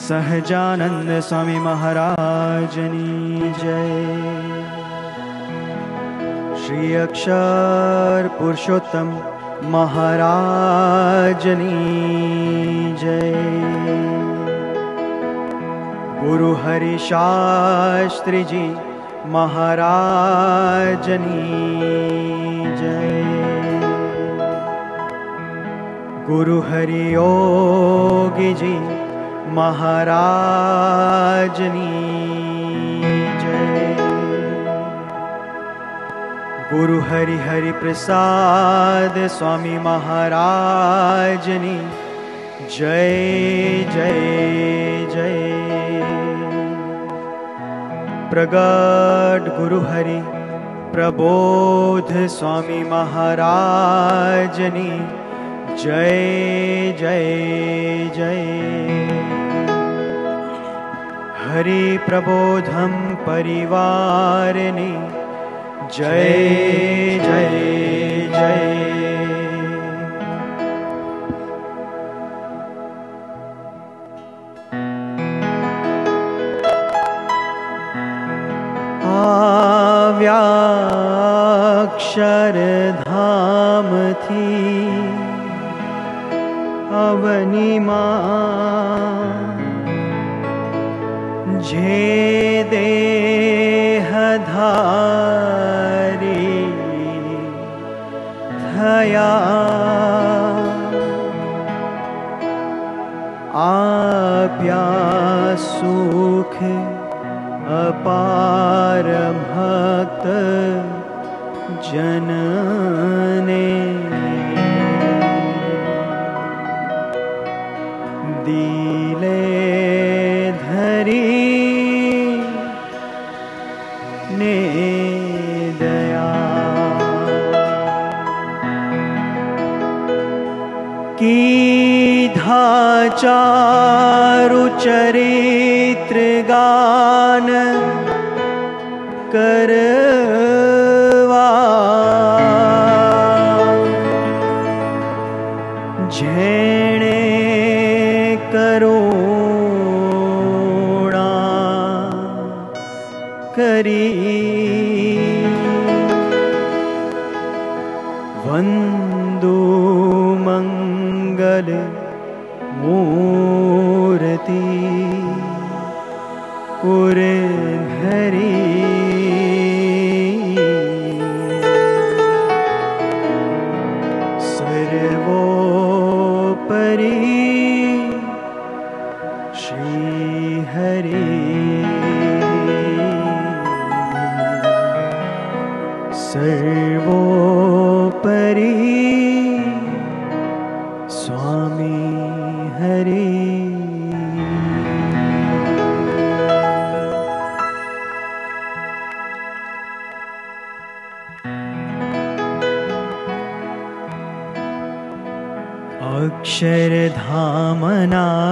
सहजानंद स्वामी महाराजनी जय। श्री अक्षर पुरुषोत्तम महाराजनी जय। गुरु हरि शास्त्री जी महाराजनी जय। गुरु हरि योगी जी महाराजनी जय। गुरु हरि हरि प्रसाद स्वामी महाराजनी जय जय जय। प्रगट गुरु हरि प्रबोध स्वामी महाराजनी जय जय जय। हरि प्रबोधम परिवारिणी जय जय जय। अव्याक्षरधाम थी अवनीમાં જે દેહધારી થયા આપ્યા સુખ અપાર ભક્ત જનને दिले धरी ने दया कीधा चारु चरित्र गान करवा जेणे करुणा करी वंदु मंगल मूर्ति उर्धरी सर्वोपरि सर्वोपरि स्वामी हरि।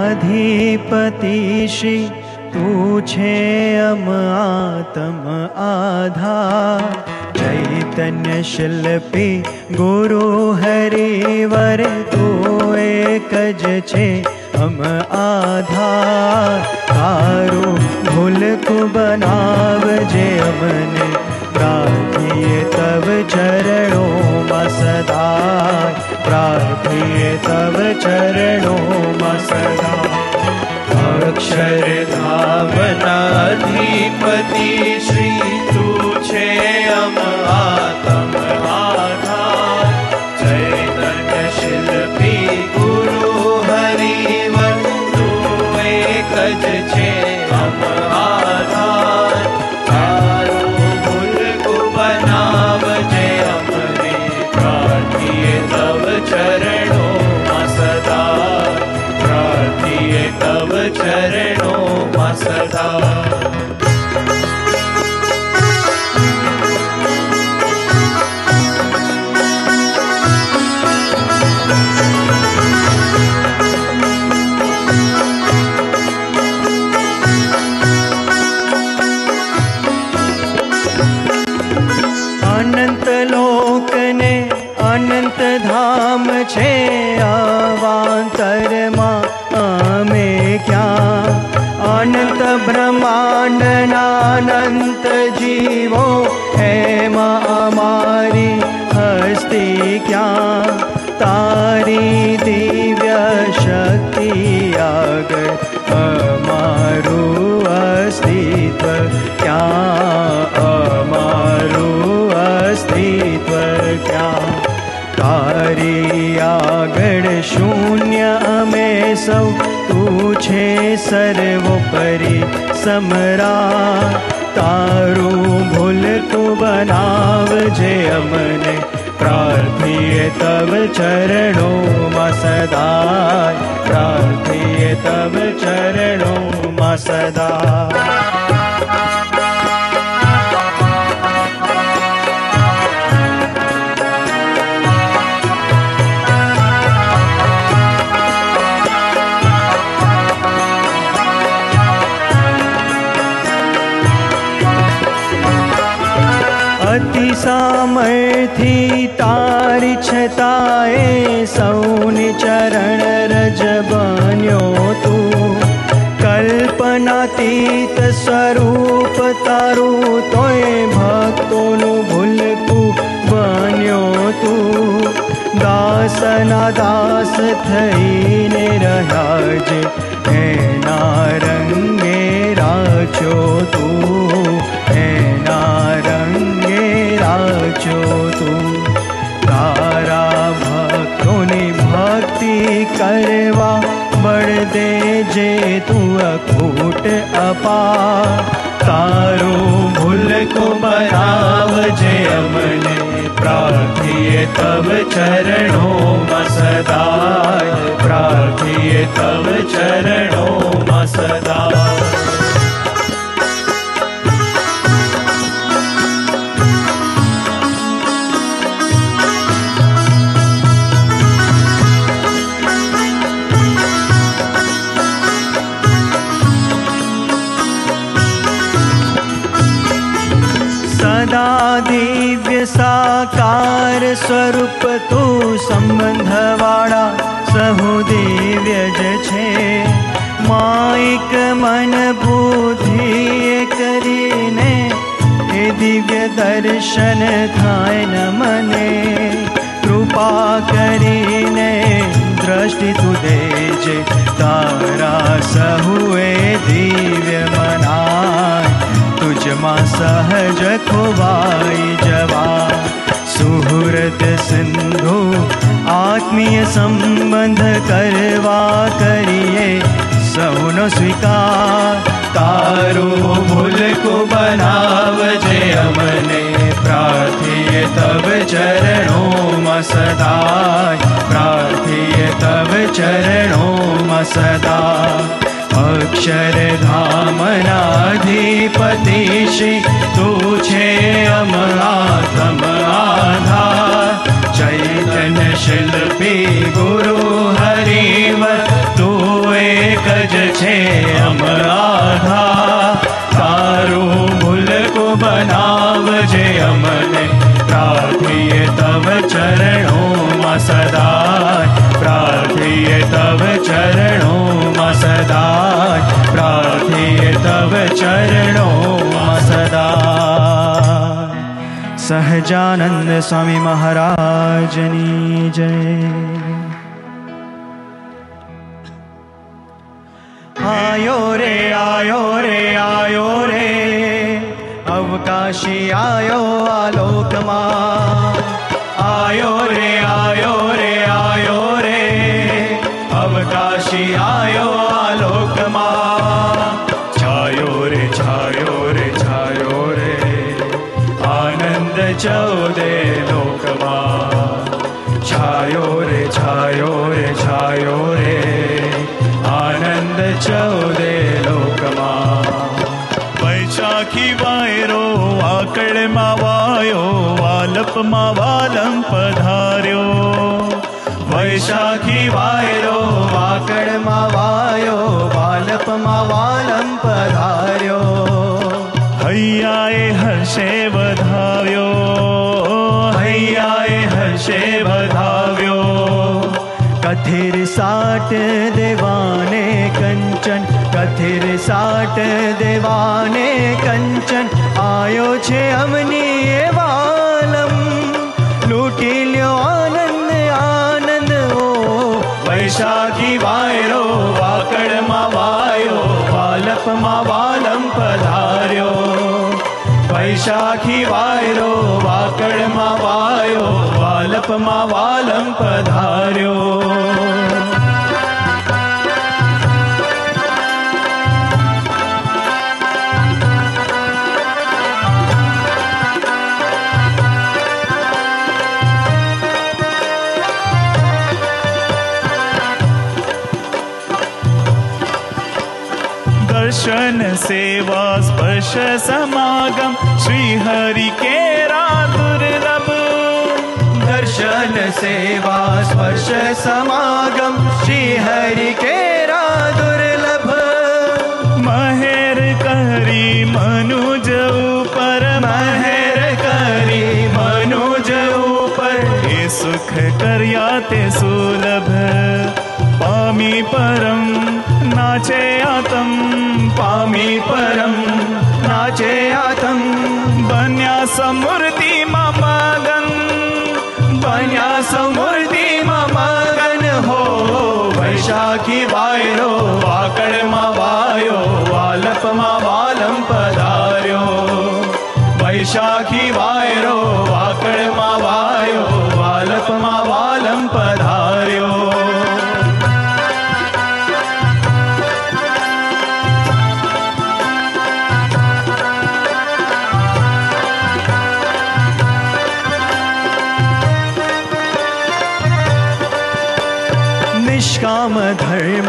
अक्षरधामनाधिपति श्री तू छे अम आत्म आधार। चैतन्य शिल्पी गुरु हरिवर तू एक ज छे अम आधार। तारू भूल को बनावजे अमने प्रार्थीए तव चरणों में सदा। प्रार्थीए तव चरणों में सदा। अक्षरधामनाधिपति श्री तू छे अम आत्म आधार। चैतन्य शिल्पी गुरु हरिवर तू एक ज छे अम आधार। तारू भूल को बनावजे अमने प्रार्थीए तव चरणों में सदा। प्रार्थीए तव चरणों में सदा। अनंत लोक ने अनंत धाम छे अवांतर मां अमे क्या अनंत जीवो एमा अमारी हस्ती क्या, तारी दिव्य शक्ति आगर अमारू अस्तित्व क्या, अमारू अस्तित्व क्या। तारी आगड़ शून्य में सौ, तू छे सर्वोपरि सम्राट। तारू भूल तू बनावजे अमने, प्रार्थीए तव चरणों मा सदा, प्रार्थीए तव चरणों मा सदा। अति सामर्थी तारी छताए, सौनि चरण रज बन्यो तू। कल्पनातीत स्वरूप तारू, तोय भक्तोनु भूलकू बन्यो तू। दासना दास थईने रह्याज, एना रंगे राचो तू, एना रंगे राचो तू। तारा भक्तोनी भक्ति करवा, बड़ दे जे तू अकूट अपार। तारो भूल को बनावजे अमने, प्रार्थीए तव चरणों मा सदा, प्रार्थीए तव चरणों मा सदा। सदा दिव्य साकार स्वरूप तू, संबंधवाड़ा सहु दिव्य ज छे। माइक मन बुद्धि करीने, ए दिव्य दर्शन थाय न मने। कृपा करीने दृष्टि तू देजे, तारा सहुए दिव्य मनाय। तुझमा सहज खोवाई जवा, सुहृद सिंधु आत्मीय संबंध करवा करिए सहुनो स्वीकार। तारो भूल को बनावजे अमने, प्रार्थीए तव चरणों मा सदा, प्रार्थीए तव चरणों मा सदा। अक्षरधामनाधिपति श्री, तू छे अमरात्म आधार। चैतन्य शिल्पी गुरु हरिवर, तू एक ज छे अमराधार। तारू भूल को बनावजे अमने, प्रार्थीए तव चरणों मा सदा, प्रार्थीए तव चरणों मा सदा, प्रार्थीए तव चरणों मा सदा। सहजानंद स्वामी महाराजनी जय। आयो रे आयो रे आयो रे, अवकाशी आयो आलोक मां। आयो रे आयो रे आयो रे, अवकाशी आयो आलोक मां। छायो रे छायो रे छायो रे, आनंद चौदे लोक मां। छायो रे छायो रे छायो रे, आनंद चौदे लोक मां। वैशाखी वायरो आकड़ मावायो, वालप मावालम पधार्यो। वैशाखी वायरो आकड़ मावायो, वालप मावालम पधार्यो। हैयाए हर्षे वधाव्यो, हैयाए हर्षे वधाव्यो। कथिर साट देवाने कंचन, કથિર સાટ દેવાને કંચન આયો છે અમની વાલમ લૂટી લ્યો આનંદ આનંદ ઓ વૈશાખી વાયરો વાકડમાં વાયો વાલપમાં વાલમ પધાર્યો વૈશાખી વાયરો વાકડમાં વાયો વાલપમાં વાલમ પધાર્યો दर्शन सेवा स्पर्श समागम श्री हरि केरा दुर्लभ दर्शन सेवा स्पर्श समागम श्री हरि केरा दुर्लभ महेर करी मनुज ऊपर महेर करी मनुज ऊपर ये सुख कर्या ते सुलभ पामी परम नाचे आतम पामी परम नाचे आतम बन्या समृद्धि मगन बन्या समृद्धि मगन हो वैशाखी वायरो वाकड़मा वायो वालपमा वालम पधार्यो वैशाखी वायरो वाकड़मा वायो वालपमा वालम पधार्यो निष्काम धर्म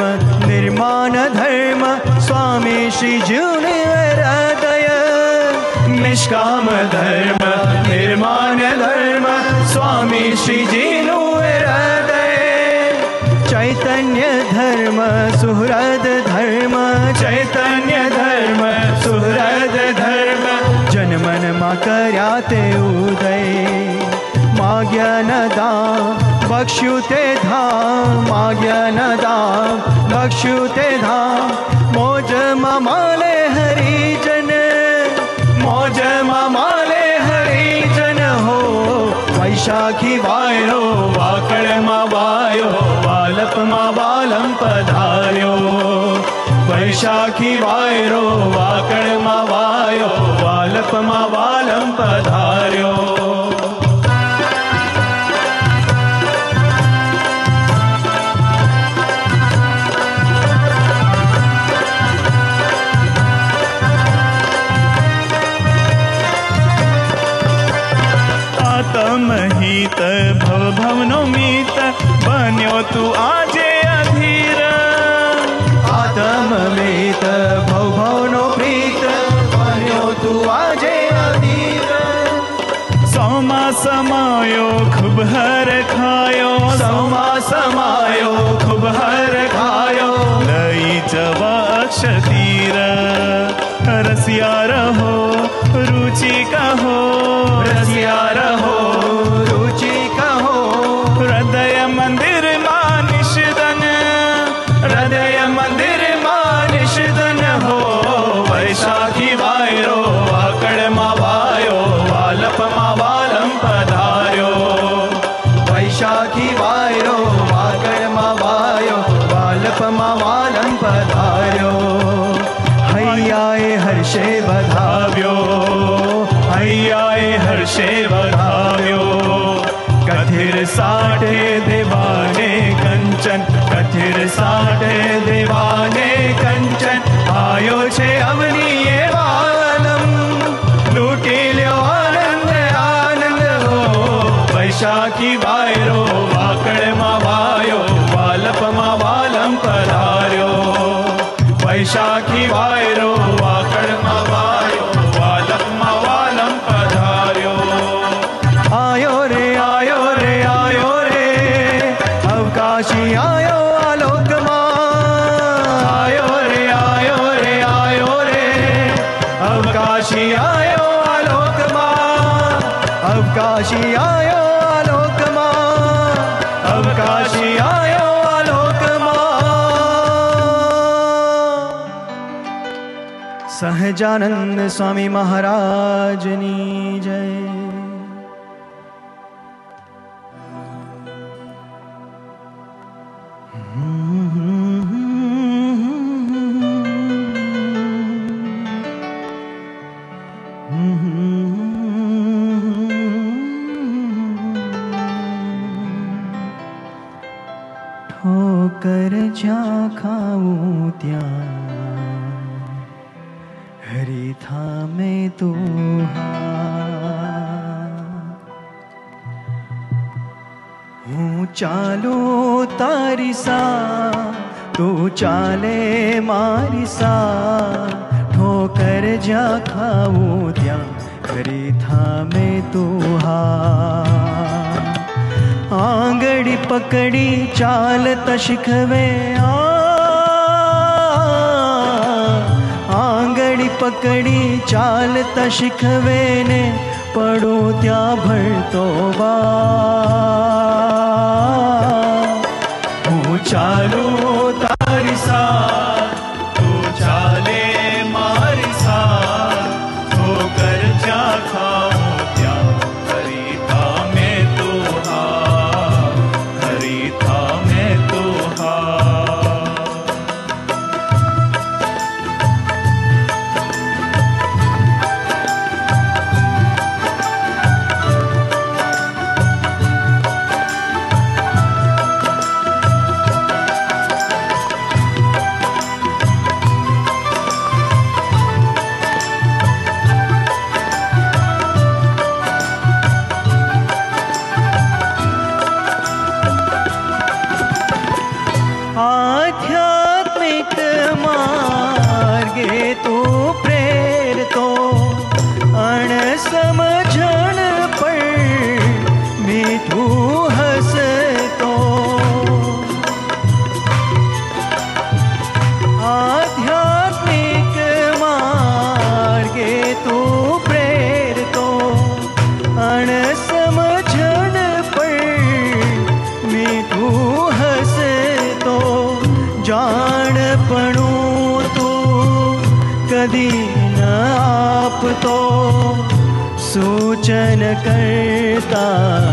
निर्माण धर्म स्वामी श्री जीवने हृदय निष्काम धर्म निर्माण धर्म स्वामी श्री जीवनु हृदय चैतन्य धर्म सुहृद धर्म चैतन्य धर्म सुहृद धर्म जनमन मा कर्या ते उदय माग्या न दाम बक्षुते धाम माग्या न दाम बक्षुते धाम मौज माले हरिजन मौज माले हरिजन हो वैशाखी वायरो वाकड़मा वायो वालपमा वालम पधार्यो वैशाखी वायरो वाकड़मा वायो वालपमा वालम पधार्यो हित भव भवनो मीत बन्यो तू आजे अधीर आत्म मीत भव भवनो प्रीत बन्यो तू आजे अधीर सोमा समायो खूब हर खायो सोमा समायो खूब हर खायो लई जवा अक्षतीर रसिया रहो रुचि कहो रसिया रहो रुचि कहो हृदय मंदिर मानिषदन हृदय मंदिर मानिषदन हो वैशाखी वायरो वाकड़मा वायो वालपमा वालम पधार्यो वैशाखी वायरो वाकड़मा वायो वालपमा वालम पधार्यो हैयाए हर्षे बधाव्यो हैयाए हर्षे बधाव्यो कथिर साठे देवाने कंचन कथिर साठे देवाने कंचन आयो छे अवनी ये वालम लूटी ल्यो आनंद आनंद हो वैशाखी वायरो वाकड़मा वायो वालपमा वालम पधार्यो वैशाखी वायरो वाकड़मा वायो वालपमा वालम पधार्यो आयो रे आयो रे आयो रे अवकाशी आयो आलोकमा आयो रे आयो रे आयो रे अवकाशी आयो आलोकमा अवकाशी आयो आलोकमा अवकाशी आयो आलोकमा સહજાનંદ સ્વામી મહારાજની જય. ઠોકર જ્યાં ખાવું ત્યાં હરી થામે તો હું ચાલું તારી સા તું ચાલે મારી સા. ઠોકર જ્યાં ખાવું ત્યાં હરી થામે તો આંગળી પકડી ચાલતા શીખવે આંગળી પકડી ચાલતા શીખવે ને પડો ત્યાં ભળતો બા. હું ચાલું તારી સા તું ચાલે મારી સા. ઠોકર જ્યાં ખાઉં ત્યાં હરી થામે તો હરી થામે તો આધ્યાત્મિક માર્ગે તો પ્રેરતો અણસમજણ પણ મીઠું હસતો. આધ્યાત્મિક માર્ગે તો પ્રેરતો અણસમજણ પણ મીઠું હસતો. જાણપણું તું કદી ન આપતો સૂચન કરતા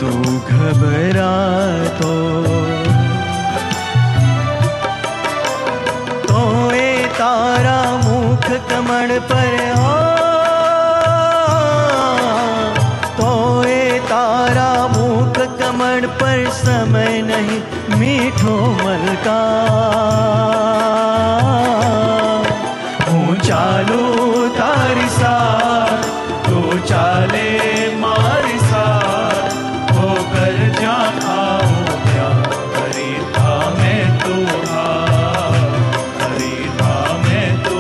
તું ઘબરાતો. તો એ તારા મુખ કમળ પર તો એ તારા મુખ કમળ પર સમય નહીં મીઠો મલકા. હું ચાલું તારી સા તું ચાલે મારી સા. ઠોકર જ્યાં ખાઉં ત્યાં હરી થામે તો હરી થામે તો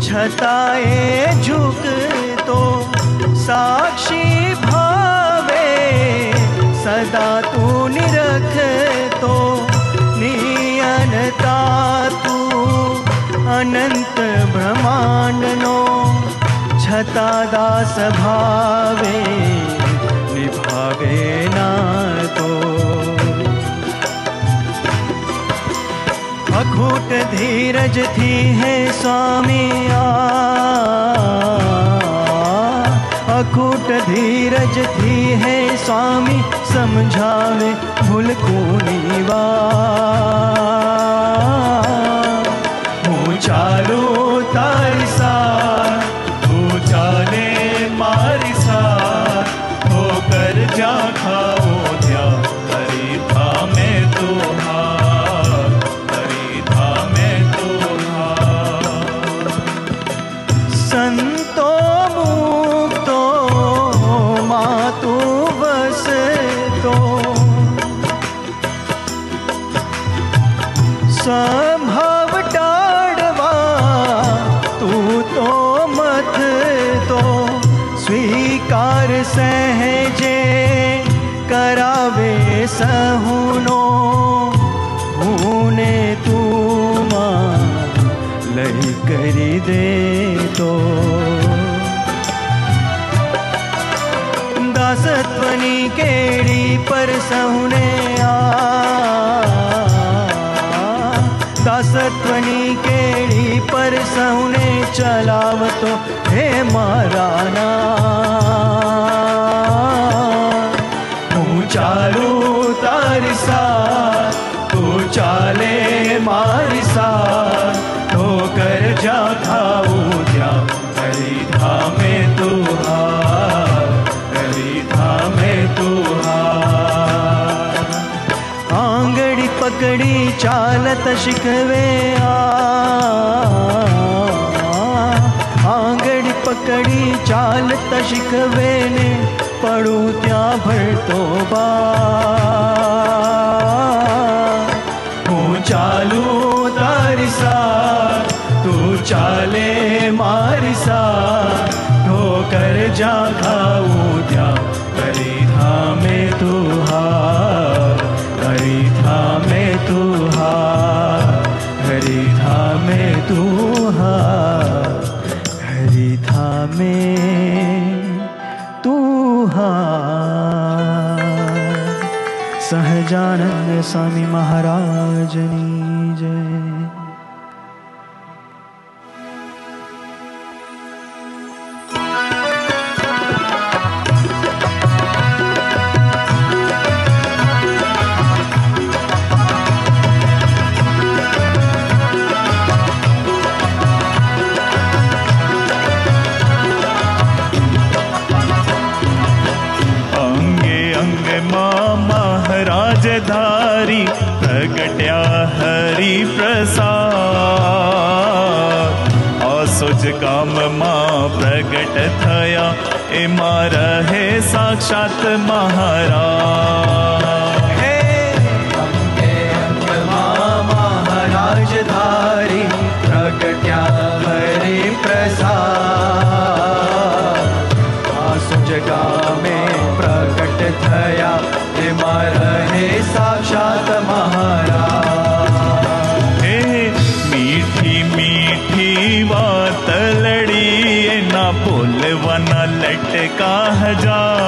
છતાંય ઝુકતો સાક્ષી ભાવે સદા તું નિરખતો. નિયનતા તું અનંત બ્રહ્માંડનો છતાં દાસ ભાવે નિભાવે ના તો. અખૂટ ધીરજથી હે સ્વામી અખૂટ ધીરજથી હે સ્વામી સમજાવે ભૂલકુની વાત. હું ચાલું તારી સા તું ચાલે મારી સા. ઠોકર જ્યાં ખાવો ત્યાં હરી થામે તો સંતો મુક્તો માતુ વસતો. સંભવ સહુનો હુને તુમાં લઈ કરી દે તો દાસત્વની કેડી પર સહુને દાસત્વની કેડી પર સહુને ચલાવતો હે મારા નાથ હું ચાલું તારી સાથ તું ચાલે મારી સાથ ઠોકર જા ખાવું ત્યાં હરી ધામે તું હાર હરી ધામે તું હાર આંગળી પકડી ચાલત શીખવે આંગળી પકડી ચાલત શીખવે ને પડું ત્યાં ભળતો બા હું ચાલું તારી સાથ તું ચાલે મારી સાથ ઠોકર જા ખાવું ત્યાં હરી ધામે તું હાર હરી ધામે તું હાર હરી ધામે તું હાર હરી ધામે તું હાર સહજાનંદ સ્વામી મહારાજની જય. धारी प्रगट्या हरि प्रसाद असुज काम मां प्रगट थया एमा रहे साक्षात महाराज हे अंगे अंग महाराज धारी प्रगट्या हरि प्रसाद आसुज गामे प्रगट थया रहे साक्षात महाराज हे मीठी मीठी बात लड़ी ना बोलवाना लटका हजार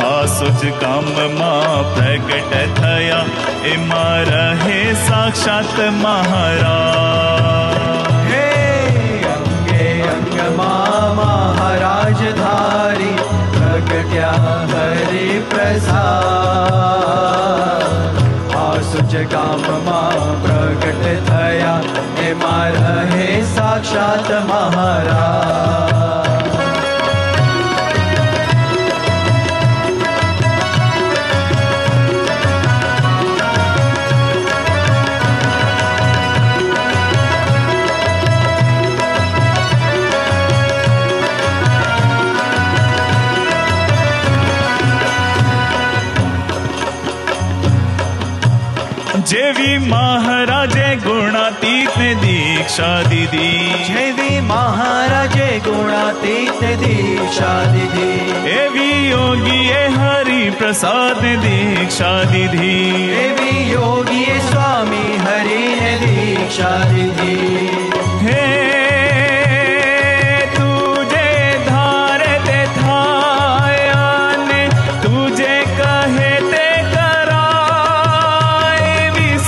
आसुज काम मां प्रगट थया एमा रहे साक्षात महाराज हे अंगे अंग महाराज धारी प्रगट्या हरि प्रसाद आसुज गाम मां प्रगट थया एमा रहे साक्षात महाराज जेवी महाराजे गुणातीत दीक्षा दीदी जेवी महाराजे गुणातीत दीक्षा दीदी एवी योगी हरि प्रसाद दीक्षा दीदी एवी योगी स्वामी हरि ने दीक्षा दीदी हे तुझे धार दे थाया ने तुझे कहे ते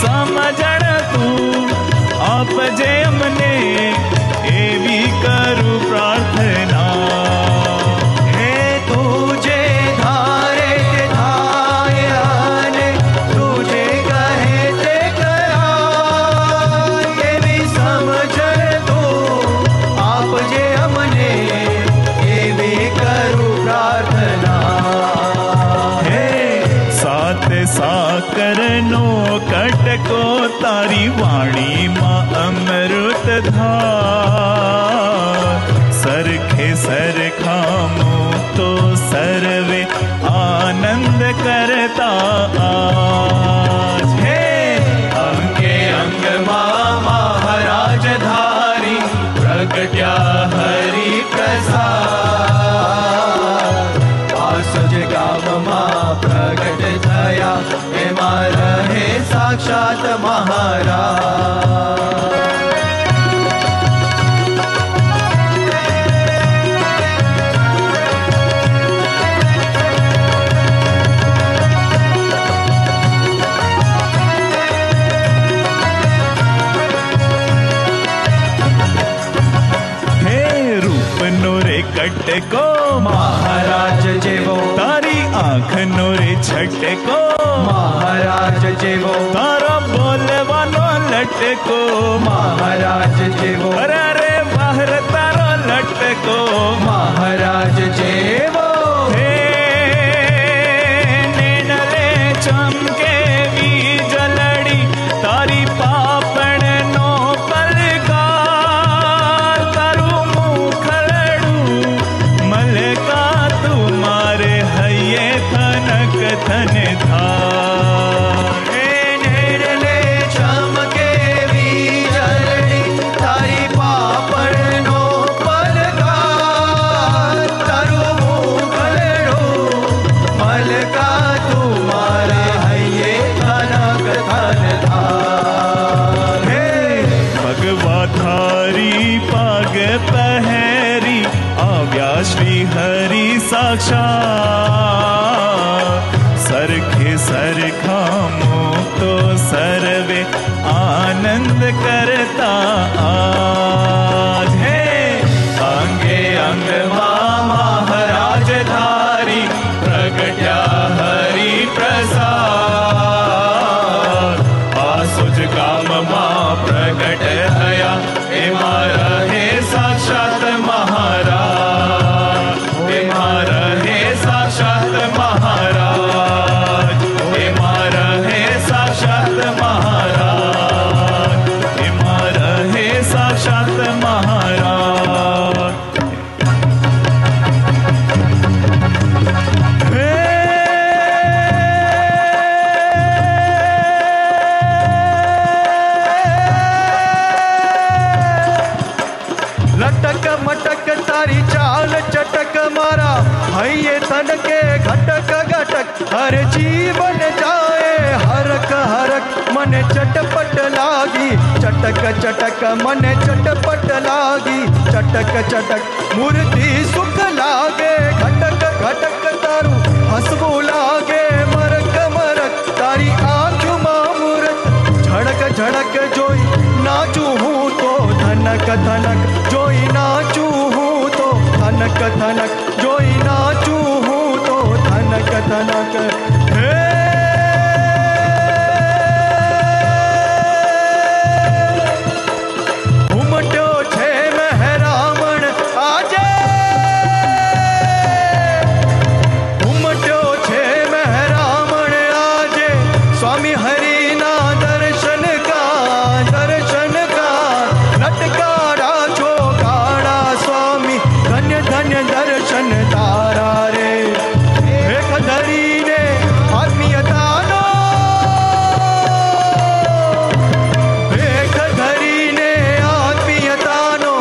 समझण तू आप जे अमने एवी करू प्रार्थना हे तुझे धारे ते धाया ने तुझे कहे ते करा एवी समझण तू आप जे अमने एवी करू प्रार्थना हे सात साकरनो कटको तारी वाणी मां अमृत धार सरखे सरखामो तो सर्वे आनंद करता आज हे अंगे अंग महाराज धारी प्रगट्या हरि प्रसाद आसुज गाम मां प्रगट साक्षात महाराज। कटको महाराज जेवो, तारी आँख नो रे छटको महाराज जेवो, तारा बोलवानो लटको महाराज जेवो, अरे अरे बाहर तारो लटको महाराज जेवो। हे नीडले चमके वीजलड़ी तारी पापण नो पलकार, तारू मुखड़ू मलका तुम्हारे हये थनक थन धार। हे नीडले चमके वीजलड़ी तारी पापण नो पलकार, तारू मुखड़ू मलका तुम्हारे हये थनक थन धार। हे भगवा थारी पग पहरी आव्या श्री हरि साक्षात, सरखे सरखा मुक्तो सर्वे आनंद करता आज। हे अंगे अंग महाराज धारी प्रगट्या हरि प्रसाद, आसुज काम मां प्रगट हया हे मारा हे साक्षात महाराज, हे मारा हे साक्षात महाराज, हे मारा हे साक्षात महाराज, हे मारा हे साक्षात महाराज। लटक मटक तारी चाल चटक मारा हये तनके घटक घटक, हर जीवन जाए हरक हरक, मन चटपट लागी चटक चटक, मन चटपट लागी चटक चटक, मूर्ति सुख लागे घटक घटक, तारू हसबो लागे मरक मरक, तारी आँख मां मूरत झड़क झड़क, जोई नाचू हूँ तो धनक धनक, जोई नाचू हूँ तो धनक धनक, जोई नाचू हूँ तो धनक धनक। हे उमट्यो छे महरामण आजे, उमट्यो छे महरामण आजे, स्वामी हरि ना दर्शन का दर्शन का, लटकाड़ा चौकाड़ा स्वामी धन्य धन्य दर्शन तारा रे। एक धरी ने आत्मीयता नो, एक धरी ने आत्मीयता नो,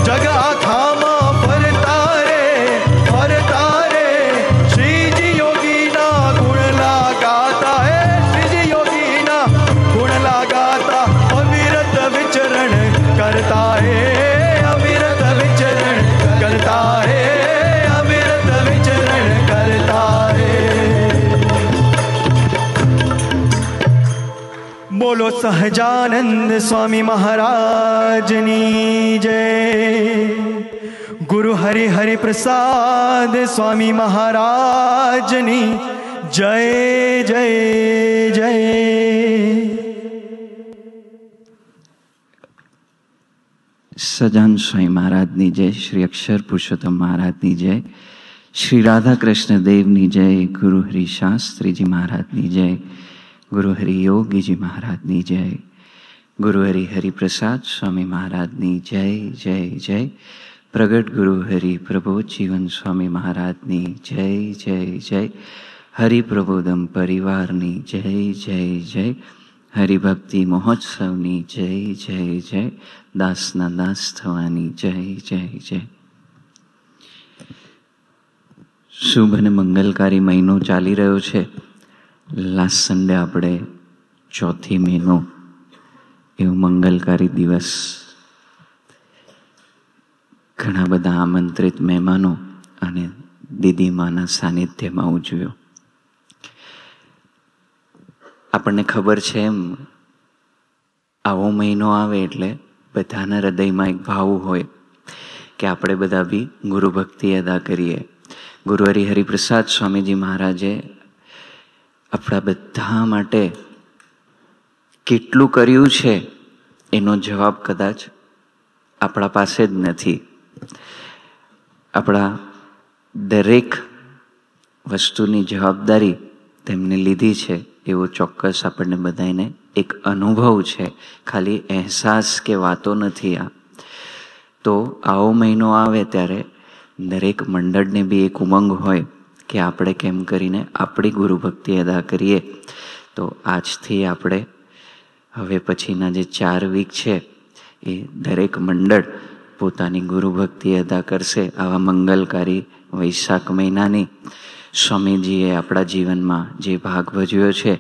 जग आखामा फरता रे, श्री जी योगी ना गुण लगाता है, श्री जी योगी ना गुण लगाता, अविरत विचरण करता है, अविरत विचरण करता है, अविरत विचरण करता है। बोलो सहजानंद स्वामी महाराज नी जय, गुरु हरि हरि प्रसाद स्वामी महाराज नी जय जय जय। સજાન સ્વામી મહારાજની જય, શ્રી અક્ષર પુરુષોત્તમ મહારાજની જય, શ્રી રાધા કૃષ્ણ દેવની જય, ગુરુ હરિ શાસ્ત્રીજી મહારાજની જય, ગુરુ હરિ યોગીજી મહારાજની જય, ગુરુ હરિ હરિપ્રસાદ સ્વામી મહારાજની જય જય જય, પ્રગટ ગુરુ હરિ પ્રબોધજીવન સ્વામી મહારાજની જય જય જય, હરિપ્રબોધમ પરિવારની જય જય જય, હરિભક્તિ મહોત્સવની જય જય જય, દાસના દાસ થવાની જય જય જય। શુભ અને મંગલકારી મહિનો ચાલી રહ્યો છે। લાસ્ટ સન્ડે આપણે ચોથી મેનો એવું મંગલકારી દિવસ ઘણા બધા આમંત્રિત મહેમાનો અને દીદીમાના સાનિધ્યમાં ઉજવ્યો. આપણને ખબર છે એમ આવો મહિનો આવે એટલે બધાના હૃદયમાં એક ભાવ હોય કે આપણે બધા બી ગુરુ ભક્તિ અદા કરીએ. ગુરુ હરિપ્રસાદ સ્વામીજી મહારાજે આપણા બધા માટે કેટલું કર્યું છે એનો જવાબ કદાચ આપણા પાસે જ નથી. આપણા દરેક વસ્તુની જવાબદારી તેમને લીધી છે એવો ચોક્કસ આપણને બધાને એક અનુભવ છે, ખાલી અહેસાસ કે વાતો નથી આ. તો આવો મહિનો આવે ત્યારે દરેક મંડળને બી એક ઉમંગ હોય કે આપણે કેમ કરીને આપણી ગુરુ ભક્તિ અદા કરીએ. તો આજથી આપણે હવે પછીના જે 4 વીક છે એ દરેક મંડળ પોતાની ગુરુ ભક્તિ અદા કરશે. આવા મંગલકારી વૈશાખ મહિનાની સ્વામીજીએ આપણા જીવનમાં જે ભાગ ભજવ્યો છે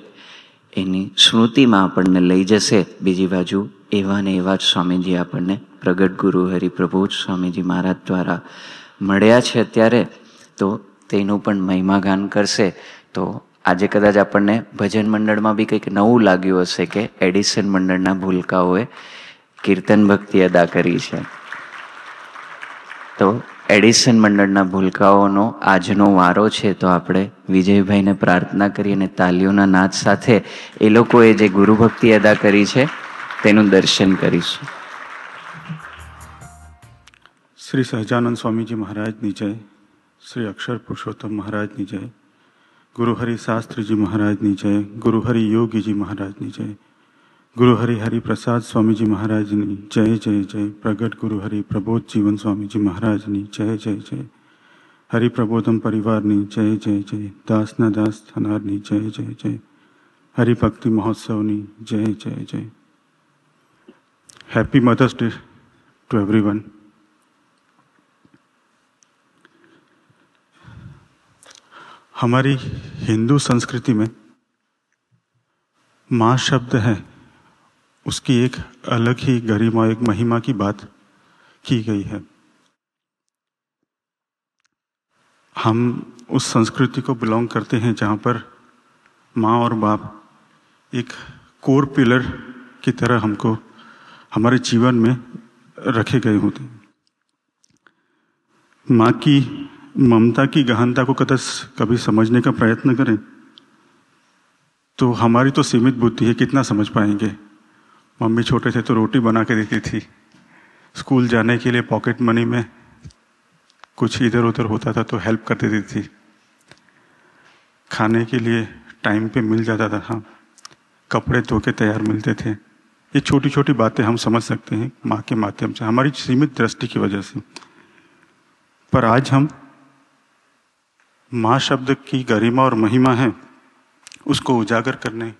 એની સ્મૃતિમાં આપણને લઈ જશે. બીજી બાજુ એવા ને એવા જ સ્વામીજી આપણને પ્રગટ ગુરુ હરિપ્રભુ સ્વામીજી મહારાજ દ્વારા મળ્યા છે અત્યારે, તો તેનું પણ મહિમાગાન કરશે. તો આજે કદાચ આપણને ભજન મંડળમાં બી કંઈક નવું લાગ્યું હશે કે એડિસન મંડળના ભૂલકાઓએ કીર્તન ભક્તિ અદા કરી છે. તો એડિસન મંડળના ભૂલકાઓનો આજનો વારો છે. તો આપણે વિજયભાઈને પ્રાર્થના કરી અને તાલીઓના નાદ સાથે એ લોકોએ જે ગુરુ ભક્તિ અદા કરી છે તેનું દર્શન કરીશું. શ્રી સહજાનંદ સ્વામીજી મહારાજની જય, શ્રી અક્ષર પુરુષોત્તમ મહારાજની જય, ગુરુ હરિ શાસ્ત્રીજી મહારાજની જય, ગુરુ હરિ યોગીજી મહારાજની જય, ગુરુ હરિપ્રસાદ સ્વામીજી મહારાજની જય જય જય, પ્રગટ ગુરુ હરિ પ્રબોધ જીવન સ્વામીજી મહારાજની જય જય જય, હરિપ્રબોધમ પરિવારની જય જય જય, દાસના દાસ થનારની જય જય જય, હરિભક્તિ મહોત્સવની જય જય જય. Happy mothers day to everyone. हमारी हिंदू संस्कृति में माँ शब्द है, उसकी एक अलग ही गरिमा, एक महिमा की बात की गई है. हम उस संस्कृति को बिलोंग करते हैं जहाँ पर माँ और बाप एक कोर पिलर की तरह हमको हमारे जीवन में रखे गए होते हैं. माँ की ममता की गहनता को कभी समझने का प्रयत्न करें तो हमारी तो सीमित बुद्धि है, कितना समझ पाएंगे. मम्मी छोटे थे तो रोटी बना के देती थी, स्कूल जाने के लिए पॉकेट मनी में कुछ इधर उधर होता था तो हेल्प कर देती थी, खाने के लिए टाइम पे मिल जाता था, कपड़े धो के तैयार मिलते थे. ये छोटी छोटी बातें हम समझ सकते हैं माँ के माध्यम से, हमारी सीमित दृष्टि की वजह से. पर आज हम माँ शब्द की गरिमा और महिमा है उसको उजागर करने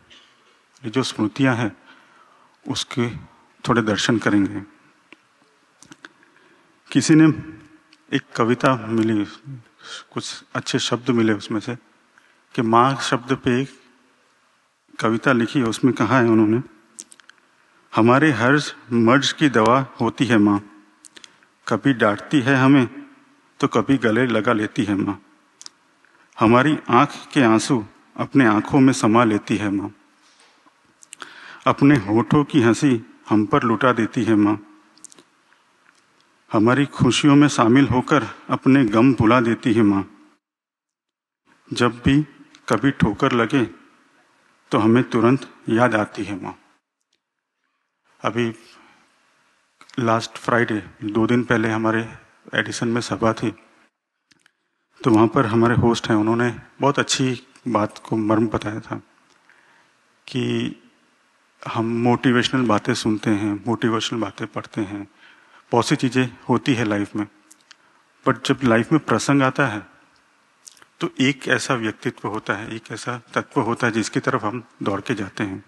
जो स्मृतियां हैं उसके थोड़े दर्शन करेंगे. किसी ने एक कविता मिली, कुछ अच्छे शब्द मिले उसमें से कि माँ शब्द पे एक कविता लिखी है, उसमें कहा है उन्होंने, हमारे हर मर्ज की दवा होती है माँ, कभी डांटती है हमें तो कभी गले लगा लेती है माँ, हमारी आंख के आंसू अपने आंखों में समा लेती है माँ, अपने होठों की हंसी हम पर लुटा देती है माँ, हमारी खुशियों में शामिल होकर अपने गम भुला देती है माँ, जब भी कभी ठोकर लगे तो हमें तुरंत याद आती है माँ. अभी लास्ट फ्राइडे 2 दिन पहले हमारे एडिसन में सभा थी, तो वहाँ पर हमारे होस्ट हैं, उन्होंने बहुत अच्छी बात को मर्म बताया था कि हम मोटिवेशनल बातें सुनते हैं, मोटिवेशनल बातें पढ़ते हैं, बहुत सी चीज़ें होती है लाइफ में, बट जब लाइफ में प्रसंग आता है तो एक ऐसा व्यक्तित्व होता है, एक ऐसा तत्व होता है जिसकी तरफ हम दौड़ के जाते हैं.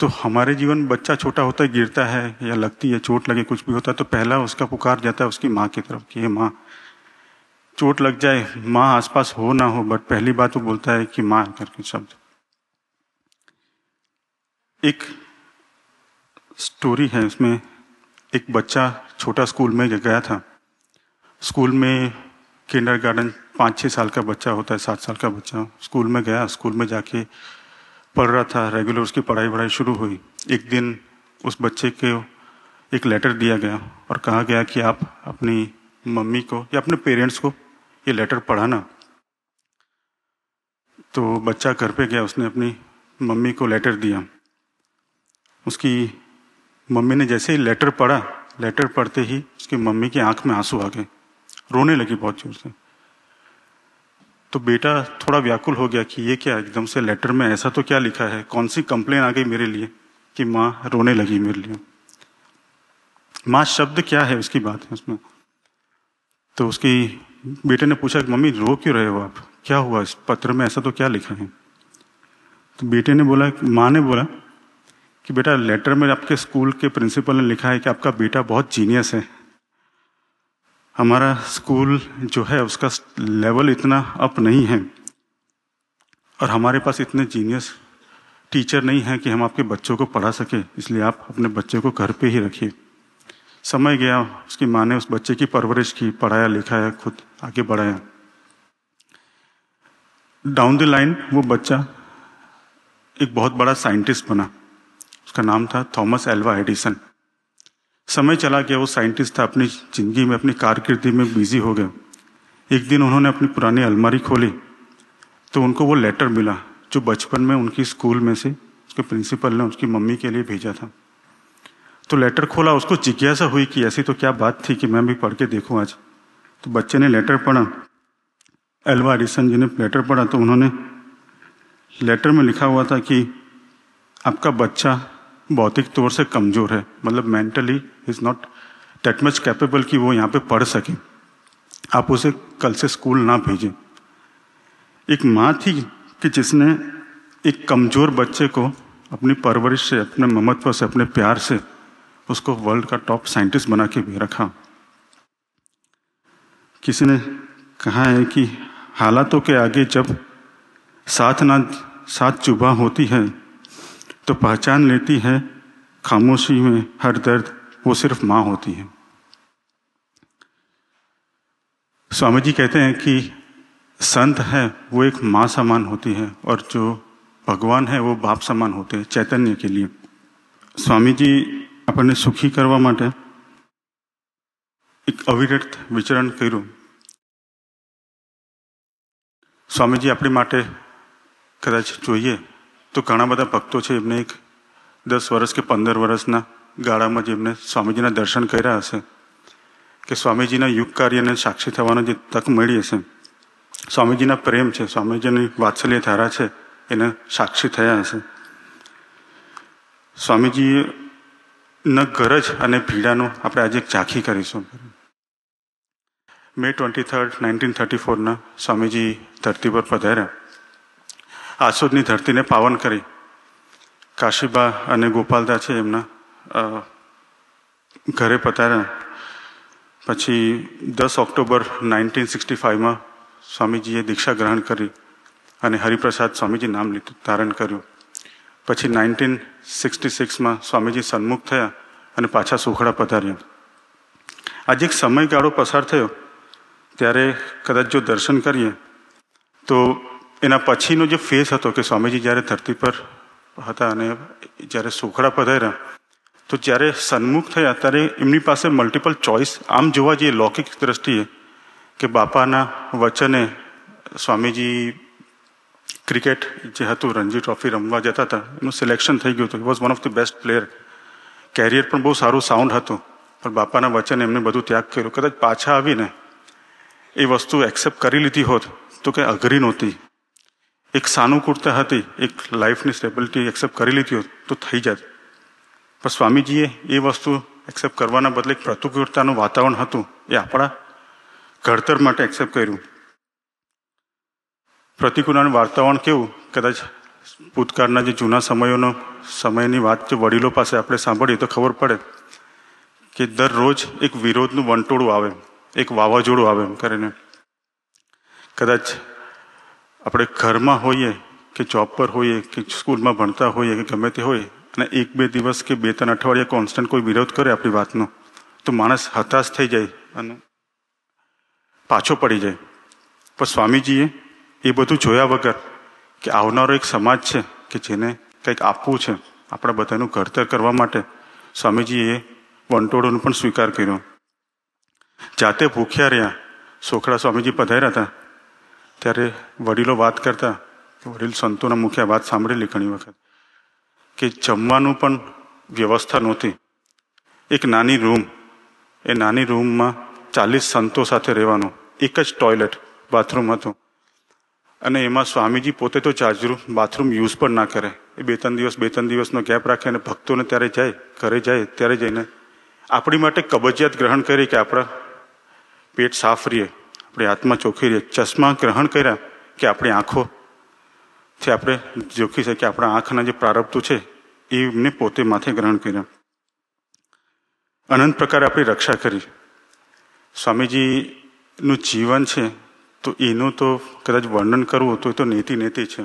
तो हमारे जीवन बच्चा छोटा होता है, गिरता है या लगती है चोट लगे, कुछ भी होता है तो पहला उसका पुकार जाता है उसकी माँ की तरफ कि ये माँ, चोट लग जाए, माँ आसपास हो ना हो, बट पहली बात वो बोलता है कि माँ करके शब्द. एक स्टोरी है, उसमें एक बच्चा छोटा स्कूल में गया था। स्कूल में किंडरगार्टन 5-6 साल का बच्चा होता है, 7 साल का बच्चा स्कूल में गया। स्कूल में जाके पढ़ रहा था, रेगुलर उसकी पढ़ाई शुरू हुई। एक दिन उस बच्चे को एक लेटर दिया गया और कहा गया कि आप अपनी मम्मी को या अपने पेरेंट्स को ये लेटर पढ़ाना। तो बच्चा घर पे गया, उसने अपनी मम्मी को लेटर दिया। उसकी मम्मी ने जैसे ही लेटर पढ़ा, लेटर पढ़ते ही उसकी मम्मी की आंख में आंसू आ गए, रोने लगी बहुत जोर से। तो बेटा थोड़ा व्याकुल हो गया कि ये क्या, एकदम से लेटर में ऐसा तो क्या लिखा है, कौन सी कंप्लेन आ गई मेरे लिए कि माँ रोने लगी मेरे लिए। माँ शब्द क्या है, उसकी बात है उसमें। तो उसकी बेटे ने पूछा कि मम्मी रो क्यों रहे हो आप, क्या हुआ, इस पत्र में ऐसा तो क्या लिखा है। तो बेटे ने बोला, माँ ने बोला कि बेटा लेटर में आपके स्कूल के प्रिंसिपल ने लिखा है कि आपका बेटा बहुत जीनियस है। हमारा स्कूल जो है उसका लेवल इतना अप नहीं है और हमारे पास इतने जीनियस टीचर नहीं है कि हम आपके बच्चों को पढ़ा सके, इसलिए आप अपने बच्चे को घर पे ही रखिए। समय गया, उसकी माँ ने उस बच्चे की परवरिश की, पढ़ाया लिखाया, खुद आगे बढ़ाया। डाउन द लाइन वो बच्चा एक बहुत बड़ा साइंटिस्ट बना। उसका नाम था थॉमस एल्वा एडिसन। समय चला गया, वो साइंटिस्ट था, अपनी जिंदगी में, अपनी कारकिर्दी में बिजी हो गया। एक दिन उन्होंने अपनी पुरानी अलमारी खोली तो उनको वो लेटर मिला जो बचपन में उनकी स्कूल में से उसके प्रिंसिपल ने उसकी मम्मी के लिए भेजा था। तो लेटर खोला, उसको जिज्ञासा हुई कि ऐसी तो क्या बात थी कि मैं भी पढ़ के देखूं आज। तो बच्चे ने लेटर पढ़ा, एल्वा एडिसन जी ने लेटर पढ़ा। तो उन्होंने लेटर में लिखा हुआ था कि आपका बच्चा भौतिक तौर से कमजोर है, मतलब mentally is not that much capable कि वो यहाँ पे पढ़ सके, आप उसे कल से स्कूल ना भेजें। एक माँ थी कि जिसने एक कमजोर बच्चे को अपनी परवरिश से, अपने ममत्व से, अपने प्यार से उसको वर्ल्ड का टॉप साइंटिस्ट बना के भी रखा। किसी ने कहा है कि हालातों के आगे जब साथ चुभा होती है तो पहचान लेती है खामोशी में हर दर्द वो सिर्फ माँ होती है। स्वामी जी कहते हैं कि संत है वो एक माँ समान होती है और जो भगवान है वो बाप समान होते हैं चैतन्य के लिए। स्वामी जी अपने सुखी करवा માટે એક અવિરત વિચરણ કર્યું। સ્વામીજી આપણી માટે કદાચ જોઈએ તો ઘણા બધા ભક્તો છે, એમને એક 10 વર્ષ કે 15 વર્ષના ગાળામાં જેમને સ્વામીજીના દર્શન કર્યા હશે કે સ્વામીજીના યુગ કાર્યને સાક્ષી થવાનો જે તક મળી હશે, સ્વામીજીના પ્રેમ છે, સ્વામીજીની વાત્સલ્ય ધારા છે, એને સાક્ષી થયા હશે। સ્વામીજીએ ન ગરજ અને પીડાનો આપણે આજે એક ઝાંખી કરીશું। મે 23, 1934 સ્વામીજી ધરતી પર પધાર્યા, આસોદની ધરતીને પાવન કરી। કાશીબા અને ગોપાલદા છે એમના ઘરે પધાર્યા। પછી 10 ઓક્ટોબર 1965 સ્વામીજીએ દીક્ષા ગ્રહણ કરી અને હરિપ્રસાદ સ્વામીજી નામ ધારણ કર્યું। પછી 1966 સ્વામીજી સન્મુખ થયા અને પાછા સુખડા પધાર્યા। આજે એક સમયગાળો પસાર થયો ત્યારે કદાચ જો દર્શન કરીએ તો એના પછીનો જે ફેઝ હતો કે સ્વામીજી જ્યારે ધરતી પર હતા અને જ્યારે સુખડા પધાર્યા તો જ્યારે સન્મુખ થયા ત્યારે એમની પાસે મલ્ટિપલ ચોઇસ, આમ જોવા જઈએ લૌકિક દ્રષ્ટિએ કે બાપાના વચને સ્વામીજી ક્રિકેટ જે હતું રણજી ટ્રોફી રમવા જતા હતા, એનું સિલેક્શન થઈ ગયું હતું। He was one of the best player, career પણ બહુ સારું સાઉન્ડ હતું, પણ બાપાના વચને એમને બધું ત્યાગ કર્યો। કદાચ પાછા આવીને એ વસ્તુ એક્સેપ્ટ કરી લીધી હોત તો કે અઘરી નહોતી, એક સાનુકૂળતા હતી, એક લાઈફની સ્ટેબિલિટી એક્સેપ્ટ કરી લીધી હોત તો થઈ જાત। પણ સ્વામીજીએ એ વસ્તુ એક્સેપ્ટ કરવાના બદલે એક પ્રતિકૂળતાનું વાતાવરણ હતું એ આપણા ઘડતર માટે એક્સેપ્ટ કર્યું। પ્રતિકૂળનું વાતાવરણ કેવું, કદાચ ભૂતકાળના જે જૂના સમયની વાત જો વડીલો પાસે આપણે સાંભળીએ તો ખબર પડે કે દરરોજ એક વિરોધનું વંટોળું આવે, એક વાવાઝોડું આવે એમ કરીને। કદાચ આપણે ઘરમાં હોઈએ કે જોબ પર હોઈએ કે સ્કૂલમાં ભણતા હોઈએ કે ગમે તે હોય, અને 1-2 દિવસ કે 2-3 અઠવાડિયા કોન્સ્ટન્ટ કોઈ વિરોધ કરે આપણી વાતનો તો માણસ હતાશ થઈ જાય અને પાછો પડી જાય. પણ સ્વામીજીએ એ બધું જોયા વગર કે આવનારો એક સમાજ છે કે જેને કંઈક આપવું છે આપણા બધાનું ઘડતર કરવા માટે, સ્વામીજીએ વંટોળોનો પણ સ્વીકાર કર્યો. જાતે ભૂખ્યા રહ્યા. સોખડા સ્વામીજી પધાર્યા હતા ત્યારે વડીલો વાત કરતા, વડીલ સંતોના મુખે આ વાત સાંભળેલી ઘણી વખત, કે જમવાનું પણ વ્યવસ્થા નહોતી. એક નાની રૂમ, એ નાની રૂમમાં 40 સંતો સાથે રહેવાનું, એક જ ટોયલેટ બાથરૂમ હતું અને એમાં સ્વામીજી પોતે તો ચાર્જરું બાથરૂમ યુઝ પણ ના કરે. એ 2-3 દિવસનો ગેપ રાખે અને ભક્તોને ત્યારે જાય, ઘરે જાય ત્યારે જઈને આપણી માટે કબજિયાત ગ્રહણ કરી કે આપણા પેટ સાફ રહીએ, આપણી આત્મા ચોખ્ખી રહીએ. ચશ્મા ગ્રહણ કર્યા કે આપણી આંખોથી આપણે જોખી શકીએ, આપણા આંખના જે પ્રારબ્ધો છે એ એમને પોતે માથે ગ્રહણ કર્યા. અનંત પ્રકારે આપણી રક્ષા કરી. સ્વામીજીનું જીવન છે તો એનું તો કદાચ વર્ણન કરવું તો એ તો નેતિ છે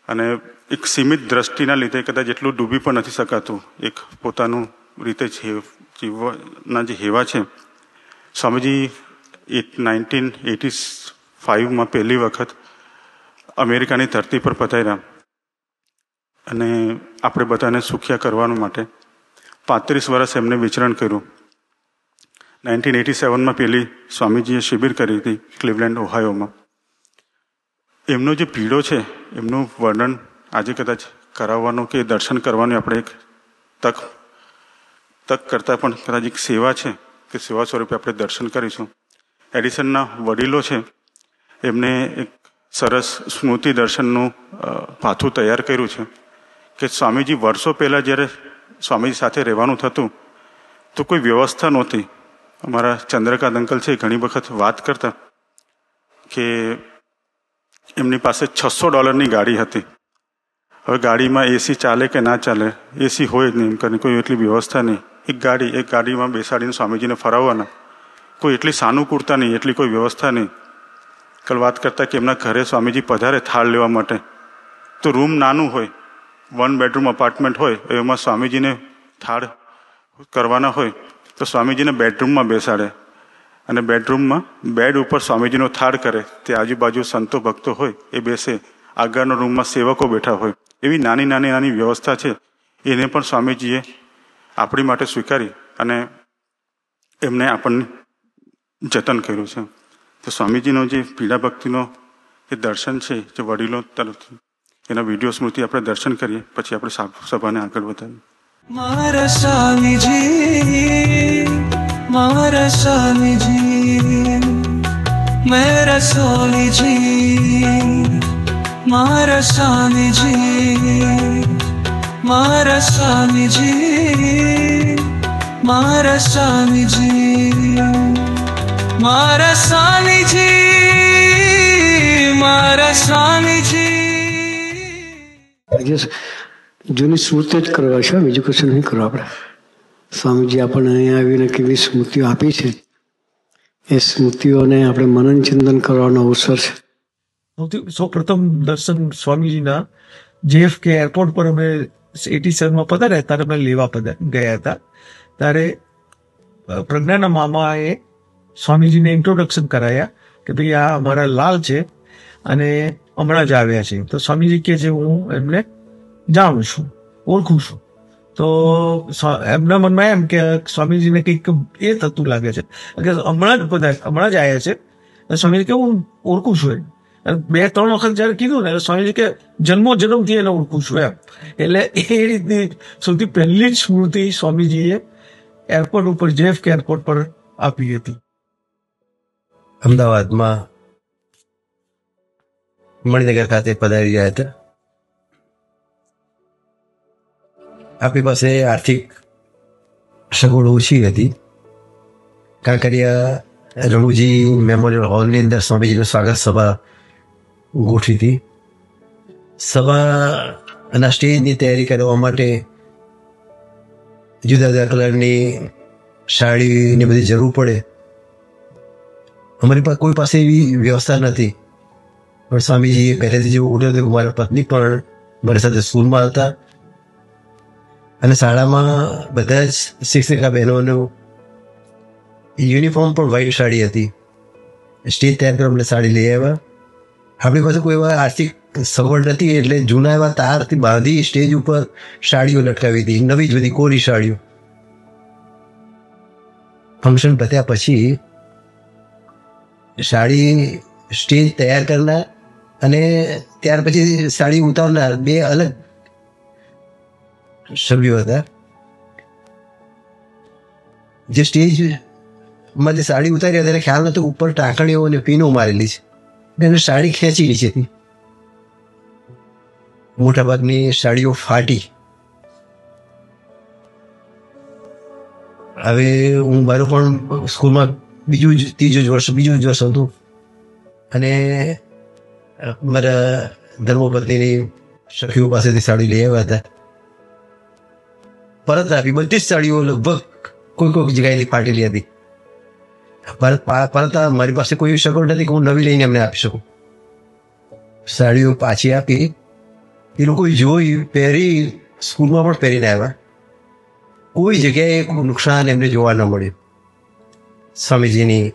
અને એક સીમિત દ્રષ્ટિના લીધે કદાચ એટલું ડૂબી પણ નથી શકાતું. એક પોતાનું રીતે જીવના જે હેવા છે. સ્વામીજી 1985માં પહેલી વખત અમેરિકાની ધરતી પર પધાર્યા અને આપણે બધાને સુખ્યા કરવાનું માટે 35 વર્ષ એમને વિચરણ કર્યું. 1987માં પહેલી સ્વામીજીએ શિબિર કરી હતી ક્લિવલેન્ડ, ઓહાયોમાં. એમનો જે પીડો છે એમનું વર્ણન આજે કદાચ કરાવવાનું કે દર્શન કરવાની આપણે એક તક કરતાં પણ કદાચ એક સેવા છે કે સેવા સ્વરૂપે આપણે દર્શન કરીશું. એડિસનના વડીલો છે એમને એક સરસ સ્મૃતિ દર્શનનું પાથું તૈયાર કર્યું છે કે સ્વામીજી વર્ષો પહેલાં જ્યારે સ્વામીજી સાથે રહેવાનું થતું તો કોઈ વ્યવસ્થા નહોતી. અમારા ચંદ્રકાંત અંકલ છે ઘણી વખત વાત કરતા કે એમની પાસે $600 ગાડી હતી. હવે ગાડીમાં એસી ચાલે કે ના ચાલે, એસી હોય જ નહીં એમ કરીને કોઈ એટલી વ્યવસ્થા નહીં. એક ગાડીમાં બેસાડીને સ્વામીજીને ફરાવવાના, કોઈ એટલી સાનુકૂળતા નહીં, એટલી કોઈ વ્યવસ્થા નહીં. કાલ વાત કરતા કે એમના ઘરે સ્વામીજી પધારે થાળ લેવા માટે તો રૂમ નાનું હોય, 1 બેડરૂમ અપાર્ટમેન્ટ હોય, એમાં સ્વામીજીને થાળ કરવાના હોય તો સ્વામીજીને બેડરૂમમાં બેસાડે અને બેડરૂમમાં બેડ ઉપર સ્વામીજીનો થાળ કરે. તે આજુબાજુ સંતો ભક્તો હોય એ બેસે, આગળનો રૂમમાં સેવકો બેઠા હોય. એવી નાની વ્યવસ્થા છે એને પણ સ્વામીજીએ આપણી માટે સ્વીકારી અને એમને આપણને જતન કર્યું છે. તો સ્વામીજીનો જે પીડા ભક્તિનો જે દર્શન છે જે વડીલો તરફથી, એના વિડીયો સ્મૃતિ આપણે દર્શન કરીએ પછી આપણે સભાને આગળ વધારીએ. મારા સ્વામીજી, મારા સ્વામીજી, મેરા સ્વામીજી, મારા સ્વામીજી, મારા સ્વામીજી, મારા સ્વામીજી, મારા સ્વામીજી, મારા સ્વામીજી. જૂની સ્મૃતિઓ જ કરવા છે, બીજું કશું નહીં કરવા આપણે. સ્વામીજી આપણને અહીંયા આવીને કેવી સ્મૃતિઓ આપી છે એ સ્મૃતિઓને આપણે મનન ચિંતન કરવાનો અવસર છે. સૌ પ્રથમ દર્શન સ્વામીજીના JFK એરપોર્ટ પર અમે 87માં પધાર્યા ત્યારે અમે લેવા ગયા હતા. ત્યારે પ્રજ્ઞાના મામાએ સ્વામીજીને ઇન્ટ્રોડક્શન કરાયા કે ભાઈ આ અમારા લાલ છે અને હમણાં જ આવ્યા છે. તો સ્વામીજી કહે છે હું એમને જાણું છું, ઓળખું છું. તો એમના મનમાં એમ કે સ્વામીજીને કંઈક એ થતું લાગે છે કે હમણાં જ આવ્યા છે. સ્વામીજી કે હું ઓળખું છું એમ. 2-3 વખત જયારે કીધું ને સ્વામીજી કે જન્મથી એને ઓળખું છું એમ. એટલે એ રીતની સૌથી પહેલી જ સ્મૃતિ સ્વામીજીએ એરપોર્ટ ઉપર JFK એરપોર્ટ પર આપી હતી. અમદાવાદમાં મણિનગર ખાતે પધારી રહ્યા હતા. આપણી પાસે આર્થિક સગવડ ઓછી હતી. કાંકરિયા રણુજી મેમોરિયલ હોલની અંદર સ્વામીજીનું સ્વાગત સભા ગોઠવી હતી. સભાના સ્ટેજની તૈયારી કરવા માટે જુદા જુદા કલરની સાડીની બધી જરૂર પડે. અમારી પાસે કોઈ પાસે એવી વ્યવસ્થા નથી. પણ સ્વામીજીએ પહેલેથી જેવું ઉઠ્યું હતું કે મારા પત્ની પણ મારી સાથે સ્કૂલમાં હતા અને શાળામાં બધા જ શિક્ષિકા બહેનોનું યુનિફોર્મ પણ વ્હાઈટ સાડી હતી. સ્ટેજ તૈયાર કરવા આપણે સાડી લઈ આવ્યા. આપણી પાસે કોઈ એવા આર્થિક સગવડ નથી એટલે જૂના એવા તારથી બાંધી સ્ટેજ ઉપર સાડીઓ લટકાવી હતી, નવી જ બધી કોરી સાડીઓ. ફંક્શન પત્યા પછી સાડી સ્ટેજ તૈયાર કરનાર અને ત્યાર પછી સાડી ઉતારનાર બે અલગ સભ્યો હતા. જે સ્ટેજમાં જે સાડી ઉતારી ત્યારે ખ્યાલ નતો ઉપર ટાંકણીઓ અને પીનો મારેલી છે, એને સાડી ખેંચી નીચે હતી. મોટાભાગની સાડીઓ ફાટી. હવે હું મારું પણ સ્કૂલમાં બીજું જ વર્ષ હતું અને મારા ધર્મપત્નીની સખીઓ પાસેથી સાડી લઈ આવ્યા હતા. પરત આપી. બધી જ સાડીઓ લગભગ કોઈ જગ્યાએથી ફાટેલી હતી. પરત મારી પાસે કોઈ સગવડ નથી કે હું નવી લઈને એમને આપી શકું. સાડીઓ પાછી આપી. એ લોકો જોઈ, પહેરી, સ્કૂલમાં પણ પહેરીને આવ્યા. કોઈ જગ્યાએ નુકસાન એમને જોવા ન મળ્યું. સ્વામીજીની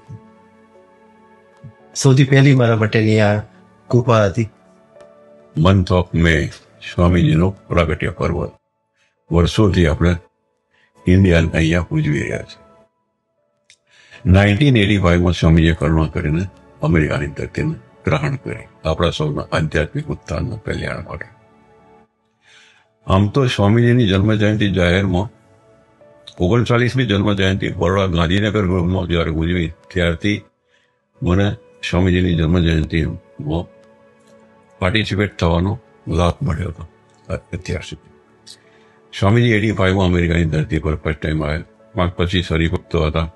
સૌથી પહેલી મારા માટેની આ કૃપા હતી. મંથ ઓફ મે સ્વામીજીનો પ્રાગટ્ય પર્વ વર્ષોથી આપણે ઇન્ડિયા અહીંયા ઉજવી રહ્યા છે. 1985માં સ્વામીજીએ કરુણા કરીને અમેરિકાની ધરતીને ગ્રહણ કરી આપણા સૌના આધ્યાત્મિક ઉત્થાનના કલ્યાણ માટે. આમ તો સ્વામીજીની જન્મજયંતિ જાહેરમાં 39મી જન્મજયંતિ બરોડા ગાંધીનગર ગૃહમાં જ્યારે ઉજવી ત્યારથી મને સ્વામીજીની જન્મજયંતિમાં પાર્ટિસિપેટ થવાનો લાભ મળ્યો હતો. અત્યાર સુધી સ્વામીજી 85માં અમેરિકાની ધરતી પર ફર્સ્ટ ટાઈમ આવ્યા. પછી હરિભક્તો હતા.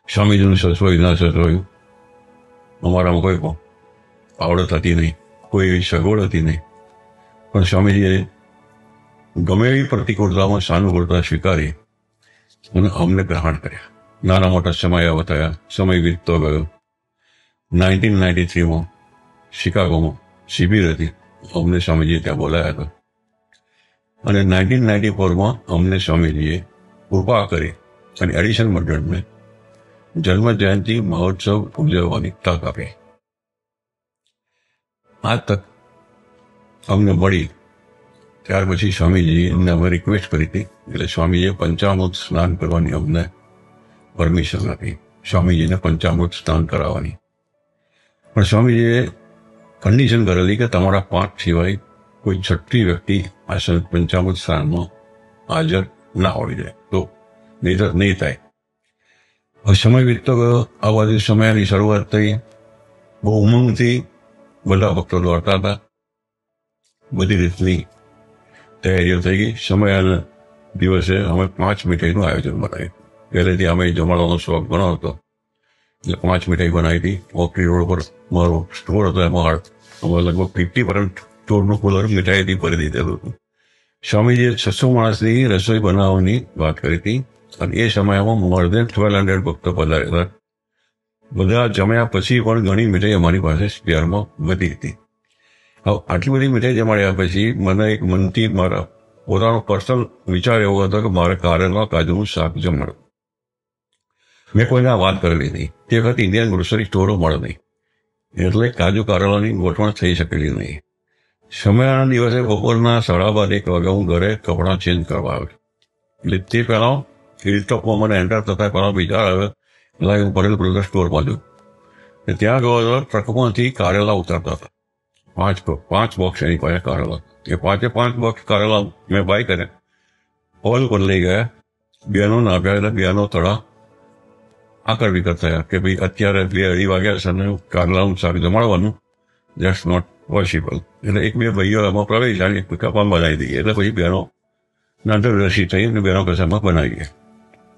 સ્વામીજીનું સસવાયું ના સસવાયું અમારામાં કોઈ આવડત હતી નહીં, કોઈ એવી સગવડ હતી નહીં. પણ સ્વામીજીએ ગમે એવી પ્રતિકૂળતામાં સાનુકૂળતા સ્વીકારી અને અમને ગ્રહણ કર્યા. નાના મોટા સમય થયા, સમય વીતતો ગયો. 1993માં શિકાગોમાં શિબિર હતી, અમને સ્વામીજીએ ત્યાં બોલાયા હતા. અને 1994માં અમને સ્વામીજીએ કૃપા કરી અને એડિશન મંડળને જન્મજયંતિ મહોત્સવ ઉજવવાની તક આપી. આ તક અમને મળી ત્યાર પછી સ્વામીજીને અમે રિક્વેસ્ટ કરી હતી. એટલે સ્વામીજીએ પંચામૃત સ્નાન કરવાની અમને પરમિશન આપી, સ્વામીજીને પંચામૃત સ્નાન કરાવવાની. પણ સ્વામીજીએ કન્ડિશન કરેલી કે તમારા 5 સિવાય કોઈ છઠ્ઠી વ્યક્તિ આ પંચામૃત સ્નાનમાં હાજર ના હોવી જોઈએ, તો નહીં થાય. હવે સમય વીતતો ગયો. આ બાજુ સમયની શરૂઆત થઈ. બહુ ઉમંગથી બધા ભક્તો દોડતા હતા. બધી રીતની તૈયારીઓ થઈ ગઈ. સમયના દિવસે અમે 5 મીઠાઈનું આયોજન બનાવ્યું. પહેલેથી અમે જમાડવાનો શોખ ઘણો હતો એટલે 5 મીઠાઈ બનાવી હતી. ઓકરી રોડ પર મારો સ્ટોર હતો, એમાં અમે લગભગ 50% સ્ટોરનું કુલર મીઠાઈથી ભરી દીધેલું હતું. સ્વામીજીએ 600 માણસની રસોઈ બનાવવાની વાત કરી હતી અને એ સમયમાં મોર દેન 1200 ભક્તો પધારેલા. બધા જમ્યા પછી પણ ઘણી મીઠાઈ અમારી પાસે સ્પેરમાં વધી હતી. હવે આટલી બધી મીઠાઈ જમાડ્યા પછી મને એક મનથી મારા પોતાનો પર્સનલ વિચાર એવો હતો કે મારે કારેલા કાજુનું શાક જમાડવું. મેં કોઈને વાત કરેલી નહીં. તે વખત ઇન્ડિયન ગ્રોસરી સ્ટોરો મળે નહીં એટલે કાજુ કારેલાની ગોઠવણ થઈ શકેલી નહીં. સમયના દિવસે બપોરના 12:30 વાગે હું ઘરે કપડાં ચેન્જ કરવા આવ્યો. એટલે તે પહેલાં હિલટોપમાં મને એન્ટર થતા પહેલાં વિચાર આવ્યો એટલે હું પટેલ બ્રધર સ્ટોરમાં છું. ત્યાં ગયો તો ટ્રકમાંથી કારેલા ઉતારતા હતા. 5 બોક્સ એની પાસે કારેલા. એ 5 બોક્સ કારેલા મેં બાય કર્યા. હોલ પર લઈ ગયા. બહેનોને આપ્યા એટલે બહેનો થોડા આકર વિકર થયા કે ભાઈ અત્યારે 2-2:30 વાગ્યા છે કારેલાનું શાક જમાડવાનું, ધેટ્સ નોટ પોસિબલ. એટલે 1-2 ભાઈઓ એમાં પ્રવેશ અને કપામાં બનાવી દઈએ. એટલે પછી બહેનો નાંદર રસી થઈ અને બહેનો કસામાં બનાવી ગયા.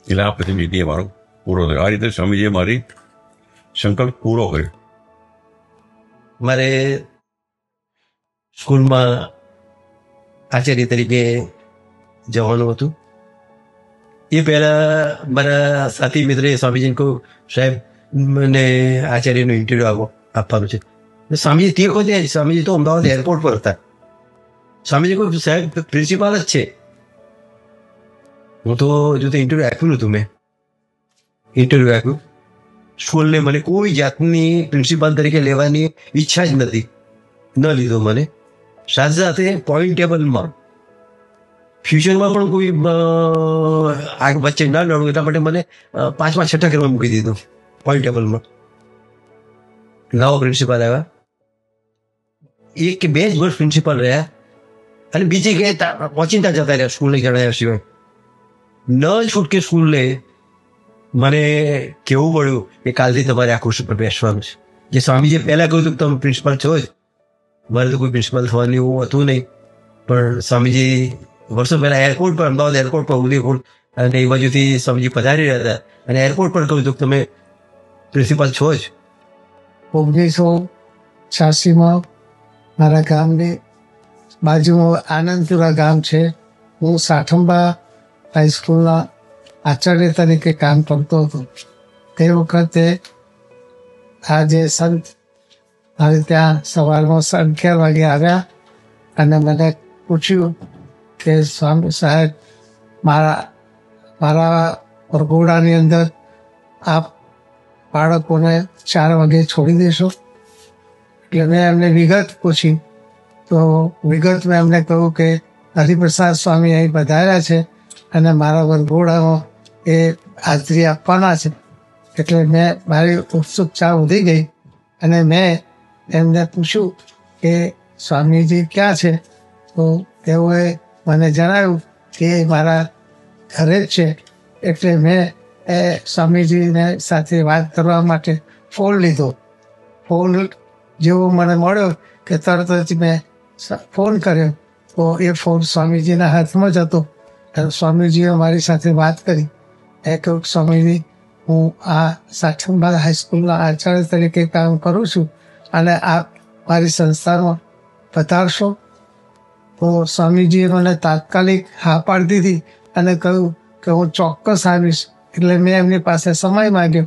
એટલે આ પછી નીતિ મારો પૂરો થયો. આ રીતે સ્વામીજીએ મારી સંકલ્પ પૂરો કર્યો. મારે સ્કૂલમાં આચાર્ય તરીકે જવાનું હતું. એ પહેલાં મારા સાથી મિત્રએ સ્વામીજીને કહ્યું, સાહેબ મને આચાર્યનો ઇન્ટરવ્યૂ આપવાનું છે. સ્વામીજી તે વખતે સ્વામીજી તો અમદાવાદ એરપોર્ટ પર હતા. સ્વામીજી કહ્યું, સાહેબ પ્રિન્સિપાલ જ છે હું તો જો ઇન્ટરવ્યુ આપ્યું હતું, મેં ઇન્ટરવ્યુ આપ્યું. સ્કૂલને મને કોઈ જાતની પ્રિન્સિપાલ તરીકે લેવાની ઈચ્છા જ નથી, ન લીધો મને. સાથે સાથે પોઈન્ટ ટેબલમાં ફ્યુચરમાં પણ કોઈ આગ વચ્ચે ના લડવું એટલા માટે મને 5માં 6ઠા ક્રમમાં મૂકી દીધું પોઈન્ટ ટેબલમાં. નવો પ્રિન્સિપાલ આવ્યા, 1 કે 2 જ વર્ષ પ્રિન્સિપાલ રહ્યા અને બીજે કે ઓચિંતા જતા રહ્યા સ્કૂલને જણાવ્યા સિવાય. ન છૂટકે સ્કૂલને મને કહેવું પડ્યું કે કાલથી તમારે આ ખુરશી પર બેસવાનું છે. જે સ્વામીજીએ પહેલાં કહ્યું હતું કે તમે પ્રિન્સિપાલ છો જ, મારે તો કોઈ પ્રિન્સિપાલ થવાનું એવું હતું નહીં. પણ સ્વામીજી વર્ષો પહેલાં એરપોર્ટ પર, અમદાવાદ એરપોર્ટ પર, ઉદયપુર અને એ બાજુથી સ્વામીજી પધારી રહ્યા હતા અને એરપોર્ટ પર કહ્યું હતું કે તમે પ્રિન્સિપાલ છો જ. 1986માં મારા ગામની બાજુમાં આનંદપુરા ગામ છે, હું સાઠંબા હાઈસ્કૂલના આચાર્ય તરીકે કામ કરતો હતો. તે વખતે આ જે સંત મારે ત્યાં સવારમાં 11 વાગે આવ્યા અને મને પૂછ્યું કે સ્વામી સાહેબ, મારા વરઘોડાની અંદર આપ બાળકોને 4 વાગે છોડી દેશો? એટલે મેં એમને વિગત પૂછી, તો વિગતમાં એમને કહ્યું કે હરિપ્રસાદ સ્વામી અહીં પધાર્યા છે અને મારા વરઘોડામાં એ હાજરી આપવાના છે. એટલે મારી ઉત્સુકતા વધી ગઈ અને મેં એમને પૂછ્યું કે સ્વામીજી ક્યાં છે? તો તેઓએ મને જણાવ્યું કે મારા ઘરે જ છે. એટલે મેં એ સ્વામીજીને સાથે વાત કરવા માટે ફોન લીધો. ફોન જેવો મને મળ્યો કે તરત જ મેં ફોન કર્યો, તો એ ફોન સ્વામીજીના હાથમાં જ હતો. સ્વામીજીએ મારી સાથે વાત કરી. એ કહ્યું, સ્વામીજી, હું આ સાઠંબા હાઈસ્કૂલના આચાર્ય તરીકે કામ કરું છું અને આપ મારી સંસ્થામાં પધારશો? તો સ્વામીજીએ મને તાત્કાલિક હા પાડી દીધી અને કહ્યું કે હું ચોક્કસ આવીશ. એટલે મેં એમની પાસે સમય માંગ્યો.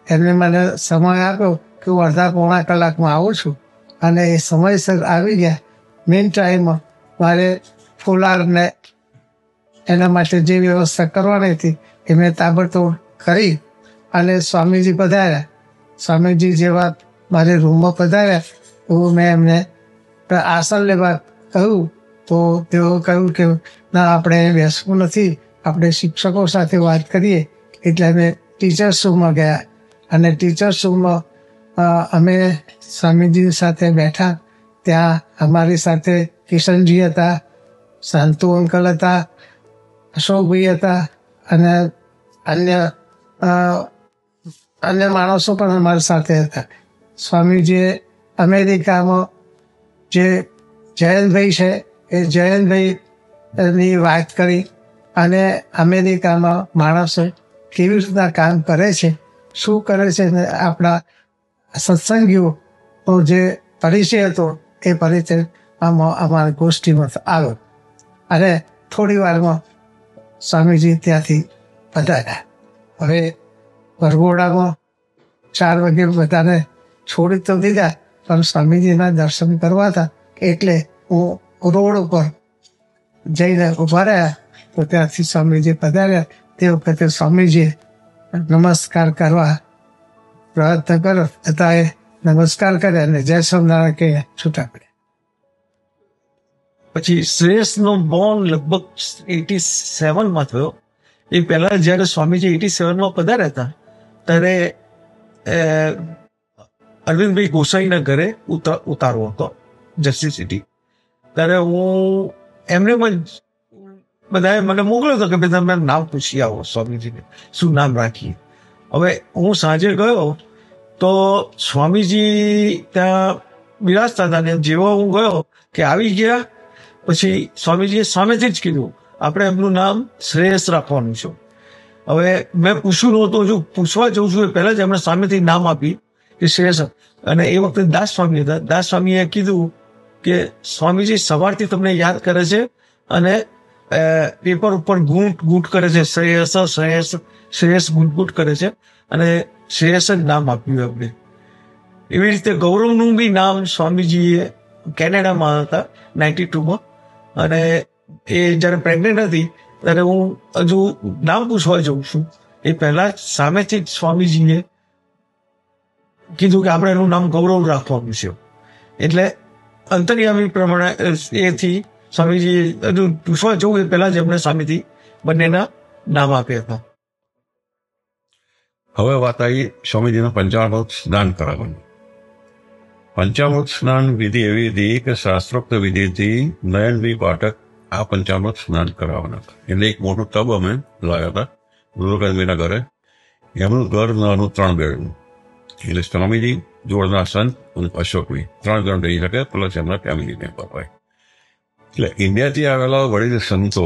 એમને મને સમય આપ્યો કે હું અડધા પોણા કલાકમાં આવું છું અને એ સમયસર આવી ગયા. મેઇન ટાઈમમાં મારે ફુલારને એના માટે જે વ્યવસ્થા કરવાની હતી એ મેં તાબડતોડ કરી અને સ્વામીજી પધાર્યા. સ્વામીજી જેવા મારે રૂમમાં પધાર્યા તો મેં એમને આસન લેવા કહ્યું, તો તેઓ કહ્યું કે ના, આપણે બેસવું નથી, આપણે શિક્ષકો સાથે વાત કરીએ. એટલે અમે ટીચર્સ રૂમમાં ગયા અને ટીચર્સ રૂમમાં અમે સ્વામીજી સાથે બેઠા. ત્યાં અમારી સાથે કિશનજી હતા, શાંતુ અંકલ હતા, અશોકભાઈ હતા અને અન્ય માણસો પણ અમારી સાથે હતા. સ્વામીજીએ અમેરિકામાં જે જયંતભાઈ છે એ જયંતભાઈની વાત કરી અને અમેરિકામાં માણસો કેવી રીતના કામ કરે છે, શું કરે છે, ને આપણા સત્સંગીઓનો જે પરિચય હતો એ પરિચય અમારી ગોષ્ઠીમાં આવ્યો અને થોડી વારમાં સ્વામીજી ત્યાંથી પધાર્યા. હવે વરઘોડામાં 4 વાગે બધાને છોડી તો દીધા, પણ સ્વામીજીના દર્શન કરવા હતા એટલે હું રોડ ઉપર જઈને ઉભા રહ્યા. તો ત્યાંથી સ્વામીજી પધાર્યા. તે વખતે સ્વામીજીએ નમસ્કાર કરવા પ્રયત્ન કર્યો, છતાં એ નમસ્કાર કર્યા અને જય સ્વામિનારાયણ કહી છૂટા પડ્યા. પછી શ્રેષ્ઠનો બોર્ન લગભગ 87માં થયો. એ પહેલા જ્યારે સ્વામીજી 87માં પધાર્યા હતા ત્યારે અરવિંદભાઈ ગોસાઈના ઘરે ઉતારો હતો જસ્ટિસ સિટી. ત્યારે હું એમને બધાએ મને મોકલ્યો હતો કે ભાઈ તમે નામ પૂછી આવો સ્વામીજીને, શું નામ રાખીએ. હવે હું સાંજે ગયો તો સ્વામીજી ત્યાં બિરાજતા હતા ને જેવો હું ગયો કે આવી ગયા પછી સ્વામીજીએ સામેથી જ કીધું આપણે એમનું નામ શ્રેયસ રાખવાનું છે. હવે મેં પૂછ્યું નહોતું, જો પૂછવા જઉં છું એ પહેલાં જ એમણે સામેથી નામ આપી કે શ્રેયસ. અને એ વખતે દાસ સ્વામી હતા. દાસ સ્વામીએ કીધું કે સ્વામીજી સવારથી તમને યાદ કરે છે અને પેપર ઉપર ગૂંટ કરે છે, શ્રેયસ શ્રેયસ શ્રેયસ ગૂંટ કરે છે અને શ્રેયસ જ નામ આપ્યું એમને. એવી રીતે ગૌરવનું બી નામ સ્વામીજીએ કેનેડામાં હતા 92માં અને એ જ્યારે પ્રેગ્નન્ટ હતી ત્યારે હું હજુ નામ પૂછવા જઉં છું. એ પહેલા સામેથી જ સ્વામીજીએ કીધું કે આપણે એનું નામ ગૌરવ રાખવાનું છે. એટલે અંતર્યામી પ્રમાણે એથી સ્વામીજી હજુ પૂછવા જવું એ પહેલા જ એમણે સામેથી બંનેના નામ આપ્યા હતા. હવે વાત આવી સ્વામીજીના પંચામૃત સ્નાન કરાવવાની. પંચામૃત સ્નાન વિધિ એવી હતી કે શાસ્ત્રોક્ત વિધિથી નયનભાઈ પાઠક આ પંચામૃત સ્નાન કરાવવાના હતા. એટલે એક મોટું ટબ અમે લાવ્યા હતા ગુરુકાંતભાઈના ઘરે. એમનું ઘર નાનું 3 બેડનું. એટલે સ્વામીજી જોડના સંત અને અશોકભાઈ 3 જણ રહી શકે, પ્લસ એમના ફેમિલી મેમ્બર હોય. એટલે ઇન્ડિયાથી આવેલા વડીલ સંતો,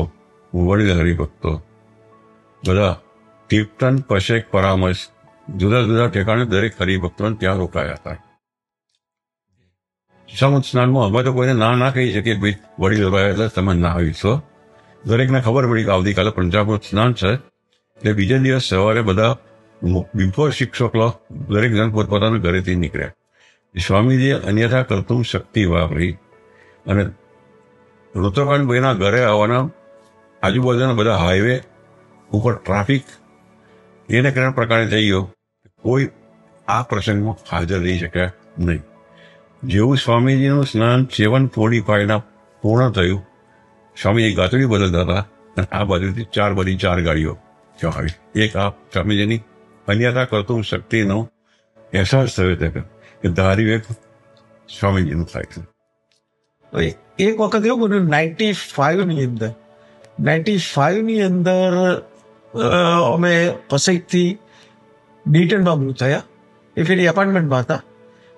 વડીલ હરિભક્તો બધા કીર્તન, પશેક, પરામર્શ જુદા જુદા ઠેકાણે દરેક હરિભક્તોને ત્યાં રોકાયા હતા. પંચામૃત સ્નાનમાં અમે તો કોઈને ના કહી શકીએ, ભાઈ વડીલ રહ્યા એટલે તમે ના આવીશો. દરેકને ખબર પડી કે આવતીકાલે પંચામૃત સ્નાન છે. એટલે બીજા દિવસ સવારે બધા બિફોર 6 o'clock દરેક જણ પોતપોતાના ઘરેથી નીકળ્યા. સ્વામીજીએ અન્યથા કરતું શક્તિ વાપરી અને ઋતુકાંતભાઈના ઘરે આવવાના આજુબાજુના બધા હાઈવે ઉપર ટ્રાફિક એને કેવા પ્રકારે થઈ ગયો, કોઈ આ પ્રસંગમાં હાજર રહી શક્યા નહીં. જેવું સ્વામીજીનું સ્નાન 7:45 પૂર્ણ થયું, સ્વામીજી ગાતડી બદલતા હતા અને આ બાજુથી 4 ગાડીઓ ત્યાં આવી. એક આ સ્વામીજીની અન્યથા કરતું શક્તિનો અહેસાસ થયો છે કે ધાર્યું એક સ્વામીજીનું થાય છે. એક વખત એવું બન્યું 95ની અંદર અમે પસૈકથી ડીટનમાં મૂવ થયા. એ ફેરી એપાર્ટમેન્ટમાં હતા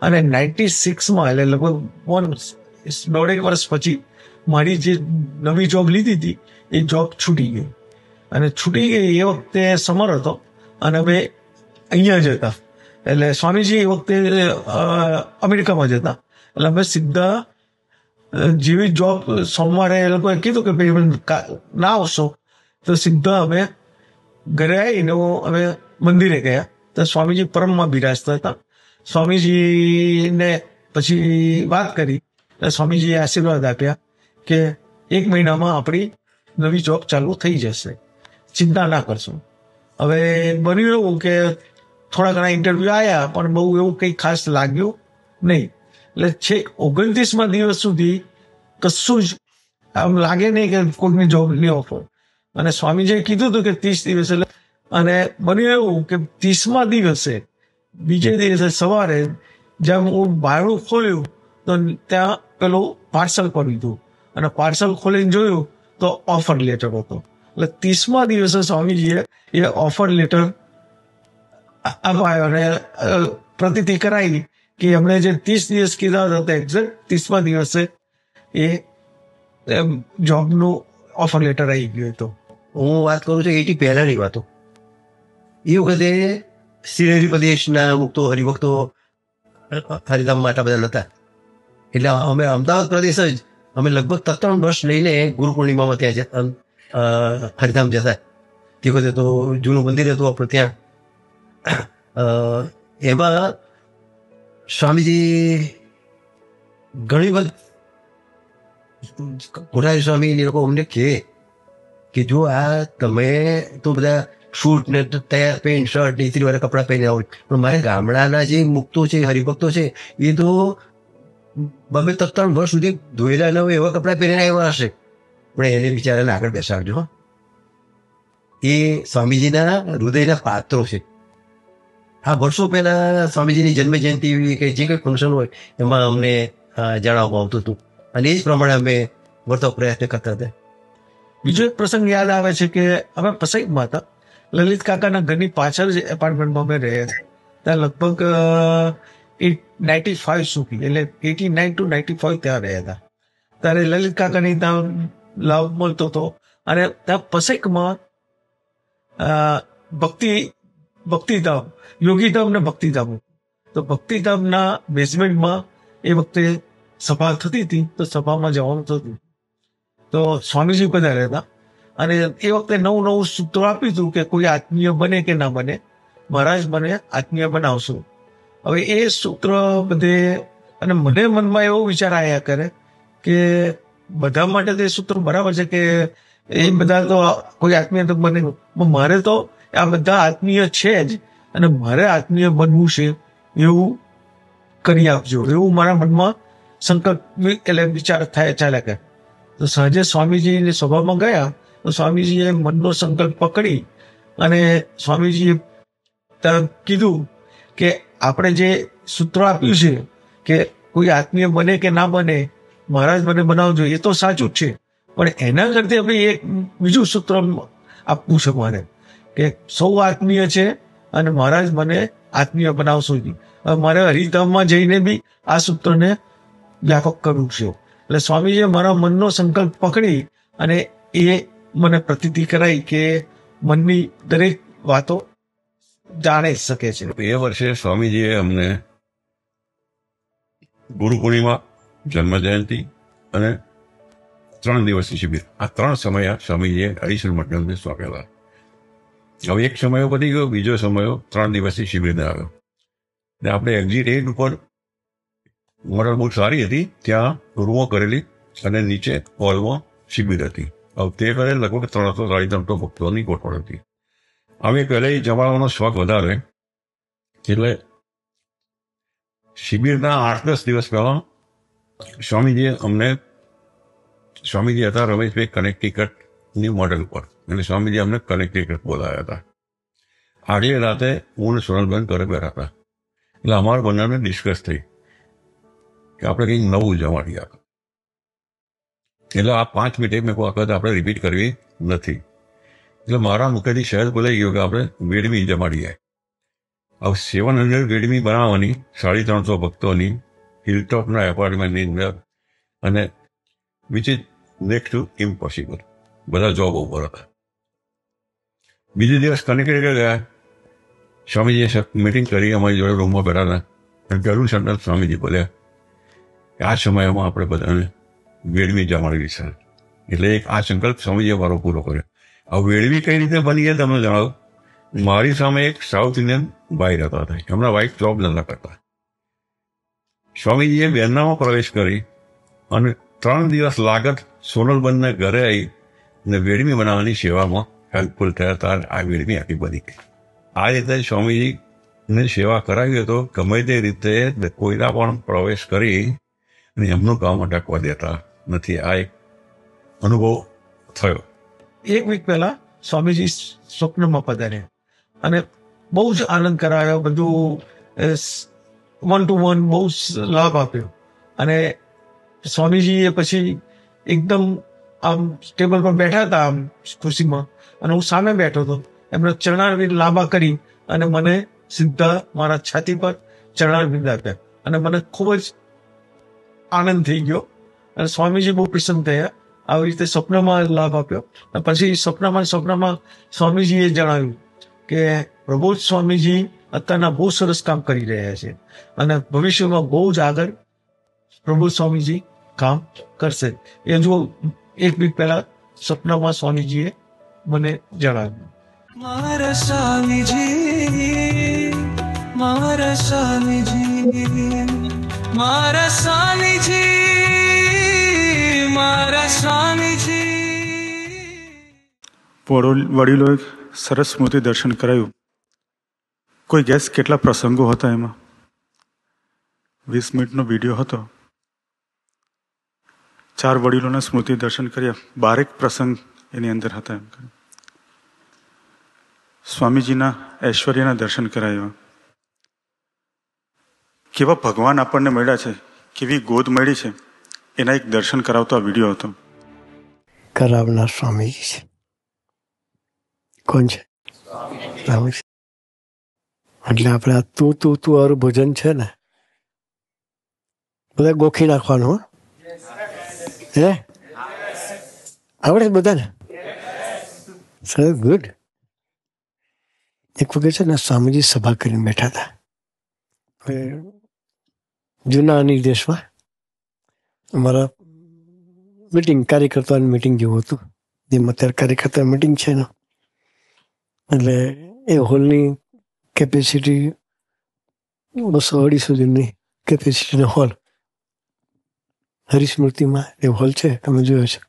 અને 96માં એટલે લગભગ 1.5 વર્ષ પછી મારી જે નવી જોબ લીધી હતી એ જોબ છૂટી ગઈ. અને છૂટી ગઈ એ વખતે સમર હતો અને અમે અહીંયા જ હતા. એટલે સ્વામીજી એ વખતે અમેરિકામાં જ હતા. એટલે અમે સીધા જેવી જોબ સોમવારે એ લોકોએ કીધું કે ભાઈ ના આવશો, તો સીધા અમે ઘરે આવીને અમે મંદિરે ગયા. તો સ્વામીજી પરમમાં બિરાજતા હતા. સ્વામીજીને પછી વાત કરી, સ્વામીજીએ આશીર્વાદ આપ્યા કે 1 મહિનામાં આપણી નવી જોબ ચાલુ થઈ જશે, ચિંતા ના કરશો. હવે બન્યું એવું કે થોડા ઘણા ઇન્ટરવ્યૂ આવ્યા પણ બહુ એવું કંઈ ખાસ લાગ્યું નહીં. એટલે છેક 29મા દિવસ સુધી કશું જ આમ લાગે નહીં કે કોઈની જોબ નહીં ઓફર. અને સ્વામીજીએ કીધું હતું કે 30 દિવસ. એટલે અને બન્યું એવું કે 30મા દિવસે બીજે દિવસે સવારે જેમ હું બારણું ખોલ્યું તો ત્યાં પેલું પાર્સલ પડ્યું હતું અને પાર્સલ ખોલીને જોયું તો ઓફર લેટર હતો. એટલે 30મા દિવસે સ્વામીજીએ એ ઓફર લેટર અપાયો અને પ્રતિતિ કરાવી કે એમણે જે 30 દિવસ કીધા હતા એક્ઝેક્ટ 30મા દિવસે એ જોબનું ઓફર લેટર આવી ગયું હતું. હું વાત કરું છું 80 પહેલાની વાતો. એ વખતે શ્રીહરિ પ્રદેશના મુક્તો હરિભક્તો હરિધામમાં આટલા બધા નહોતા. એટલે અમે અમદાવાદ પ્રદેશ જ અમે લગભગ 3 વર્ષ લઈને ગુરુ પૂર્ણિમામાં ત્યાં જતા, હરિધામ જતા. તે વખતે તો જૂનું મંદિર હતું આપણે ત્યાં. એમાં સ્વામીજી ઘણી વખત કોઠારી સ્વામી લોકો અમને કહે કે જો આ તમે તો બધા શૂટ ને તૈયાર પેન્ટ શર્ટ ને ઇસ્ત્રીવાળા કપડાં પહેર્યા હોય, પણ મારે ગામડાના જે મુક્તો છે, હરિભક્તો છે, એ તો 2-3 વર્ષ સુધી ધોયેલા ન હોય એવા કપડાં પહેરીને આવ્યા હશે, પણ એને બિચારાને આગળ બેસાડજો. એ સ્વામીજીના હૃદયના પાત્રો છે. આ વર્ષો પહેલા સ્વામીજીની જન્મ જયંતિ કે જે કંઈ ફંક્શન હોય એમાં અમને જણાવવામાં આવતું હતું અને એ જ પ્રમાણે અમે વર્તવા પ્રયત્ન કરતા હતા. બીજો એક પ્રસંગ યાદ આવે છે કે અમે પસૈકમાં હતા. લલિત કાકાના ઘરની પાછળ જ એપાર્ટમેન્ટમાં અમે રહ્યા હતા. ત્યાં લગભગ 95 સુધી, એટલે 89 to 95 ત્યાં રહ્યા હતા. ત્યારે લલિત કાકાની ત્યાં લાભ મળતો હતો અને ત્યાં પસૈકમાં ભક્તિધામ, યોગીધામ ને ભક્તિધામ. તો ભક્તિધામના બેઝમેન્ટમાં એ વખતે સભા થતી હતી, તો સભામાં જવાનું થતું. તો સ્વામીજી પધાર્યા હતા અને એ વખતે નવું સૂત્રો આપ્યું હતું કે કોઈ આત્મીય બને કે ના બને, મહારાજ મને આત્મીય બનાવશો. હવે એ સૂત્ર બધે, અને મને મનમાં એવો વિચાર આવ્યા કરે કે બધા માટે તો એ સૂત્ર બરાબર છે કે એ બધા તો કોઈ આત્મીય તો બને, મારે તો આ બધા આત્મીય છે જ, અને મારે આત્મીય બનવું છે એવું કરી આપજો, એવું મારા મનમાં સંકલ્પ એટલે વિચાર થાય ચાલ્યા કરે. તો સાંજે સ્વામીજીની સભામાં ગયા તો સ્વામીજીએ મનનો સંકલ્પ પકડી અને સ્વામીજીએ કીધું કે આપણે જે સૂત્ર આપ્યું છે કે કોઈ આત્મીય બને કે ના બને, મહારાજ મને બનાવજો, એ તો સાચું જ છે, પણ એના કરતી આપણે એક બીજું સૂત્ર આપવું છે મારે કે સૌ આત્મીય છે અને મહારાજ મને આત્મીય બનાવશો જ. મારે હરિધામમાં જઈને બી આ સૂત્રને વ્યાપક કરવું છે. એટલે સ્વામીજીએ મારા મનનો સંકલ્પ પકડી અને એ મને પ્રતીતિ કરાઈ કે મનની દરેક વાતો જાણે શકે છે. એ વર્ષે સ્વામીજીએ અમને ગુરુ પૂર્ણિમા, જન્મ જયંતિ અને 3 દિવસની શિબિર, આ 3 સમય સ્વામીજીએ હરીશ્વર મઠની અંદર સોંપેલા. હવે એક સમયો પતી ગયો, બીજો સમયો 3 દિવસની શિબિરને આવ્યો. ને આપણે એક્ઝિટ 8 ઉપર મોડલ બહુ સારી હતી, ત્યાં રૂમો કરેલી અને નીચે હોલમાં શિબિર હતી. હવે તે કરે લગભગ 300-350 ભક્તોની ગોઠવણ હતી. અમે પહેલાં જમાડવાનો શોખ વધારે, એટલે શિબિરના 8-10 દિવસ પહેલા સ્વામીજી હતા રમેશભાઈ કનેક્ટિકટની મોડલ ઉપર, એટલે સ્વામીજી અમને કનેક્ટિકટ બોલાવ્યા હતા. આગલી રાતે હું સોનલબેન ઘરે બેઠા હતા, એટલે અમારા બંનેને ડિસ્કસ થઈ કે આપણે કંઈક નવું જમાડીએ. એટલે આ 5 મિનિટે મેં કોઈ વખત આપણે રિપીટ કરવી નથી. એટલે મારા મુખેથી શહેર બોલાઈ ગયો કે આપણે વેડમી જમાડીએ. હવે 700 વેડમી બનાવવાની 350 ભક્તોની હિલટોપના એપાર્ટમેન્ટની અંદર, અને which is next to impossible. બધા જોબ ઉપર હતા. બીજે દિવસ કનેક્ટેડ ગયા, સ્વામીજીએ મિટિંગ કરી, અમારી જોડે રૂમમાં બેઠા હતા, અને પહેલું સેન્ટન્સ સ્વામીજી બોલ્યા કે આ સમયમાં આપણે બધાને વેડમી જમાડવી છે. એટલે એક આ સંકલ્પ સ્વામીજીએ મારો પૂરો કર્યો. આ વેડવી કઈ રીતે બની એ તમને જણાવો. મારી સામે એક સાઉથ ઇન્ડિયન ભાઈ રહેતા હતા, એમના વાઇફ જોબ ધંધા કરતા. સ્વામીજીએ બેરનામાં પ્રવેશ કરી અને 3 દિવસ લાગત સોનલબનને ઘરે આવી અને વેડમી બનાવવાની સેવામાં હેલ્પફુલ થયા હતા. આ વેડમી આખી બની ગઈ. આ રીતે સ્વામીજીને સેવા કરાવી તો ગમે તે રીતે કોઈના પણ પ્રવેશ કરી અને એમનું કામ અટકવા દેતા નથી. આ એક અનુભવ થયો. 1 વીક પહેલા સ્વામીજી સ્વપ્નમાં પધાર્યા અને બહુ જ આનંદ કરાવ્યો, બધું 1-to-1 બહુ લાભ આપ્યો. અને સ્વામીજીએ પછી એકદમ આમ ટેબલ પર બેઠા હતા આમ ખુરશીમાં, અને હું સામે બેઠો હતો. એમણે ચરણારવિંદ લાંબા કરી અને મને સીધા મારા છાતી પર ચરણારવિંદ આપ્યા, અને મને ખૂબ જ આનંદ થઈ ગયો. અને સ્વામીજી બહુ પ્રસન્ન થયા. આવી રીતે સ્વપ્નમાં લાભ આપ્યો. પછી સ્વપ્નમાં સ્વામીજીએ જણાવ્યું કે પ્રબોધ સ્વામીજી અત્યારના બહુ સરસ કામ કરી રહ્યા છે અને ભવિષ્યમાં બહુ જ આગળ પ્રબોધ સ્વામીજી કામ કરશે. એ જો 1 વીક પહેલા સ્વપ્નમાં સ્વામીજીએ મને જણાવ્યું. મારા સ્વામીજી, મારા સ્વામીજી, મારા સ્વામીજી, મારા સ્વામીજી. વડીલોએ સરસ સ્મૃતિ દર્શન કરાયું. કોઈ ગેસ કેટલા પ્રસંગો હતા એમાં? 20 મિનિટનો વિડીયો હતો. 4 વડીલોના સ્મૃતિ દર્શન કર્યા. 12 પ્રસંગ એની અંદર હતા. એમ સ્વામીજીના ઐશ્વર્યના દર્શન કરાવ્યા. કેવા ભગવાન આપણને મળ્યા છે, કેવી ગોદ મળી છે, એના એક દર્શન કરાવતો આ વિડીયો હતો. કરાવનાર સ્વામીજી છે. કોણ છે? સ્વામી. એટલે આપણે આ તું વાળું ભોજન છે ને, બધા ગોખી નાખવાનું. હે આવડે બધાને? સરસ, ગુડ. એક વખત છે ને સ્વામીજી સભા કરીને બેઠા હતા જૂના નિર્દેશમાં. અમારા મિટિંગ, કાર્યકર્તાની મિટિંગ જેવું હતું, જેમ અત્યારે કાર્યકર્તા મિટિંગ છે ને. એટલે એ હોલની કેપેસિટી 200-250 સુધીની કેપેસિટીનો હોલ, હરિસ્મૃતિમાં એ હોલ છે, તમે જોયો છે.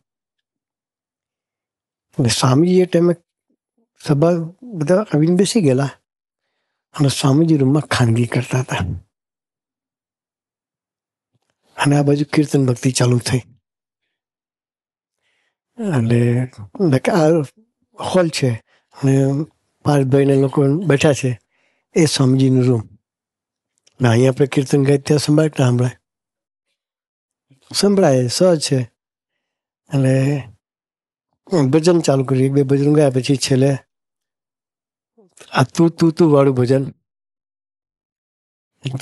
અને સ્વામીજી એ ટાઈમે સભા બધા આવીને બેસી ગયેલા અને સ્વામીજી રૂમમાં ખાનગી કરતા હતા. અને આ બાજુ કીર્તન ભક્તિ ચાલુ થઈ. એટલે આ હોલ છે અને પાર્થભાઈને લોકો બેઠા છે, એ સ્વામીજીનું રૂમ. ને અહીંયા આપણે કીર્તન ગાય ત્યાં સંભળાય સહજ છે. એટલે ભજન ચાલુ કર્યું. 1-2 ભજન ગયા પછી છેલ્લે આ તું વાળું ભજન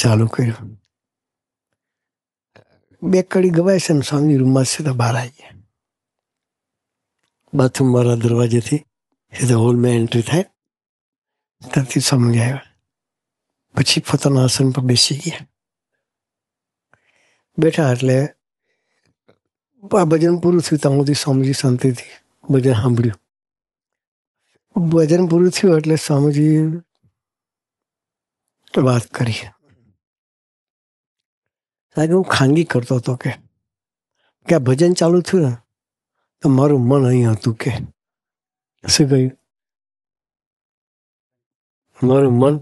ચાલુ કર્યું. 2 કડી ગવાય છે ને સ્વામી રૂમમાં સીધા બહાર આવી ગયા. બાથરૂમ વાળા દરવાજેથી સીધા હોલમાં એન્ટ્રી થાય, ત્યાંથી સ્વામી આવ્યા. પછી પોતાના આસન પર બેસી ગયા. બેઠા એટલે આ ભજન પૂરું થયું ત્યાં સુધી સ્વામીજી શાંતિથી ભજન સાંભળ્યું. ભજન પૂરું થયું એટલે સ્વામીજી વાત કરી કે હું ખાનગી કરતો હતો કે આ ભજન ચાલુ થયું ને તો મારું મન અહીં હતું કે શું કહ્યું? મારું મન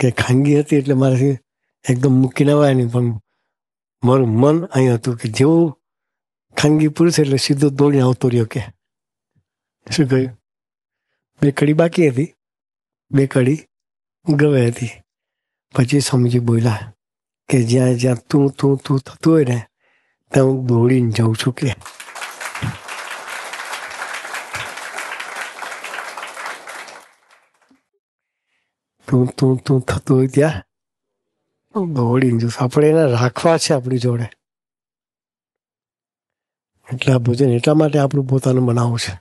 કે ખાનગી હતી એટલે મારાથી એકદમ મૂકીને અવાય નહીં, પણ મારું મન અહીં હતું કે જેવું ખાનગી પૂરું થયું એટલે સીધો દોડીને આવતો રહ્યો કે શું કહ્યું? 2 કડી બાકી હતી, 2 કડી ગવાઈ હતી. પછી સ્વામીજી બોલ્યા કે જ્યાં જ્યાં તું થતું હોય ને ત્યાં હું દોડીને જાઉં છું કે તું થતું હોય ત્યાં દોડીને જઈશ. આપણે એને રાખવા છે આપણી જોડે. એટલે આ ભોજન એટલા માટે આપણું પોતાનું બનાવવું છે.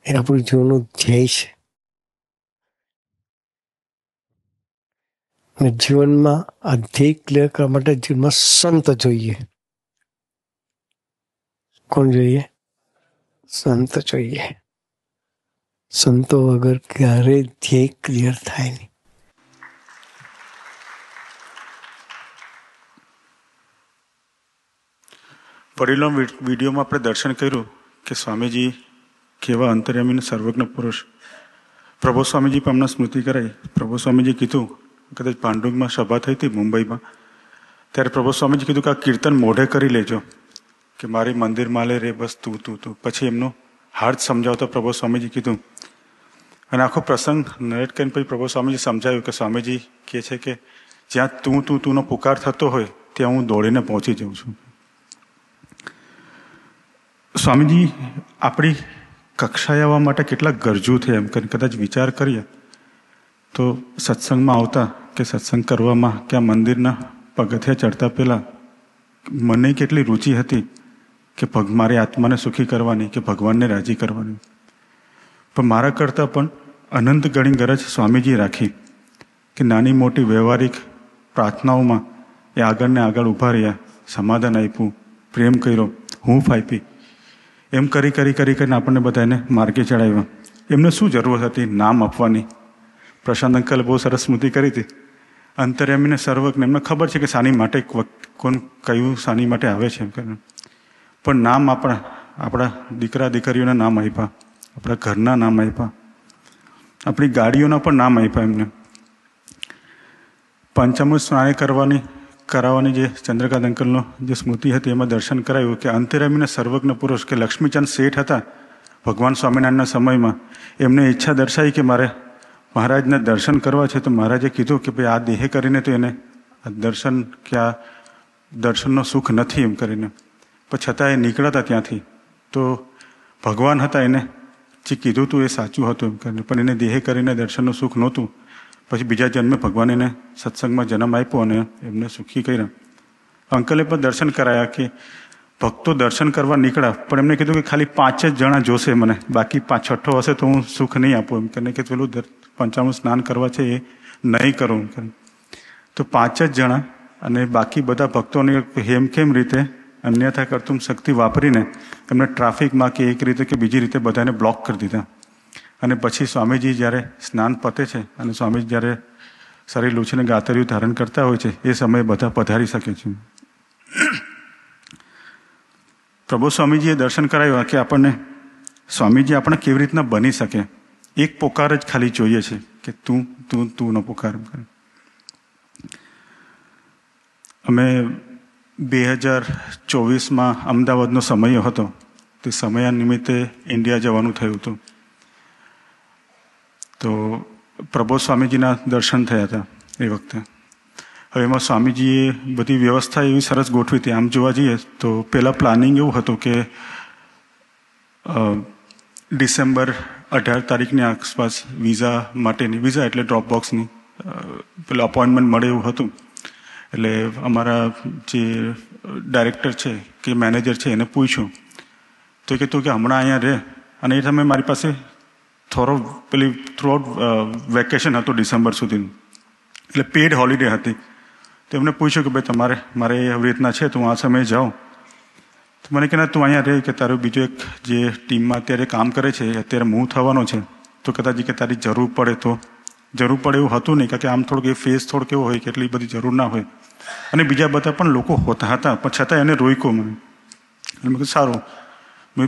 એ આપણું જીવનનું ધ્યેય છે. અને જીવનમાં આ ધ્યેય ક્લિયર કરવા માટે જીવનમાં સંત જોઈએ. કોણ જોઈએ? સંત જોઈએ. સંતો વગર ક્યારેય ધ્યેય ક્લિયર થાય નહીં. વડીલો વિડીયોમાં આપણે દર્શન કર્યું કે સ્વામીજી કેવા અંતર્યામી સર્વજ્ઞ પુરુષ. પ્રભુ સ્વામીજી પણ અમને સ્મૃતિ કરાઈ. પ્રભુ સ્વામીજી કીધું, કદાચ પાંડુંગમાં સભા થઈ હતી મુંબઈમાં, ત્યારે પ્રભુ સ્વામીજી કીધું કે આ કીર્તન મોઢે કરી લેજો કે મારી મંદિરમાં લે રે બસ તું. પછી એમનો હાર્દ સમજાવતો પ્રભુ સ્વામીજી કીધું. અને આખો પ્રસંગ નરેટ કરીને પછી પ્રભુ સ્વામીજી સમજાવ્યું કે સ્વામીજી કહે છે કે જ્યાં તુંનો પુકાર થતો હોય ત્યાં હું દોડીને પહોંચી જાઉં છું. સ્વામીજી આપણી કક્ષાએ આવવા માટે કેટલા ગરજુ થયા એમ કરીને કદાચ વિચાર કરીએ તો સત્સંગમાં આવતા કે સત્સંગ કરવામાં કે આ મંદિરના પગથિયા ચડતા પહેલાં મને કેટલી રુચિ હતી કે મારી આત્માને સુખી કરવાની કે ભગવાનને રાજી કરવાની. પણ મારા કરતાં પણ અનંત ગણી ગરજ સ્વામીજીએ રાખી કે નાની મોટી વ્યવહારિક પ્રાર્થનાઓમાં એ આગળને આગળ ઊભા રહ્યા, સમાધાન આપ્યું, પ્રેમ કર્યો, હૂંફ આપી. એમ કરીને આપણને બધાને માર્ગે ચડાવ્યા. એમને શું જરૂર હતી નામ આપવાની? પ્રશાંત અંકલે બહુ સરસ સ્મૃતિ કરી હતી. અંતર્યામીને સર્વજ્ઞ એમને ખબર છે કે શાની માટે કોણ કયું શાની માટે આવે છે એમ કરીને. પણ નામ આપણા દીકરા દીકરીઓના નામ આપ્યા, આપણા ઘરના નામ આપ્યા, આપણી ગાડીઓના પણ નામ આપ્યા એમને. પંચામૃત સ્નાન કરાવવાની જે ચંદ્રકાંત અંકલનો જે સ્મૃતિ હતી એમાં દર્શન કરાયું કે અંતર્યામીના સર્વજ્ઞ પુરુષ કે લક્ષ્મીચંદ શેઠ હતા ભગવાન સ્વામિનારાયણના સમયમાં. એમને ઈચ્છા દર્શાવી કે મારે મહારાજના દર્શન કરવા છે. તો મહારાજે કીધું કે ભાઈ આ દેહે કરીને તો એને દર્શન કે આ દર્શનનો સુખ નથી એમ કરીને. પણ છતાં એ નીકળ્યા ત્યાંથી તો ભગવાન હતા, એને જે કીધું હતું એ સાચું હતું એમ કરીને. પણ એને દેહે કરીને દર્શનનું સુખ નહોતું. પછી બીજા જન્મે ભગવાન એને સત્સંગમાં જન્મ આપ્યો અને એમને સુખી કર્યા. અંકલે પણ દર્શન કરાયા કે ભક્તો દર્શન કરવા નીકળ્યા, પણ એમને કીધું કે ખાલી 5 જ જણા જોશે મને, બાકી 5-6 હશે તો હું સુખ નહીં આપું એમ કરીને. કે પેલું પંચામૃત સ્નાન કરવા છે એ નહીં કરું એમ કરીને. તો 5 જ જણા અને બાકી બધા ભક્તોને હેમખેમ રીતે અન્યથા કરતું શક્તિ વાપરીને એમને ટ્રાફિકમાં કે એક રીતે કે બીજી રીતે બધાને બ્લોક કરી દીધા. અને પછી સ્વામીજી જ્યારે સ્નાન પતે છે અને સ્વામીજી જ્યારે શરીર લૂછીને ગાતરિયું ધારણ કરતા હોય છે એ સમયે બધા પધારી શકે છે. પ્રભુ સ્વામીજીએ દર્શન કરાવ્યા કે આપણને સ્વામીજી આપણે કેવી રીતના બની શકે. એક પોકાર જ ખાલી જોઈએ છે કે તું તું તું નો પોકાર. અમે 2024 અમદાવાદનો સમય હતો. તે સમય નિમિત્તે ઇન્ડિયા જવાનું થયું હતું. તો પ્રભુ સ્વામીજીના દર્શન થયા હતા એ વખતે. હવે એમાં સ્વામીજીએ બધી વ્યવસ્થા એવી સરસ ગોઠવી હતી. આમ જોવા જઈએ તો પહેલાં પ્લાનિંગ એવું હતું કે ડિસેમ્બર 18 તારીખની આસપાસ વિઝા માટેની, વિઝા એટલે ડ્રોપ બોક્સની પેલું અપોઇન્ટમેન્ટ મળે એવું હતું. એટલે અમારા જે ડાયરેક્ટર છે કે મેનેજર છે એને પૂછ્યું તો એ કીધું કે હમણાં અહીંયા રહે અને એ સમયે મારી પાસે થ્રુઆઉટ વેકેશન હતું ડિસેમ્બર સુધીનું, એટલે પેડ હોલિડે હતી. તો એમને પૂછ્યું કે ભાઈ તમારે મારે આવી રીતના છે તો હું આ સમયે જાઉં. તો મને કે ના તું અહીંયા રહે, કે તારું બીજું એક જે ટીમમાં અત્યારે કામ કરે છે અત્યારે મૂવ થવાનો છે તો કદાચ કે તારી જરૂર પડે તો. જરૂર પડે એવું હતું નહીં, કારણ કે આમ થોડુંક એ ફેસ થોડુંક એવો હોય કે એટલી બધી જરૂર ના હોય. અને બીજા બધા પણ લોકો હોતા હતા પણ છતાં એને રોક્યો મને. અને મેં કીધું સારું.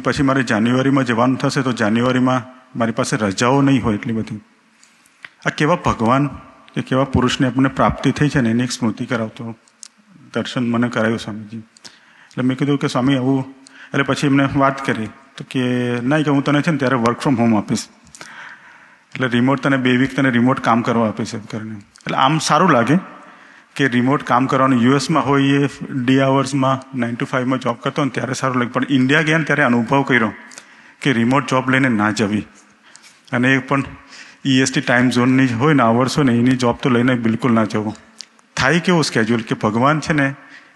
પછી મારે જાન્યુઆરીમાં જવાનું થશે તો જાન્યુઆરીમાં મારી પાસે રજાઓ નહીં હોય એટલી બધી. આ કેવા ભગવાન કે કેવા પુરુષને આપણને પ્રાપ્તિ થઈ છે ને એની એક સ્મૃતિ કરાવતો દર્શન મને કરાવ્યું સ્વામીજી. એટલે મેં કીધું કે સ્વામી આવું, એટલે પછી એમને વાત કરી તો કે નહીં કે હું તને છે ને ત્યારે વર્ક ફ્રોમ હોમ આપીશ, એટલે રિમોટ તને 2 વીક તને રિમોટ કામ કરવા આપીશ એમ કરીને. એટલે આમ સારું લાગે કે રિમોટ કામ કરવાનું. યુએસમાં હોય એ ડે અવર્સમાં 9 to 5 જોબ કરતો ને ત્યારે સારું લાગે, પણ ઇન્ડિયા ગયા ને ત્યારે અનુભવ કર્યો કે રિમોટ જોબ લઈને ના જવી. અને એ પણ EST ટાઈમ ઝોનની હોય ને અવર્સ હોય ને એની જોબ તો લઈને બિલકુલ ના જવું. થાય કેવું સ્કેડ્યુલ કે ભગવાન છે ને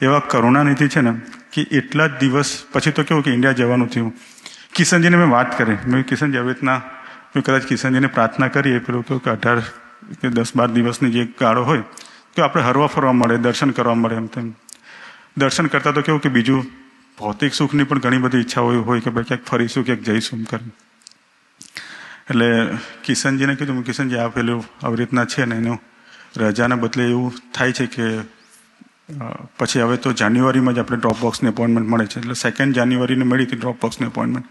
એવા કરુણાનિધિ છે ને કે એટલા જ દિવસ પછી તો કેવું કે ઇન્ડિયા જવાનું થયું. કિશનજીને મેં વાત કરી, મેં કિશનજી આવી રીતના મેં કદાચ કિશનજીને પ્રાર્થના કરી પેલું કે 18 કે 10-12 દિવસની જે ગાળો હોય તો આપણે હરવા ફરવા મળે, દર્શન કરવા મળે. એમ તેમ દર્શન કરતાં તો કેવું કે બીજું ભૌતિક સુખની પણ ઘણી બધી ઈચ્છા હોય કે ભાઈ ક્યાંક ફરીશું, ક્યાંક જઈશું એમ કરીને. એટલે કિશનજીને કીધું કિશનજી આ પેલું આવી રીતના છે ને એનું રજાને બદલે એવું થાય છે કે પછી હવે તો જાન્યુઆરીમાં જ આપણે ડ્રોપ બોક્સની અપોઇન્ટમેન્ટ મળે છે. એટલે 2 જાન્યુઆરીને મળી હતી ડ્રોપ બોક્સની અપોઇન્ટમેન્ટ.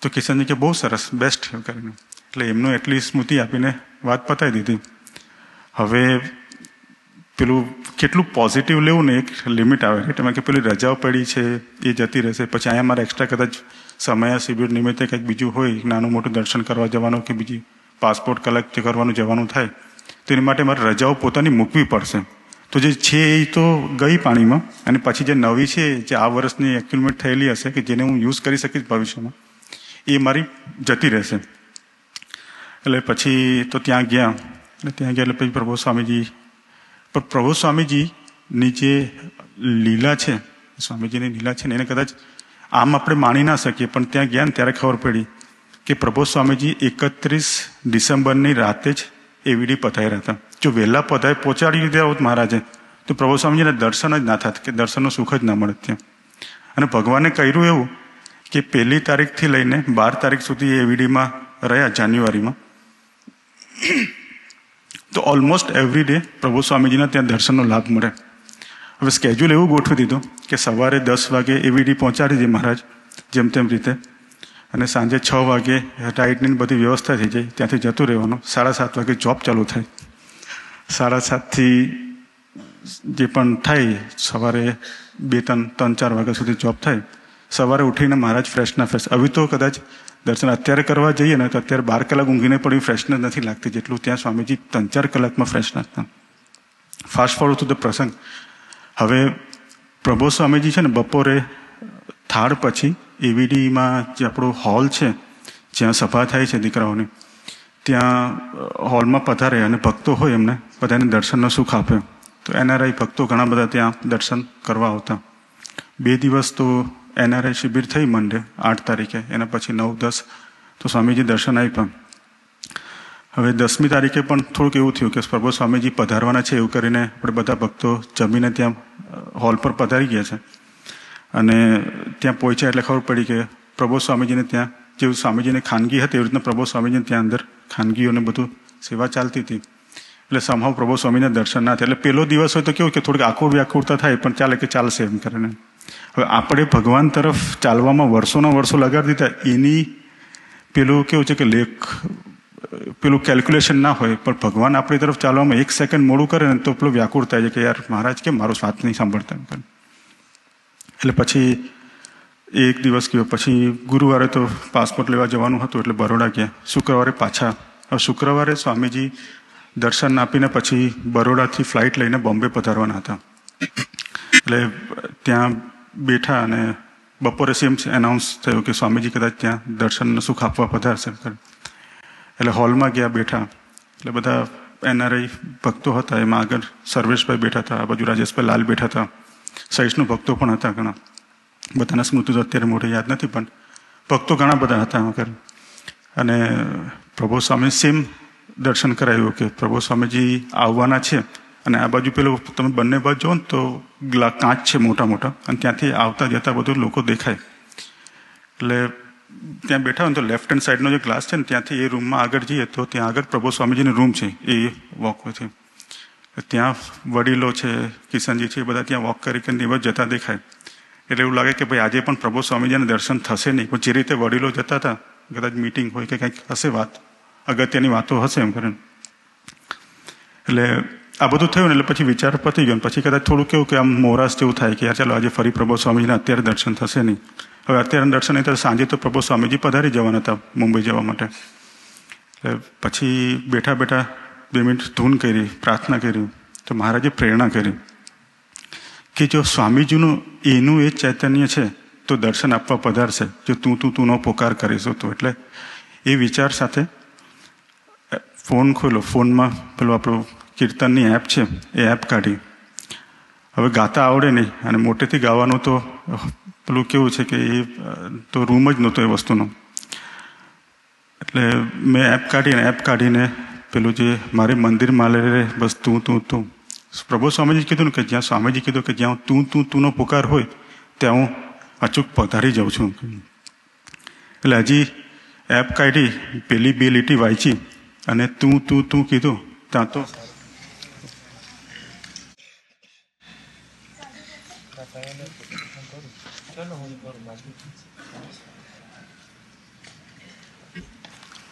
તો કિશનજી કે બહુ સરસ, બેસ્ટ કરીને એટલે એમનું એટલી સ્મૃતિ આપીને વાત પતાવી દીધી. હવે પેલું કેટલું પોઝિટિવ લેવું ને એક લિમિટ આવે કે તમે કે પેલી રજાઓ પડી છે એ જતી રહેશે, પછી અહીંયા મારે એક્સ્ટ્રા કદાચ સમય શિબિર નિમિત્તે કંઈક બીજું હોય, નાનું મોટું દર્શન કરવા જવાનું કે બીજી પાસપોર્ટ કલેક્ટ કરવાનું જવાનું થાય તો એની માટે મારે રજાઓ પોતાની મૂકવી પડશે. તો જે છે એ તો ગઈ પાણીમાં, અને પછી જે નવી છે જે આ વર્ષની એક્યુમેટ થયેલી હશે કે જેને હું યુઝ કરી શકીશ ભવિષ્યમાં એ મારી જતી રહેશે. એટલે પછી તો ત્યાં ગયા એટલે પછી પ્રભુ સ્વામીજીની જે લીલા છે, સ્વામીજીની લીલા છે ને એને કદાચ આમ આપણે માણી ના શકીએ, પણ ત્યાં ગયા ને ત્યારે ખબર પડી કે પ્રભુ સ્વામીજી 31 ડિસેમ્બરની રાતે જ એવીડી પધાર્યા હતા. જો વહેલા પહોંચાડી દીધા હોત મહારાજે તો પ્રભુ સ્વામીજીને દર્શન જ ના થાત, કે દર્શનનું સુખ જ ના મળે ત્યાં. અને ભગવાને કર્યું એવું કે 1 તારીખથી લઈને 12 તારીખ સુધી એવીડીમાં રહ્યા જાન્યુઆરીમાં. તો ઓલમોસ્ટ એવરી ડે પ્રભુ સ્વામીજીના ત્યાં દર્શનનો લાભ મળે. હવે સ્કેડ્યુલ એવું ગોઠવી દીધું કે સવારે 10 વાગે એવીડી પહોંચાડી દે મહારાજ જેમ તેમ રીતે, અને સાંજે 6 વાગે રાઇડની બધી વ્યવસ્થા થઈ જાય, ત્યાંથી જતું રહેવાનું. 7:30 વાગે જોબ ચાલુ થાય. 7:30થી જે પણ થાય સવારે 2-3-4 વાગ્યા સુધી જોબ થાય. સવારે ઉઠીને મહારાજ ફ્રેશના ફ્રેશ. હવે તો કદાચ દર્શન અત્યારે કરવા જઈએ ને તો અત્યારે 12 કલાક ઊંઘીને પણ ફ્રેશનેસ નથી લાગતી જેટલું ત્યાં સ્વામીજી 3-4 કલાકમાં ફ્રેશ નાખતા. ફાસ્ટ ફોરવર્ડ ટુ ધ પ્રસંગ. હવે પ્રભુ સ્વામીજી છે ને બપોરે થાળ પછી એવીડીમાં જે આપણો હોલ છે જ્યાં સભા થાય છે દીકરાઓની, ત્યાં હોલમાં પધારે અને ભક્તો હોય એમને બધાને દર્શનનો સુખ આપે. તો NRI ભક્તો ઘણા બધા ત્યાં દર્શન કરવા આવતા. 2 દિવસ તો NRI શિબિર થઈ મંડે 8 તારીખે, એના પછી 9-10 તો સ્વામીજી દર્શન આપ્યા. હવે 10મી તારીખે પણ થોડુંક એવું થયું કે પ્રભુ સ્વામીજી પધારવાના છે એવું કરીને આપણે બધા ભક્તો જમીને ત્યાં હોલ પર પધારી ગયા છે. અને ત્યાં પહોંચ્યા એટલે ખબર પડી કે પ્રભુ સ્વામીજીને ત્યાં જેવું સ્વામીજીને ખાનગી હતી એવી રીતના પ્રભુ સ્વામીજીને ત્યાં અંદર ખાનગીઓને બધું સેવા ચાલતી હતી. એટલે સંભવ પ્રભુ સ્વામીના દર્શન ના થાય. એટલે પહેલો દિવસ હોય તો કેવું કે થોડીક આકુર વ્યાકુરતા થાય પણ ચાલે કે ચાલશે એમ કરીને. હવે આપણે ભગવાન તરફ ચાલવામાં વર્ષોના વર્ષો લગાડી દીધા, એની પેલું કેવું છે કે પેલું કેલ્ક્યુલેશન ના હોય, પણ ભગવાન આપણી તરફ ચાલવામાં 1 સેકન્ડ મોડું કરે ને તો પેલું વ્યાકુળ થાય છે કે યાર મહારાજ કેમ મારો વાત નહીં સાંભળતા. એટલે પછી એક દિવસ ગયો, પછી ગુરુવારે તો પાસપોર્ટ લેવા જવાનું હતું એટલે બરોડા ગયા. શુક્રવારે પાછા. હવે શુક્રવારે સ્વામીજી દર્શન આપીને પછી બરોડાથી ફ્લાઇટ લઈને બોમ્બે પધારવાના હતા. એટલે ત્યાં બેઠા અને બપોરે સેમ એનાઉન્સ થયું કે સ્વામીજી કદાચ ત્યાં દર્શનનો સુખ આપવા પધારશે. એટલે હોલમાં ગયા, બેઠા. એટલે બધા NRI ભક્તો હતા, એમાં આગળ સર્વેશભાઈ બેઠા હતા, આ બાજુ રાજેશભાઈ લાલ બેઠા હતા, સહિષ્ણુ ભક્તો પણ હતા ઘણા. બધાના સ્મૃતિ તો અત્યારે મોઢે યાદ નથી, પણ ભક્તો ઘણા બધા હતા આગળ. અને પ્રભુ સ્વામી સેમ દર્શન કરાયું કે પ્રભુ સ્વામીજી આવવાના છે, અને આ બાજુ પેલું તમે બંને બાજુ જો ને તો કાચ છે મોટા મોટા, અને ત્યાંથી આવતા જતા બધું લોકો દેખાય. એટલે ત્યાં બેઠા હોય તો લેફ્ટ હેન્ડ સાઈડનો જે ગ્લાસ છે ને ત્યાંથી એ રૂમમાં આગળ જઈએ તો ત્યાં આગળ પ્રભુ સ્વામીજીનો રૂમ છે, એ વોકવે છે. ત્યાં વડીલો છે, કિશનજી છે, એ બધા ત્યાં વોક કરી કરીને એ જતા દેખાય. એટલે એવું લાગે કે ભાઈ આજે પણ પ્રભુ સ્વામીજીના દર્શન થશે નહીં, પણ જે રીતે વડીલો જતા હતા, કદાચ મીટિંગ હોય કે કંઈક હશે, વાત અગત્યની વાતો હશે એમ કરીને. એટલે આ બધું થયું ને એટલે પછી વિચાર પતી ગયો. પછી કદાચ થોડું કેવું કે આમ મોરાશ જેવું થાય કે યાર ચાલો આજે ફરી પ્રભુ સ્વામીજીના અત્યારે દર્શન થશે નહીં. હવે અત્યારે દર્શન નહીં તો સાંજે તો પ્રભુ સ્વામીજી પધારી જવાના હતા મુંબઈ જવા માટે. એટલે પછી બેઠા બેઠા 2 મિનિટ ધૂન કરી, પ્રાર્થના કરી, તો મહારાજે પ્રેરણા કરી કે જો સ્વામીજીનું એનું એ ચૈતન્ય છે તો દર્શન આપવા પધારશે જો તું નો પોકાર કરીશું તો. એટલે એ વિચાર સાથે ફોન ખોલ્યો, ફોનમાં પેલું આપણું કીર્તનની એપ છે એ એપ કાઢી. હવે ગાતા આવડે નહીં અને મોટેથી ગાવાનું તો પેલું કેવું છે કે એ તો રૂમ જ નહોતો એ વસ્તુનો. એટલે મેં એપ કાઢીને પેલું જે મારે મંદિરમાં લે બસ તું પ્રભુ સ્વામીજી કીધું ને કે જ્યાં સ્વામીજી કીધું કે જ્યાં તુંનો પુકાર હોય ત્યાં હું અચૂક પધારી જાઉં છું. એટલે હજી એપ કાઢી, પેલી 2 લીટી વાંચી અને તું કીધું ત્યાં તો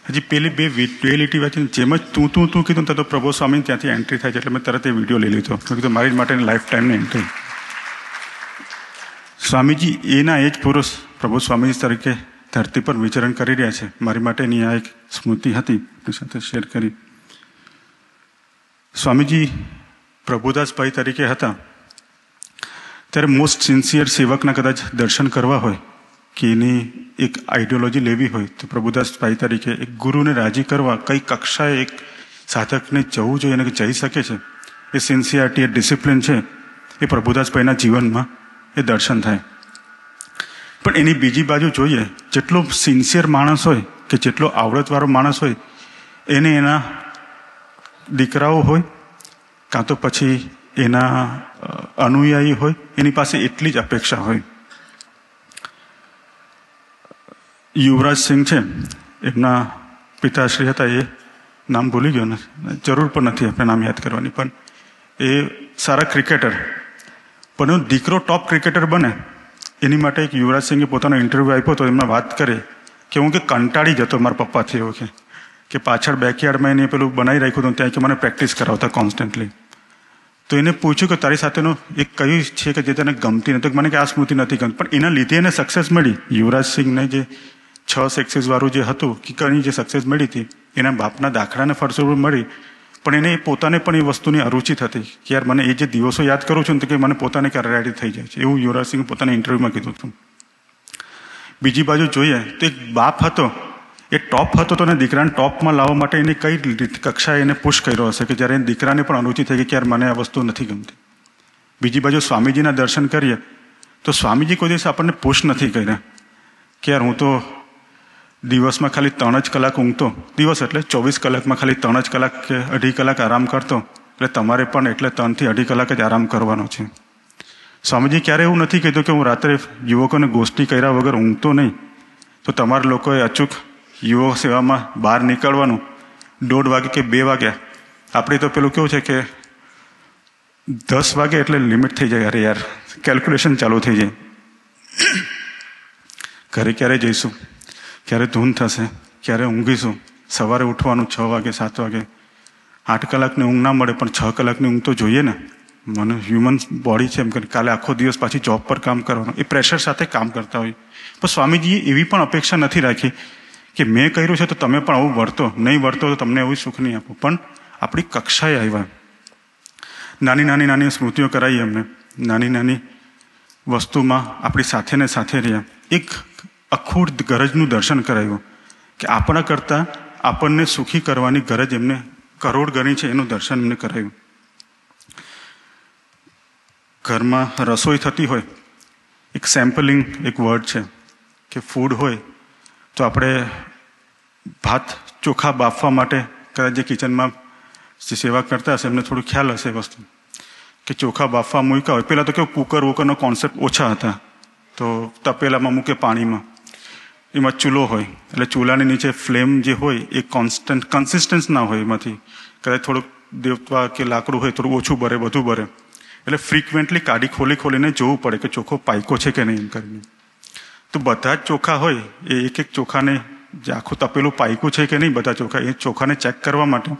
હજી પેલી 2 લીટી વાંચી જેમ જ તું કીધું તો પ્રભુ સ્વામી ત્યાંથી એન્ટ્રી થાય છે. એટલે મેં તરત એ વિડીયો લઈ લીધો. મેં કીધું મારી માટેની લાઈફ ટાઈમની એન્ટ્રી. સ્વામીજી એના એ જ પુરુષ પ્રભુ સ્વામીજી તરીકે ધરતી પર વિચરણ કરી રહ્યા છે. મારી માટેની આ એક સ્મૃતિ હતી, એની સાથે શેર કરી. સ્વામીજી પ્રભુદાસભાઈ તરીકે હતા ત્યારે મોસ્ટ સિન્સિયર સેવકના કદાચ દર્શન કરવા હોય કે એની એક આઈડિયોલોજી લેવી હોય તો પ્રભુદાસભાઈ તરીકે એક ગુરુને રાજી કરવા કઈ કક્ષાએ એક સાધકને જવું જોઈએ અને જઈ શકે છે, એ સિન્સિયરિટી, એ ડિસિપ્લિન છે, એ પ્રભુદાસભાઈના જીવનમાં એ દર્શન થાય. પણ એની બીજી બાજુ જોઈએ, જેટલો સિન્સિયર માણસ હોય કે જેટલો આવડતવાળો માણસ હોય એને એના દીકરાઓ હોય કાં તો પછી એના અનુયાયી હોય, એની પાસે એટલી જ અપેક્ષા હોય. યુવરાજ સિંહ છે, એમના પિતાશ્રી હતા, એ નામ ભૂલી ગયો ને, જરૂર પણ નથી આપણે નામ યાદ કરવાની, પણ એ સારા ક્રિકેટર, પણ એનો દીકરો ટોપ ક્રિકેટર બને એની માટે એક યુવરાજ સિંહે પોતાનો ઇન્ટરવ્યૂ આપ્યો તો એમણે વાત કરે કે હું કે કંટાળી જતો મારા પપ્પાથી એવું કે પાછળ બેકયાર્ડમાં એને પેલું બનાવી રાખ્યું હતું ત્યાં કે મને પ્રેક્ટિસ કરાવતા કોન્સ્ટન્ટલી. તો એને પૂછ્યું કે તારી સાથેનો એક કયું છે કે જે તને ગમતી નથી? મને કે આ સ્મૃતિ નથી ગમતી, પણ એના લીધે એને સક્સેસ મળી. યુવરાજ સિંહને જે 6 સક્સેસ વાળું જે હતું કિકરની જે સક્સેસ મળી હતી એના બાપના દાખલાને ફરસરૂપ મળી, પણ એને પોતાને પણ એ વસ્તુની અરુચિ થતી કે યાર મને એ જે દિવસો યાદ કરું છું ને તો કે મને પોતાને રેડી થઈ જાય છે, એવું યુવરાજ સિંહ પોતાના ઇન્ટરવ્યુમાં કીધું હતું. બીજી બાજુ જોઈએ તો એક બાપ હતો, એ ટોપ હતો તો દીકરાને ટોપમાં લાવવા માટે એને કઈ કક્ષાએ એને પુશ કર્યો હશે કે જ્યારે દીકરાને પણ અરુચિ થઈ ગઈ કે યાર મને આ વસ્તુ નથી ગમતી. બીજી બાજુ સ્વામીજીના દર્શન કરીએ તો સ્વામીજી કોઈ દિવસ આપણને પુશ નથી કર્યા કે યાર હું તો દિવસમાં ખાલી 3 જ કલાક ઊંઘતો, દિવસ એટલે 24 કલાકમાં ખાલી 3 જ કલાક કે 2.5 કલાક આરામ કરતો, એટલે તમારે પણ એટલે 3 થી 2.5 કલાક જ આરામ કરવાનો છે. સ્વામીજી ક્યારે એવું નથી કીધું કે હું રાત્રે યુવકોને ગોષ્ઠી કર્યા વગર ઊંઘતો નહીં, તો તમારા લોકોએ અચૂક યુવક સેવામાં બહાર નીકળવાનું 1:30 વાગે કે 2 વાગ્યા. આપણે તો પેલું કેવું છે કે 10 વાગે એટલે લિમિટ થઈ જાય, અરે યાર કેલ્ક્યુલેશન ચાલુ થઈ જાય ઘરે ક્યારે જઈશું, ક્યારે ધૂન થશે, ક્યારે ઊંઘીશું, સવારે ઉઠવાનું 6 વાગે 7 વાગે, 8 કલાકની ઊંઘ ના મળે પણ 6 કલાકની ઊંઘ તો જોઈએ ને. મને હ્યુમન બોડી છે એમ કે કાલે આખો દિવસ પાછી જોબ પર કામ કરવાનું, એ પ્રેશર સાથે કામ કરતા હોય. પણ સ્વામીજીએ એવી પણ અપેક્ષા નથી રાખી કે મેં કર્યું છે તો તમે પણ આવું વર્તો, નહીં વર્તો તો તમને એવું સુખ નહીં આપો. પણ આપણી કક્ષાએ આવ્યા, નાની નાની નાની સ્મૃતિઓ કરાવી એમને, નાની નાની વસ્તુમાં આપણી સાથે ને સાથે રહ્યા. એક અખૂટ ગરજનું દર્શન કરાવ્યું કે આપણા કરતાં આપણને સુખી કરવાની ગરજ એમને કરોડ ગણી છે, એનું દર્શન એમને કરાવ્યું. ઘરમાં રસોઈ થતી હોય, એક સેમ્પલિંગ એક વર્ડ છે કે ફૂડ હોય તો આપણે ભાત ચોખા બાફવા માટે કદાચ જે કિચનમાં જે સેવા કરતા હશે એમને થોડું ખ્યાલ હશે વસ્તુ કે ચોખા બાફવા મૂક્યા હોય. પહેલાં તો કેવું કુકર વુકરનો કોન્સેપ્ટ ઓછા હતા, તો તપેલામાં મૂકે પાણીમાં, એમાં ચૂલો હોય એટલે ચૂલાની નીચે ફ્લેમ જે હોય એ કન્સિસ્ટન્સ ના હોય, એમાંથી કદાચ થોડુંક દેવતા કે લાકડું હોય થોડું ઓછું બરે, બધું બરે, એટલે ફ્રિકવન્ટલી કાઢી ખોલીને જોવું પડે કે ચોખ્ખો પાયકો છે કે નહીં એમ કરીને. તો બધા જ ચોખા હોય એ એક એક ચોખાને જે આખું તપેલું પાયકું છે કે નહીં, બધા ચોખા એ ચોખાને ચેક કરવા માટે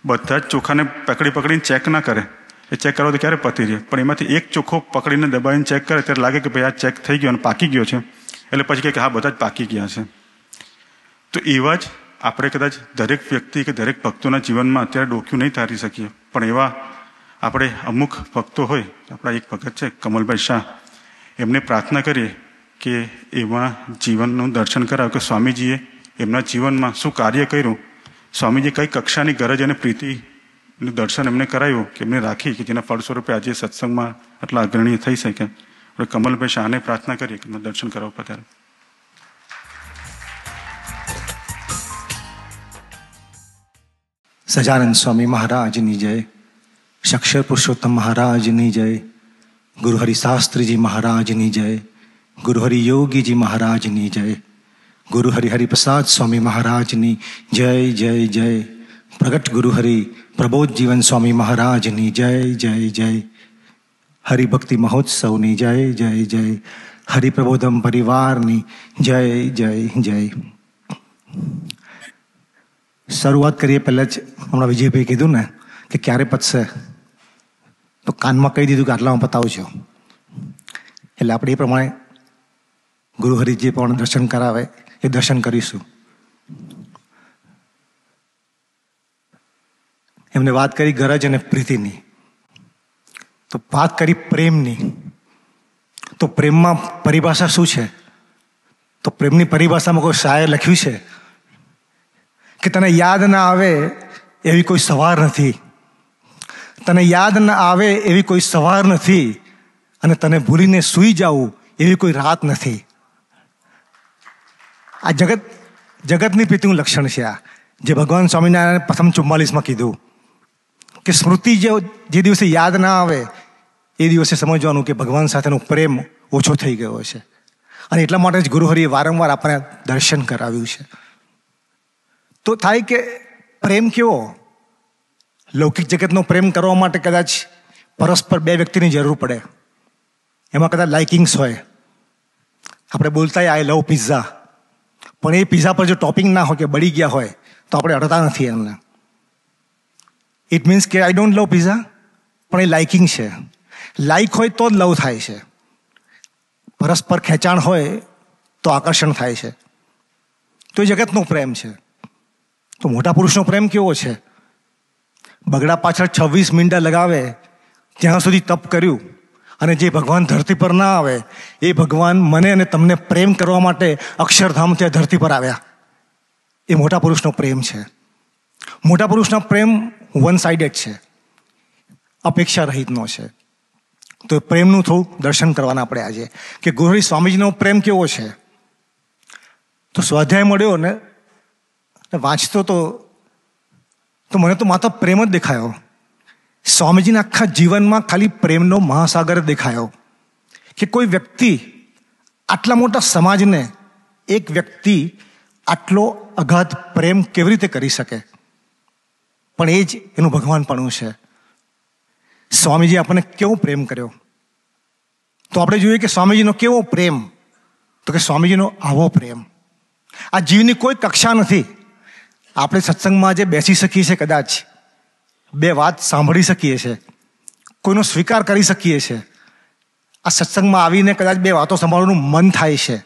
બધા જ ચોખાને પકડીને ચેક ના કરે. એ ચેક કરવા તો ક્યારે પતી જાય, પણ એમાંથી એક ચોખ્ખો પકડીને દબાવીને ચેક કરે ત્યારે લાગે કે ભાઈ આ ચેક થઈ ગયો અને પાકી ગયો છે, એટલે પછી કહે કે હા બધા જ પાકી ગયા છે. તો એવા જ આપણે કદાચ દરેક વ્યક્તિ કે દરેક ભક્તોના જીવનમાં અત્યારે ડોક્યું નહીં તારી શકીએ, પણ એવા આપણે અમુક ભક્તો હોય, આપણા એક ભગત છે કમલભાઈ શાહ, એમને પ્રાર્થના કરીએ કે એવા જીવનનું દર્શન કરાવ કે સ્વામીજીએ એમના જીવનમાં શું કાર્ય કર્યું, સ્વામીજી કઈ કક્ષાની ગરજ અને પ્રીતિનું દર્શન એમને કરાવ્યું કે એમને રાખી કે જેના ફળ સ્વરૂપે આજે સત્સંગમાં આટલા અગ્રણી થઈ શકે. આપણે કમલભાઈ શાહને પ્રાર્થના કરીએ કે એમનું દર્શન કરાવવા પધારે. સજાનંદ સ્વામી મહારાજની જય, શક્ષર પુરુષોત્તમ મહારાજની જય, ગુરુહરિ શાસ્ત્રીજી મહારાજની જય, ગુરુહરિ યોગીજી મહારાજની જય, ગુરુહરિ હરિપ્રસાદ સ્વામી મહારાજની જય જય જય, પ્રગટ ગુરુહરિ પ્રબોધ જીવન સ્વામી મહારાજની જય જય જય, હરિભક્તિ મહોત્સવની જય જય જય, હરિપ્રબોધમ પરિવારની જય જય જય. શરૂઆત કરીએ પહેલાં જ હમણાં વિજયભાઈ કીધું ને કે ક્યારે પતશે, તો કાનમાં કહી દીધું કે આટલામાં પતાવજો. એટલે આપણે એ પ્રમાણે ગુરુહરિ જે પણ દર્શન કરાવે એ દર્શન કરીશું. એમને વાત કરી ગરજ અને પ્રીતિની, તો વાત કરી પ્રેમની. તો પ્રેમમાં પરિભાષા શું છે? તો પ્રેમની પરિભાષામાં કોઈ શાયર લખ્યું છે કે તને યાદ ના આવે એવી કોઈ સવાર નથી, તને યાદ ના આવે એવી કોઈ સવાર નથી, અને તને ભૂલીને સૂઈ જાવું એવી કોઈ રાત નથી. આ જગતની પ્રીતિનું લક્ષણ છે. આ જે ભગવાન સ્વામિનારાયણ પ્રથમ 44માં કીધું કે સ્મૃતિ જે દિવસે યાદ ના આવે એ દિવસે સમજવાનું કે ભગવાન સાથેનો પ્રેમ ઓછો થઈ ગયો છે. અને એટલા માટે જ ગુરુહરિએ વારંવાર આપણને દર્શન કરાવ્યું છે. તો થાય કે પ્રેમ કેવો? લૌકિક જગતનો પ્રેમ કરવા માટે કદાચ પરસ્પર બે વ્યક્તિની જરૂર પડે, એમાં કદાચ લાઇકિંગ્સ હોય. આપણે બોલતા આઈ લવ પિઝા, પણ એ પિઝા પર જો ટોપિંગ ના હોય કે બળી ગયા હોય તો આપણે અડતા નથી એમને. ઇટ મીન્સ કે આઈ ડોન્ટ લવ પિઝા, પણ એ લાઇકિંગ છે. લાઇક હોય તો જ લવ થાય છે. પરસ્પર ખેંચાણ હોય તો આકર્ષણ થાય છે. તો એ જગતનો પ્રેમ છે. તો મોટા પુરુષનો પ્રેમ કેવો છે? બગડા પાછળ 26 મીંડા લગાવે ત્યાં સુધી તપ કર્યું, અને જે ભગવાન ધરતી પર ના આવે એ ભગવાન મને અને તમને પ્રેમ કરવા માટે અક્ષરધામ ત્યાં ધરતી પર આવ્યા. એ મોટા પુરુષનો પ્રેમ છે. મોટા પુરુષનો પ્રેમ વન સાઇડેડ છે, અપેક્ષા રહિતનો છે. તો પ્રેમનું થોડું દર્શન કરવાના આપણે આજે કે ગુરુહરિ સ્વામીજીનો પ્રેમ કેવો છે. તો સ્વાધ્યાય મળ્યો ને વાંચતો તો મને તો માત્ર પ્રેમ જ દેખાયો. સ્વામીજીના આખા જીવનમાં ખાલી પ્રેમનો મહાસાગર દેખાયો કે કોઈ વ્યક્તિ આટલા મોટા સમાજને એક વ્યક્તિ આટલો અગાધ પ્રેમ કેવી રીતે કરી શકે. પણ એ જ એનું ભગવાનપણું છે. સ્વામીજી આપણને કેવો પ્રેમ કર્યો. તો આપણે જોઈએ કે સ્વામીજીનો કેવો પ્રેમ, તો કે સ્વામીજીનો આવો પ્રેમ. આ જીવની કોઈ કક્ષા નથી. આપણે સત્સંગમાં જે બેસી શકીએ છીએ, કદાચ બે વાત સાંભળી શકીએ છીએ, કોઈનો સ્વીકાર કરી શકીએ છીએ. આ સત્સંગમાં આવીને કદાચ બે વાતો સાંભળવાનું મન થાય છે,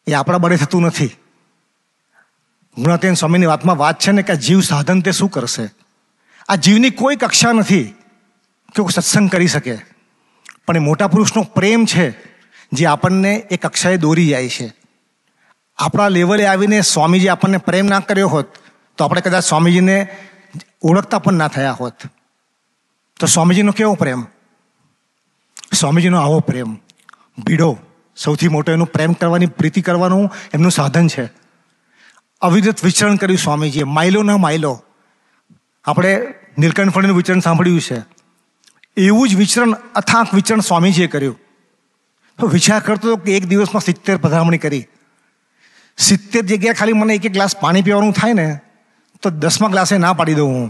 એ આપણા બળે થતું નથી. ગુણાતીન સ્વામીની વાતમાં વાત છે ને કે આ જીવ સાધન તે શું કરશે. આ જીવની કોઈ કક્ષા નથી કે કોઈ સત્સંગ કરી શકે, પણ એ મોટા પુરુષનો પ્રેમ છે જે આપણને એ કક્ષાએ દોરી જાય છે. આપણા લેવલે આવીને સ્વામીજી આપણને પ્રેમ ના કર્યો હોત તો આપણે કદાચ સ્વામીજીને ઓળખતા પણ ના થયા હોત. તો સ્વામીજીનો કેવો પ્રેમ, સ્વામીજીનો આવો પ્રેમ ભીડો, સૌથી મોટો એનું પ્રેમ કરવાની, પ્રીતિ કરવાનું એમનું સાધન છે. અવિરત વિચરણ કર્યું સ્વામીજીએ, માઇલો ના માઇલો. આપણે નીલકંઠ ફળીનું વિચરણ સાંભળ્યું છે, એવું જ વિચરણ, અથાક વિચરણ સ્વામીજીએ કર્યું. તો વિચાર કરતો કે એક દિવસમાં 70 પધરામણી કરી. 70 જગ્યાએ ખાલી મને એક ગ્લાસ પાણી પીવાનું થાય ને તો 10મા ગ્લાસે ના પાડી દઉં હું.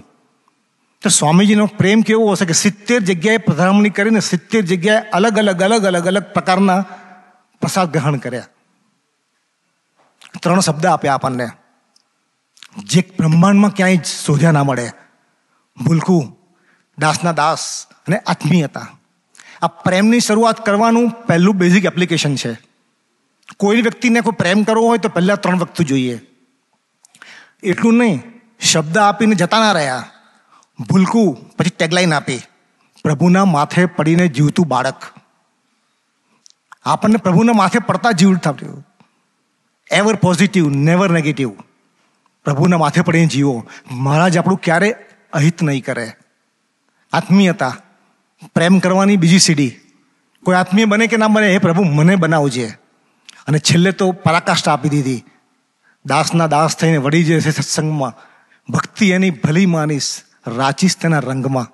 તો સ્વામીજીનો પ્રેમ કેવો હશે કે 70 જગ્યાએ પધરામણી કરીને 70 જગ્યાએ અલગ અલગ અલગ અલગ અલગ પ્રકારના પ્રસાદ ગ્રહણ કર્યા. 3 શબ્દ આપ્યા આપણને જે બ્રહ્માંડમાં ક્યાંય શોધ્યા ના મળે: ભૂલકું, દાસના દાસ અને આત્મીયતા. આ પ્રેમની શરૂઆત કરવાનું પહેલું બેઝિક એપ્લિકેશન છે. કોઈ વ્યક્તિને કોઈ પ્રેમ કરવો હોય તો પહેલા 3 વસ્તુ જોઈએ. એટલું નહીં, શબ્દ આપીને જતા ના રહ્યા. ભૂલકું, પછી ટેગલાઈન આપી, પ્રભુના માથે પડીને જીવતું બાળક. આપણને પ્રભુના માથે પડતા જીવતા, એવર પોઝિટિવ, નેવર નેગેટિવ. પ્રભુના માથે પડીને જીવો. મહારાજ આપણું ક્યારે અહિત નહીં કરે. આત્મીયતા, પ્રેમ કરવાની બીજી સીડી. કોઈ આત્મીય બને કે ના બને, એ પ્રભુ મને બનાવજે. અને છેલ્લે તો પરાકાષ્ઠા આપી દીધી. દાસના દાસ થઈને વળી જશે સત્સંગમાં, ભક્તિ એની ભલી માનીશ, રાચીશ તેના રંગમાં.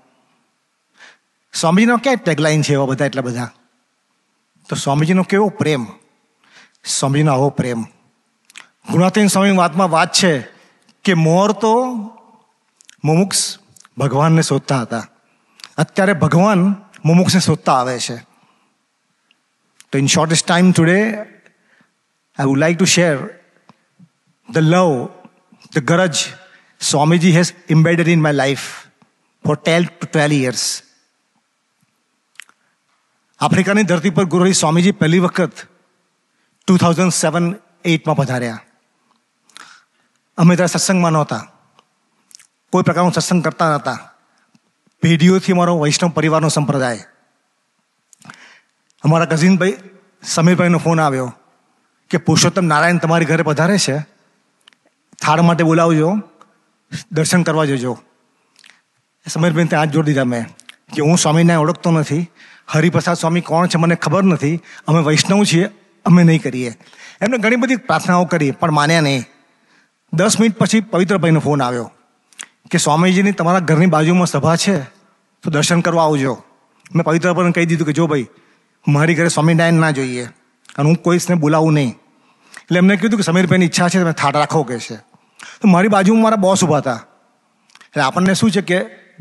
સ્વામીજીનો ક્યાં ટેગલાઈન છે એવા બધા, એટલા બધા. તો સ્વામીજીનો કેવો પ્રેમ, સ્વામીજીનો આવો પ્રેમ. ગુણાતીન સ્વામીની વાતમાં વાત છે કે મોર તો મુમુક્ષ ભગવાનને શોધતા હતા, અત્યારે ભગવાન મુમુક્ષને શોધતા આવે છે. તો in shortest time today I would like to share the love, the grudge Swamiji has embedded in my life for 10 to 12 years. આફ્રિકાની ધરતી પર ગુરુહરી સ્વામીજી પહેલી વખત 2007-8માં પધાર્યા. અમે ત્યારે સત્સંગમાં નહોતા, કોઈ પ્રકારનો સત્સંગ કરતા નહોતા. પેઢીઓથી અમારો વૈષ્ણવ પરિવારનો સંપ્રદાય. અમારા કઝિનભાઈ સમીરભાઈનો ફોન આવ્યો કે પુરુષોત્તમ નારાયણ તમારી ઘરે પધારે છે, થાળ માટે બોલાવજો, દર્શન કરવા જજો. સમીરભાઈ ત્યાં હાથ જોડી દીધા મેં કે હું સ્વામિનારાયણ ઓળખતો નથી, હરિપ્રસાદ સ્વામી કોણ છે મને ખબર નથી, અમે વૈષ્ણવ છીએ, અમે નહીં કરીએ. એમને ઘણી બધી પ્રાર્થનાઓ કરી પણ માન્યા નહીં. 10 મિનિટ પછી પવિત્રભાઈનો ફોન આવ્યો કે સ્વામીજીની તમારા ઘરની બાજુમાં સભા છે તો દર્શન કરવા આવજો. મેં પવિત્રભાઈને કહી દીધું કે જો ભાઈ, મારી ઘરે સ્વામિનારાયણ ના જોઈએ અને હું કોઈને બોલાવું નહીં. એટલે એમને કીધું કે સમીરભાઈની ઈચ્છા છે, તમે થાળ રાખો કે છે. તો મારી બાજુમાં મારા બોસ ઊભા હતા. એટલે આપણને શું છે કે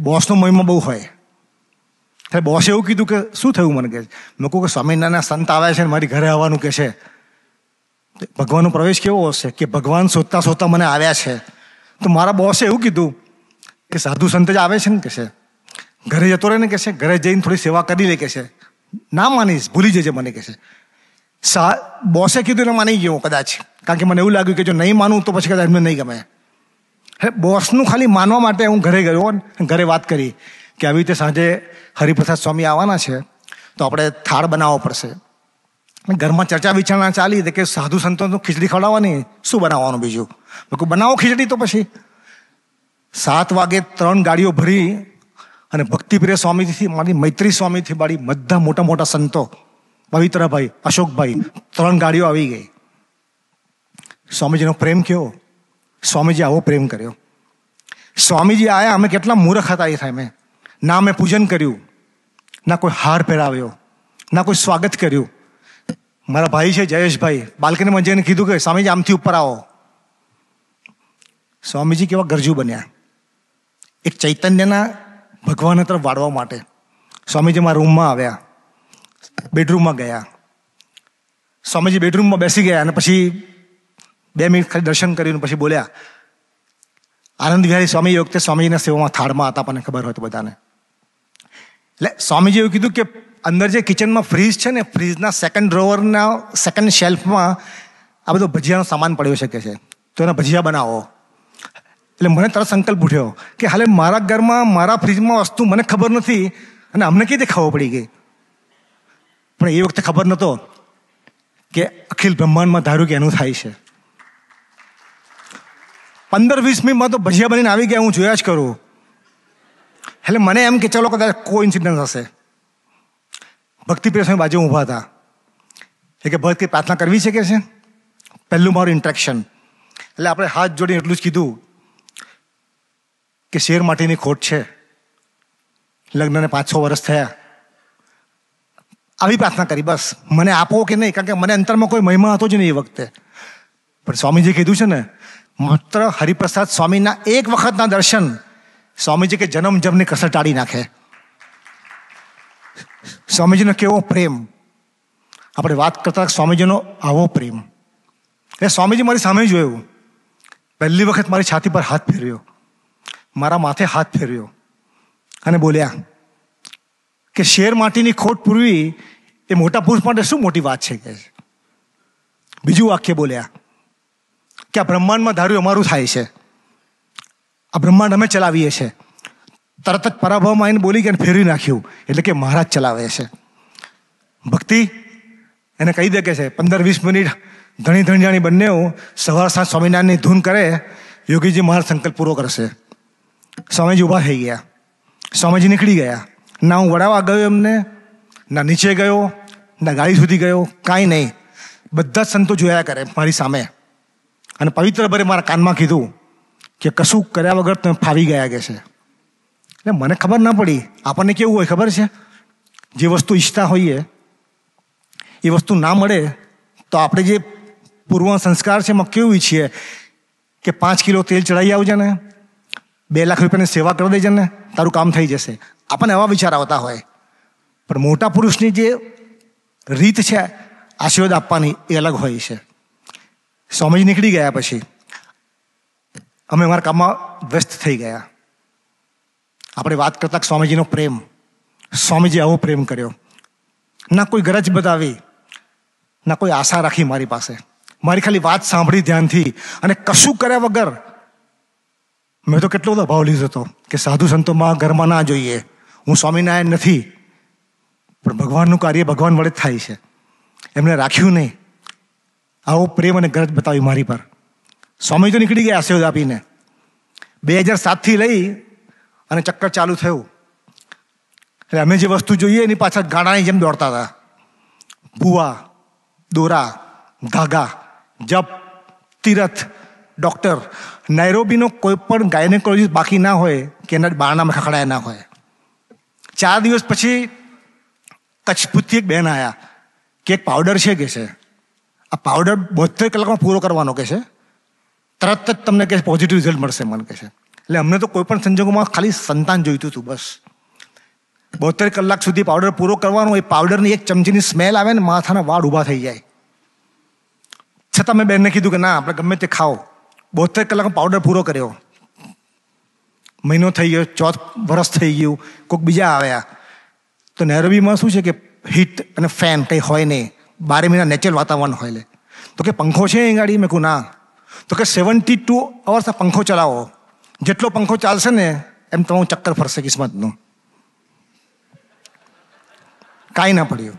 બોસનો મહિમા બહુ હોય. એટલે બોસે એવું કીધું કે શું થયું મને કહે. મેં કહું કે સ્વામિનારાયણ સંત આવ્યા છે ને મારી ઘરે આવવાનું કે છે. ભગવાનનો પ્રવેશ કેવો હશે કે ભગવાન શોધતા શોધતા મને આવ્યા છે. તો મારા બોસે એવું કીધું કે સાધુ સંત જ આવે છે ને કે છે, ઘરે જતો રહે ને કે છે, ઘરે જઈને થોડી સેવા કરી લે કે છે, ના માનીશ, ભૂલી જજે મને કે છે. બોસે કીધું એટલે માની ગયો કદાચ, કારણ કે મને એવું લાગ્યું કે જો નહીં માનું તો પછી કદાચ એમને નહીં ગમે. બોસનું ખાલી માનવા માટે હું ઘરે ગયો, ઘરે વાત કરી કે આવી રીતે સાંજે હરિપ્રસાદ સ્વામી આવવાના છે તો આપણે થાળ બનાવવો પડશે. ઘરમાં ચર્ચા વિચારણા ચાલી કે સાધુ સંતોનું ખીચડી ખવડાવવાની, શું બનાવવાનું બીજું. મેં કહું બનાવો ખીચડી. તો પછી 7 વાગે 3 ગાડીઓ ભરી અને ભક્તિપ્રિય સ્વામીથી મારી મૈત્રી સ્વામીથી મારી બધા મોટા મોટા સંતો, પવિત્રભાઈ, અશોકભાઈ, 3 ગાડીઓ આવી ગઈ. સ્વામીજીનો પ્રેમ કેવો, સ્વામીજી આવો પ્રેમ કર્યો. સ્વામીજી આયા, અમે કેટલા મૂર્ખ હતા એ થાય. મેં ના મેં પૂજન કર્યું, ના કોઈ હાર પહેરાવ્યો, ના કોઈ સ્વાગત કર્યું. મારા ભાઈ છે જયેશભાઈ, બાલ્કનીમાં જઈને કીધું કે સ્વામીજી આમથી ઉપર આવો. સ્વામીજી કેવા ગરજુ બન્યા, એક ચૈતન્યના ભગવાન તરફ વાળવા માટે. સ્વામીજી મારા રૂમમાં આવ્યા, બેડરૂમમાં ગયા. સ્વામીજી બેડરૂમમાં બેસી ગયા અને પછી 2 મિનિટ ખાલી દર્શન કર્યું પછી બોલ્યા. આનંદ વિહારી સ્વામી એ વખતે સ્વામીજીના સેવામાં થાળમાં હતા, આપણને ખબર હોય તો બધાને. એટલે સ્વામીજી એવું કીધું કે અંદર જે કિચનમાં ફ્રીજ છે ને, ફ્રીજના સેકન્ડ ડ્રોવરના સેકન્ડ શેલ્ફમાં આ બધો ભજીયાનો સામાન પડ્યો શકે છે, તો એના ભજીયા બનાવો. એટલે મને તરત સંકલ્પ ઉઠ્યો કે હાલે મારા ઘરમાં મારા ફ્રીજમાં વસ્તુ મને ખબર નથી અને અમને કઈ રીતે ખબર પડી ગઈ. પણ એ વખતે ખબર નહોતો કે અખિલ બ્રહ્માંડમાં ધાર્યું કે એનું થાય છે. 15-20 મિનિટમાં તો ભજીયા બનીને આવી ગયા, હું જોયા જ કરું. એટલે મને એમ કે ચલો કદાચ કોઇન્સિડન્સ હશે. ભક્તિપ્રિય સ્વામી બાજુ ઊભા હતા. એટલે કે ભક્તિ પ્રાર્થના કરવી છે કે છે. પહેલું મારું ઇન્ટ્રેક્શન. એટલે આપણે હાથ જોડીને એટલું જ કીધું કે શેર માટીની ખોટ છે, લગ્નને 5-6 વર્ષ થયા, આવી પ્રાર્થના કરી બસ. મને આપો કે નહીં, કારણ કે મને અંતરમાં કોઈ મહિમા હતો જ નહીં એ વખતે. પણ સ્વામીજી કીધું છે ને, માત્ર હરિપ્રસાદ સ્વામીના એક વખતના દર્શન સ્વામીજી કે જન્મ જમની કસર ટાળી નાખે. સ્વામીજીનો કેવો પ્રેમ. આપણે વાત કરતા સ્વામીજીનો આવો પ્રેમ. એટલે સ્વામીજી મારી સામે જોયું. પહેલી વખત મારી છાતી પર હાથ ફેરવ્યો, મારા માથે હાથ ફેરવ્યો અને બોલ્યા કે શેર માટીની ખોટ પૂરવી એ મોટા પુરુષ માટે શું મોટી વાત છે. કે બીજું વાક્ય બોલ્યા કે આ બ્રહ્માંડમાં ધાર્યું અમારું થાય છે, આ બ્રહ્માંડ અમે ચલાવીએ છીએ. તરત જ પરાભવમાં આવીને બોલી ગયા, ફેરવી નાખ્યું, એટલે કે મહારાજ ચલાવે છે. ભક્તિ એને કહી દે કે છે 15-20 મિનિટ ધણી ધણિયાણી બંને સવાર સાંજ સ્વામિનારાયણની ધૂન કરે, યોગીજી મારો સંકલ્પ પૂરો કરશે. સ્વામીજી ઊભા થઈ ગયા, સ્વામીજી નીકળી ગયા. ના હું વડાવા ગયો એમને, ના નીચે ગયો, ના ગાડી સુધી ગયો, કાંઈ નહીં. બધા જ સંતો જોયા કરે મારી સામે અને પવિત્ર ભરે મારા કાનમાં કીધું કે કશું કર્યા વગર તમે ફાવી ગયા કે છે. એટલે મને ખબર ના પડી. આપણને કેવું હોય ખબર છે, જે વસ્તુ ઈચ્છતા હોઈએ એ વસ્તુ ના મળે તો આપણે જે પૂર્વ સંસ્કાર છે એમાં કેવું ઈચ્છીએ કે 5 કિલો તેલ ચડાવી આવજે ને, 2 લાખ રૂપિયાની સેવા કરી દેજે ને, તારું કામ થઈ જશે. આપણને એવા વિચાર આવતા હોય. પણ મોટા પુરુષની જે રીત છે આશીર્વાદ આપવાની એ અલગ હોય છે. સ્વામીજી નીકળી ગયા પછી અમે અમારા કામમાં વ્યસ્ત થઈ ગયા. આપણે વાત કરતા સ્વામીજીનો પ્રેમ. સ્વામીજી આવો પ્રેમ કર્યો. ના કોઈ ગરજ બતાવી, ના કોઈ આશા રાખી મારી પાસે. મારી ખાલી વાત સાંભળી ધ્યાનથી અને કશું કર્યા વગર. મેં તો કેટલો બધો ભાવ લીધો હતો કે સાધુ સંતોમાં ઘરમાં ના જોઈએ, હું સ્વામિનારાયણ નથી, પણ ભગવાનનું કાર્ય ભગવાન વડે જ થાય છે. એમને રાખ્યું નહીં. આવો પ્રેમ અને ગરજ બતાવી મારી પર. સ્વામી તો નીકળી ગયા આશીર્વાદ આપીને. 2007થી લઈ અને ચક્કર ચાલુ થયું. એટલે અમે જે વસ્તુ જોઈએ એની પાછળ ગાડાની જેમ દોડતા હતા. ભૂવા, દોરા, ધાગા, જપ, તીરથ, ડૉક્ટર. નાઇરોબીનો કોઈ પણ ગાયનેકોલોજીસ્ટ બાકી ના હોય કે એના બારણામાં ખખડાયા ના હોય. 4 દિવસ પછી કચ્છપુરથી એક બહેન આવ્યા કે એક પાવડર છે કે છે, આ પાવડર 72 કલાકમાં પૂરો કરવાનો કે છે, તરત જ તમને કે પોઝિટિવ રિઝલ્ટ મળશે મને કે છે. એટલે અમને તો કોઈ પણ સંજોગોમાં ખાલી સંતાન જોઈતું હતું બસ. 72 કલાક સુધી પાવડર પૂરો કરવાનો. એ પાવડરની એક ચમચીની સ્મેલ આવે ને માથાના વાળ ઊભા થઈ જાય. છતાં મેં બેનને કીધું કે ના, આપણે ગમે તે ખાઓ. 72 કલાકમાં પાવડર પૂરો કર્યો. મહિનો થઈ ગયો, 4 વર્ષ થઈ ગયું, કોઈક બીજા આવ્યા. તો નૈરોબીમાં શું છે કે હીટ અને ફેન કંઈ હોય નહીં, 12 મહિના નેચરલ વાતાવરણ હોય. લે તો કે પંખો છે એ ગાડી? મેં કહું ના. તો કે 72 અવર્સ આ પંખો ચલાવો. જેટલો પંખો ચાલશે ને એમ તમારું ચક્કર ફરશે કિસ્મતનું. કાંઈ ના પડ્યું.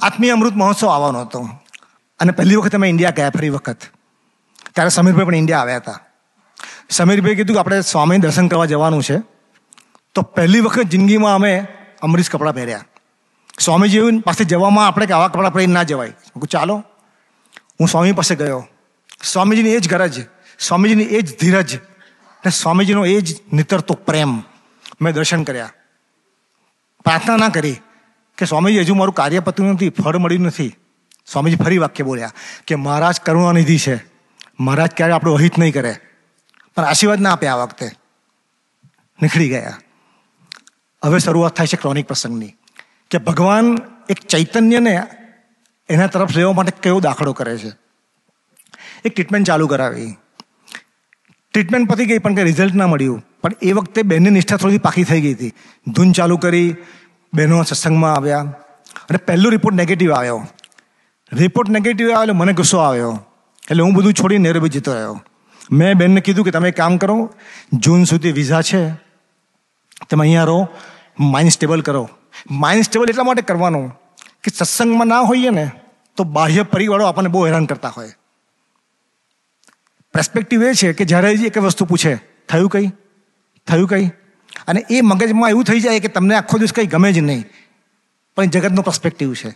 આત્મીય અમૃત મહોત્સવ આવવાનો હતો અને પહેલી વખત અમે ઇન્ડિયા ગયા. ફરી વખત ત્યારે સમીરભાઈ પણ ઇન્ડિયા આવ્યા હતા. સમીરભાઈ કીધું કે આપણે સ્વામી દર્શન કરવા જવાનું છે. તો પહેલી વખત જિંદગીમાં અમે અમરીશ કપડાં પહેર્યા. સ્વામીજી પાસે જવામાં આપણે કે આવા કપડાં પહેરીને ના જવાય. ચાલો. હું સ્વામી પાસે ગયો. સ્વામીજીની એ જ ગરજ, સ્વામીજીની એ જ ધીરજ અને સ્વામીજીનો એ જ નિતરતો પ્રેમ. મેં દર્શન કર્યા. પ્રાર્થના ના કરી કે સ્વામીજી હજુ મારું કાર્ય પત્યું નથી, ફળ મળ્યું નથી. સ્વામીજી ફરી વાક્ય બોલ્યા કે મહારાજ કરુણાનિધિ છે, મહારાજ ક્યારે આપણું અહિત નહીં કરે. પણ આશીર્વાદ ના આપ્યા આ વખતે. નીકળી ગયા. હવે શરૂઆત થાય છે ક્રોનિક પ્રસંગની કે ભગવાન એક ચૈતન્યને એના તરફ લેવા માટે કેવો દાખલો કરે છે. એક ટ્રીટમેન્ટ ચાલુ કરાવી, ટ્રીટમેન્ટ પતી ગઈ પણ કંઈ રિઝલ્ટ ના મળ્યું. પણ એ વખતે બહેનની નિષ્ઠા થોડી પાકી થઈ ગઈ હતી. ધૂન ચાલુ કરી, બહેનો સત્સંગમાં આવ્યા અને પહેલો રિપોર્ટ નેગેટિવ આવ્યો. રિપોર્ટ નેગેટિવ આવ્યો એટલે મને ગુસ્સો આવ્યો. એટલે હું બધું છોડી નૈરોબી જતો રહ્યો. મેં બહેનને કીધું કે તમે એક કામ કરો, જૂન સુધી વિઝા છે, તમે અહીંયા રહો, માઇન્ડ સ્ટેબલ કરો. માઇન્ડ સ્ટેબલ એટલા માટે કરવાનું કે સત્સંગમાં ના હોઈએ ને તો બાહ્ય પરિવારો આપણને બહુ હેરાન કરતા હોય. પર્સપેક્ટિવ એ છે કે જ્યારે એક વસ્તુ પૂછે થયું કંઈ, થયું કંઈ, અને એ મગજમાં એવું થઈ જાય કે તમને આખો દિવસ કંઈ ગમે જ નહીં. પણ જગતનો પર્સપેક્ટિવ છે.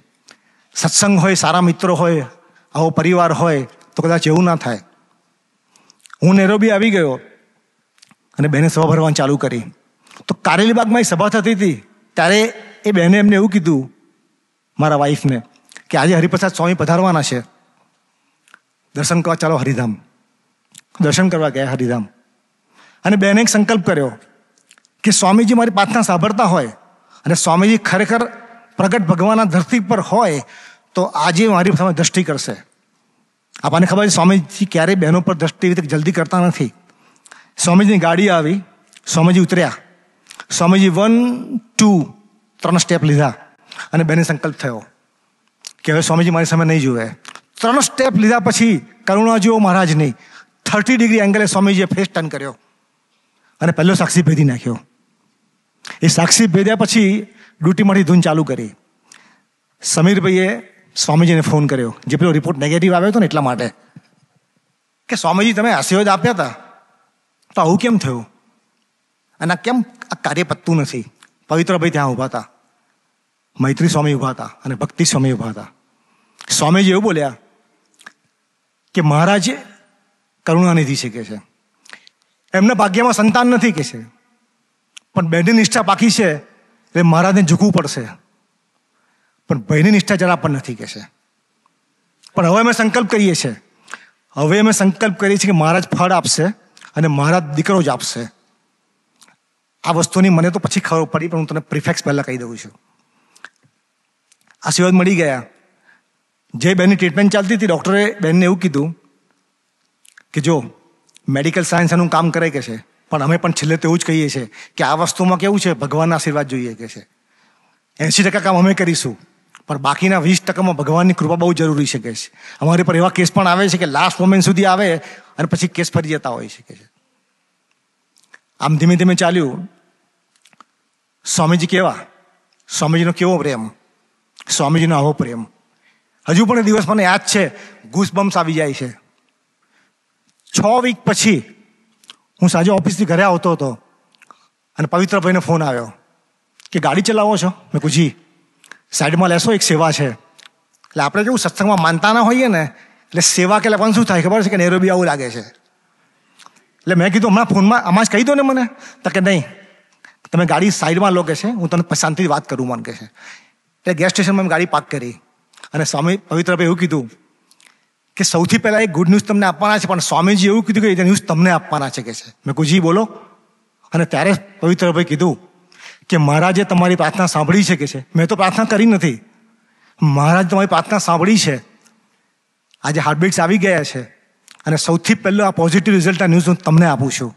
સત્સંગ હોય, સારા મિત્રો હોય, આવો પરિવાર હોય તો કદાચ એવું ના થાય. હું નૈરોબી આવી ગયો અને બહેને સભા ભરવાનું ચાલુ કરી. તો કારેલીબાગમાં એક સભા થતી હતી ત્યારે એ બહેને એમને એવું કીધું મારા વાઈફને કે આજે હરિપ્રસાદ સ્વામી પધારવાના છે, દર્શન કરવા ચાલો હરિધામ. દર્શન કરવા ગયા હરિધામ. અને બહેને એક સંકલ્પ કર્યો કે સ્વામીજી મારી પ્રાર્થના સાંભળતા હોય અને સ્વામીજી ખરેખર પ્રગટ ભગવાનના ધરતી પર હોય તો આજે મારી સામે દ્રષ્ટિ કરશે. આપણને ખબર છે સ્વામીજી ક્યારેય બહેનો પર દ્રષ્ટિ જલ્દી કરતા નથી. સ્વામીજીની ગાડી આવી, સ્વામીજી ઉતર્યા, સ્વામીજી 1, 2, 3 સ્ટેપ લીધા અને બેને સંકલ્પ થયો કે હવે સ્વામીજી મારી સામે નહીં જુએ. 3 સ્ટેપ લીધા પછી કરુણા જેવો મહારાજ નહીં, 30 ડિગ્રી એંગલે સ્વામીજીએ ફેસ ટર્ન કર્યો અને પહેલો સાક્ષી ભેદી નાખ્યો. એ સાક્ષી ભેદ્યા પછી ડ્યુટીમાંથી ધૂન ચાલુ કરી. સમીરભાઈએ સ્વામીજીને ફોન કર્યો, જે પેલો રિપોર્ટ નેગેટિવ આવ્યો હતો ને એટલા માટે, કે સ્વામીજી તમે આશીર્વાદ આપ્યા હતા તો આવું કેમ થયું અને કેમ આ કાર્ય પતતું નથી. પવિત્રભાઈ ત્યાં ઊભા હતા, મૈત્રી સ્વામી ઊભા હતા અને ભક્તિ સ્વામી ઊભા હતા. સ્વામીજી એવું બોલ્યા કે મહારાજ કરુણાનિધિ છે કે છે, એમના ભાગ્યમાં સંતાન નથી કે છે, પણ બહેનની નિષ્ઠા પાકી છે એટલે મહારાજને ઝૂકવું પડશે, પણ ભાઈની નિષ્ઠા જરા પણ નથી કે છે. પણ હવે અમે સંકલ્પ કરીએ છીએ, હવે અમે સંકલ્પ કરીએ છીએ કે મહારાજ ફળ આપશે અને મહારાજ દીકરો જ આપશે. આ વસ્તુની મને તો પછી ખબર પડી, પણ હું તને પ્રિફેક્સ પહેલાં કહી દઉં છું. આશીર્વાદ મળી ગયા. જે બહેનની ટ્રીટમેન્ટ ચાલતી હતી ડૉક્ટરે બહેનને એવું કીધું કે જો મેડિકલ સાયન્સ એનું કામ કરે કે છે, પણ અમે પણ છેલ્લે તો એવું જ કહીએ છીએ કે આ વસ્તુમાં કેવું છે, ભગવાનના આશીર્વાદ જોઈએ કે છે. 80% કામ અમે કરીશું, પણ બાકીના 20%માં ભગવાનની કૃપા બહુ જરૂરી છે કે છે. અમારી પર એવા કેસ પણ આવે છે કે લાસ્ટ મોમેન્ટ સુધી આવે અને પછી કેસ ફરી જતા હોય છે કે છે. આમ ધીમે ધીમે ચાલ્યું. સ્વામીજી કેવા, સ્વામીજીનો કેવો પ્રેમ, સ્વામીજીનો આવો પ્રેમ હજુ પણ એ દિવસ મને યાદ છે. ગૂસબમ્સ આવી જાય છે. 6 વીક પછી હું સાંજે ઓફિસથી ઘરે આવતો હતો અને પવિત્રભાઈને ફોન આવ્યો કે ગાડી ચલાવો છો? મેં કહ્યું જી. સાઈડમાં લેશો, એક સેવા છે. એટલે આપણે કેવું સત્સંગમાં માનતા ના હોઈએ ને, એટલે સેવા કે પણ શું થાય ખબર છે કે નૈરોબી આવું લાગે છે. એટલે મેં કીધું હમણાં ફોનમાં આમાં જ કહી દો ને મને. તો કે નહીં, તમે ગાડી સાઈડમાં લો કે છે, હું તમને શાંતિથી વાત કરું મને કે છે. એટલે ગેસ સ્ટેશનમાં ગાડી પાર્ક કરી અને સ્વામી પવિત્રભાઈ એવું કીધું કે સૌથી પહેલાં એક ગુડ ન્યૂઝ તમને આપવાના છે, પણ સ્વામીજી એવું કીધું કે એ ન્યૂઝ તમને આપવાના છે કે છે. મેં કહ્યું જી બોલો. અને ત્યારે પવિત્રભાઈ કીધું કે મહારાજે તમારી પ્રાર્થના સાંભળી છે કે છે. મેં તો પ્રાર્થના કરી નથી, મહારાજ તમારી પ્રાર્થના સાંભળી છે. આજે હાર્ટબીટ્સ આવી ગયા છે અને સૌથી પહેલો આ પોઝિટિવ રિઝલ્ટના ન્યૂઝ હું તમને આપું છું.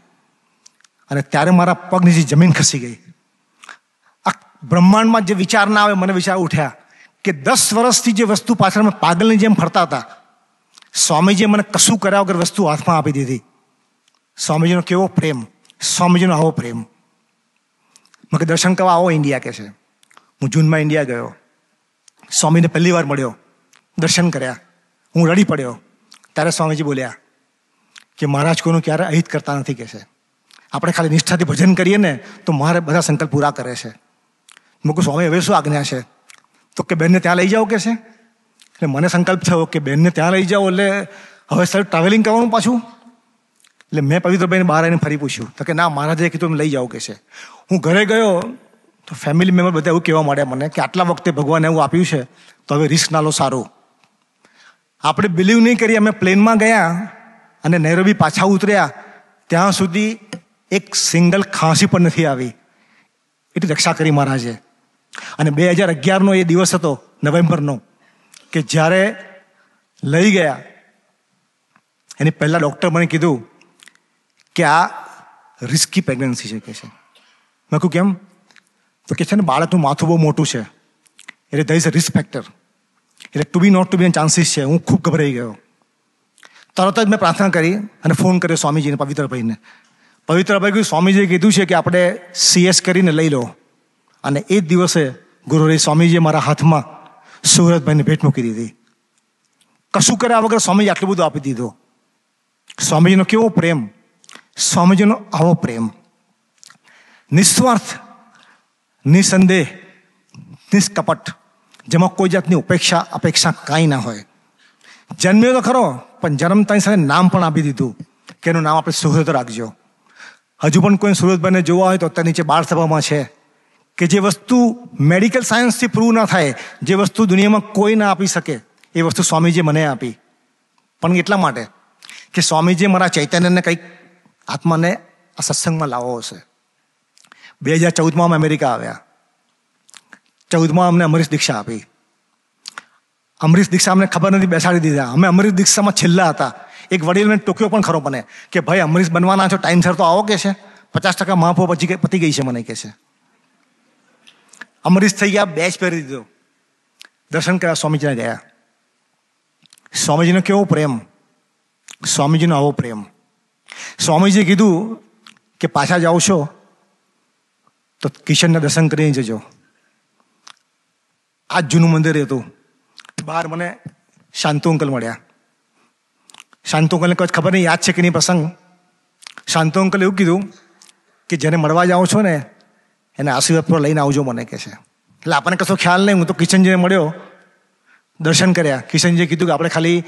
અને ત્યારે મારા પગ નીચે જમીન ખસી ગઈ. આ બ્રહ્માંડમાં જે વિચાર ના આવે, મને વિચાર ઉઠ્યા કે 10 વર્ષથી જે વસ્તુ પાછળ અમે પાગલની જેમ ફરતા હતા, સ્વામીજીએ મને કશું કર્યા વગર વસ્તુ હાથમાં આપી દીધી. સ્વામીજીનો કેવો પ્રેમ, સ્વામીજીનો આવો પ્રેમ. મને દર્શન કરવા આવો ઇન્ડિયા કે છે. હું જૂનમાં ઇન્ડિયા ગયો, સ્વામીને પહેલી વાર મળ્યો, દર્શન કર્યા, હું રડી પડ્યો. ત્યારે સ્વામીજી બોલ્યા કે મહારાજ કોઈનું ક્યારે અહિત કરતા નથી કે છે. આપણે ખાલી નિષ્ઠાથી ભજન કરીએ ને તો મારે બધા સંકલ્પ પૂરા કરે છે. મેં કહું સ્વામી હવે શું આજ્ઞા છે? તો કે બેનને ત્યાં લઈ જાઓ કે છે. એટલે મને સંકલ્પ થયો કે બેનને ત્યાં લઈ જાઓ એટલે હવે સર ટ્રાવેલિંગ કરવાનું પાછું. એટલે મેં પવિત્રભાઈને બહાર આવીને ફરી પૂછ્યું તો કે ના, મહારાજે કીધું એમ લઈ જાઓ કે છે. હું ઘરે ગયો તો ફેમિલી મેમ્બર બધા એવું કહેવા માંડ્યા મને કે આટલા વખતે ભગવાને એવું આપ્યું છે તો હવે રિસ્ક ના લો, સારું. આપણે બિલીવ નહીં કરીએ, અમે પ્લેનમાં ગયા અને નૈરોબી પાછા ઉતર્યા ત્યાં સુધી એક સિંગલ ખાંસી પણ નથી આવી. એટલી રક્ષા કરી મહારાજે. અને 2011નો એ દિવસ હતો નવેમ્બરનો, કે જ્યારે લઈ ગયા એની પહેલાં ડૉક્ટર મને કીધું કે આ રિસ્કી પ્રેગ્નન્સી છે કે છે. મેં કહ્યું કેમ? તો કે છે ને બાળકનું માથું બહુ મોટું છે એટલે there is a risk factor, એટલે to be not to be chances છે. હું ખૂબ ગભરાઈ ગયો. તરત જ મેં પ્રાર્થના કરી અને ફોન કર્યો સ્વામીજીને, પવિત્રભાઈને. પવિત્રભાઈ કહ્યું સ્વામીજીએ કીધું છે કે આપણે CS કરીને લઈ લો. અને એ જ દિવસે ગુરુહરિ સ્વામીજીએ મારા હાથમાં સુરતભાઈની ભેટ મૂકી દીધી. કશું કર્યા વગર સ્વામીજી આટલું બધું આપી દીધું. સ્વામીજીનો કેવો પ્રેમ, સ્વામીજીનો આવો પ્રેમ, નિસ્વાર્થ, નિસંદેહ, નિષ્કપટ, જેમાં કોઈ જાતની અપેક્ષા કાંઈ ના હોય. જન્મ્યો તો ખરો, પણ જન્મતાની સાથે નામ પણ આપી દીધું કે એનું નામ આપણે સુરત રાખજો. હજુ પણ કોઈ સુરતભાઈને જોવા હોય તો અત્યારે નીચે બાળ સભામાં છે કે જે વસ્તુ મેડિકલ સાયન્સથી પ્રૂવ ના થાય, જે વસ્તુ દુનિયામાં કોઈ ના આપી શકે, એ વસ્તુ સ્વામીજીએ મને આપી. પણ એટલા માટે કે સ્વામીજીએ મારા ચૈતન્યને કંઈક આત્માને આ સત્સંગમાં લાવવો હશે. 2014માં અમે અમેરિકા આવ્યા. 14માં અમને અમરીશ દીક્ષા આપી. અમરીશ દીક્ષા અમને ખબર નથી, બેસાડી દીધા. અમે અમરીશ દીક્ષામાં છેલ્લા હતા. એક વડીલ મેં ટોક્યો પણ ખરો મને કે ભાઈ અમરીશ બનવાના છો, ટાઈમસર તો આવો કે છે, 50% મહાપો પછી પતી ગઈ છે મને કે છે. અમરીશ થઈ ગયા, બેચ પહેરી દીધો, દર્શન કર્યા, સ્વામીજીને ગયા. સ્વામીજીનો કેવો પ્રેમ, સ્વામીજીનો આવો પ્રેમ. સ્વામીજીએ કીધું કે પાછા જાઓ છો તો કિશનના દર્શન કરીને જજો. આ જ જૂનું મંદિર હતું. બહાર મને શાંતુ અંકલ મળ્યા. શાંતુ અંકલને કદાચ ખબર નહીં યાદ છે કે નહીં પ્રસંગ. શાંતુ અંકલ એવું કીધું કે જેને મળવા જાઓ છો ને એને આશીર્વાદ પર લઈને આવજો મને કે છે. એટલે આપણને કશો ખ્યાલ નહીં. હું તો કિશનજીને મળ્યો, દર્શન કર્યા. કિશનજીએ કીધું કે આપણે ખાલી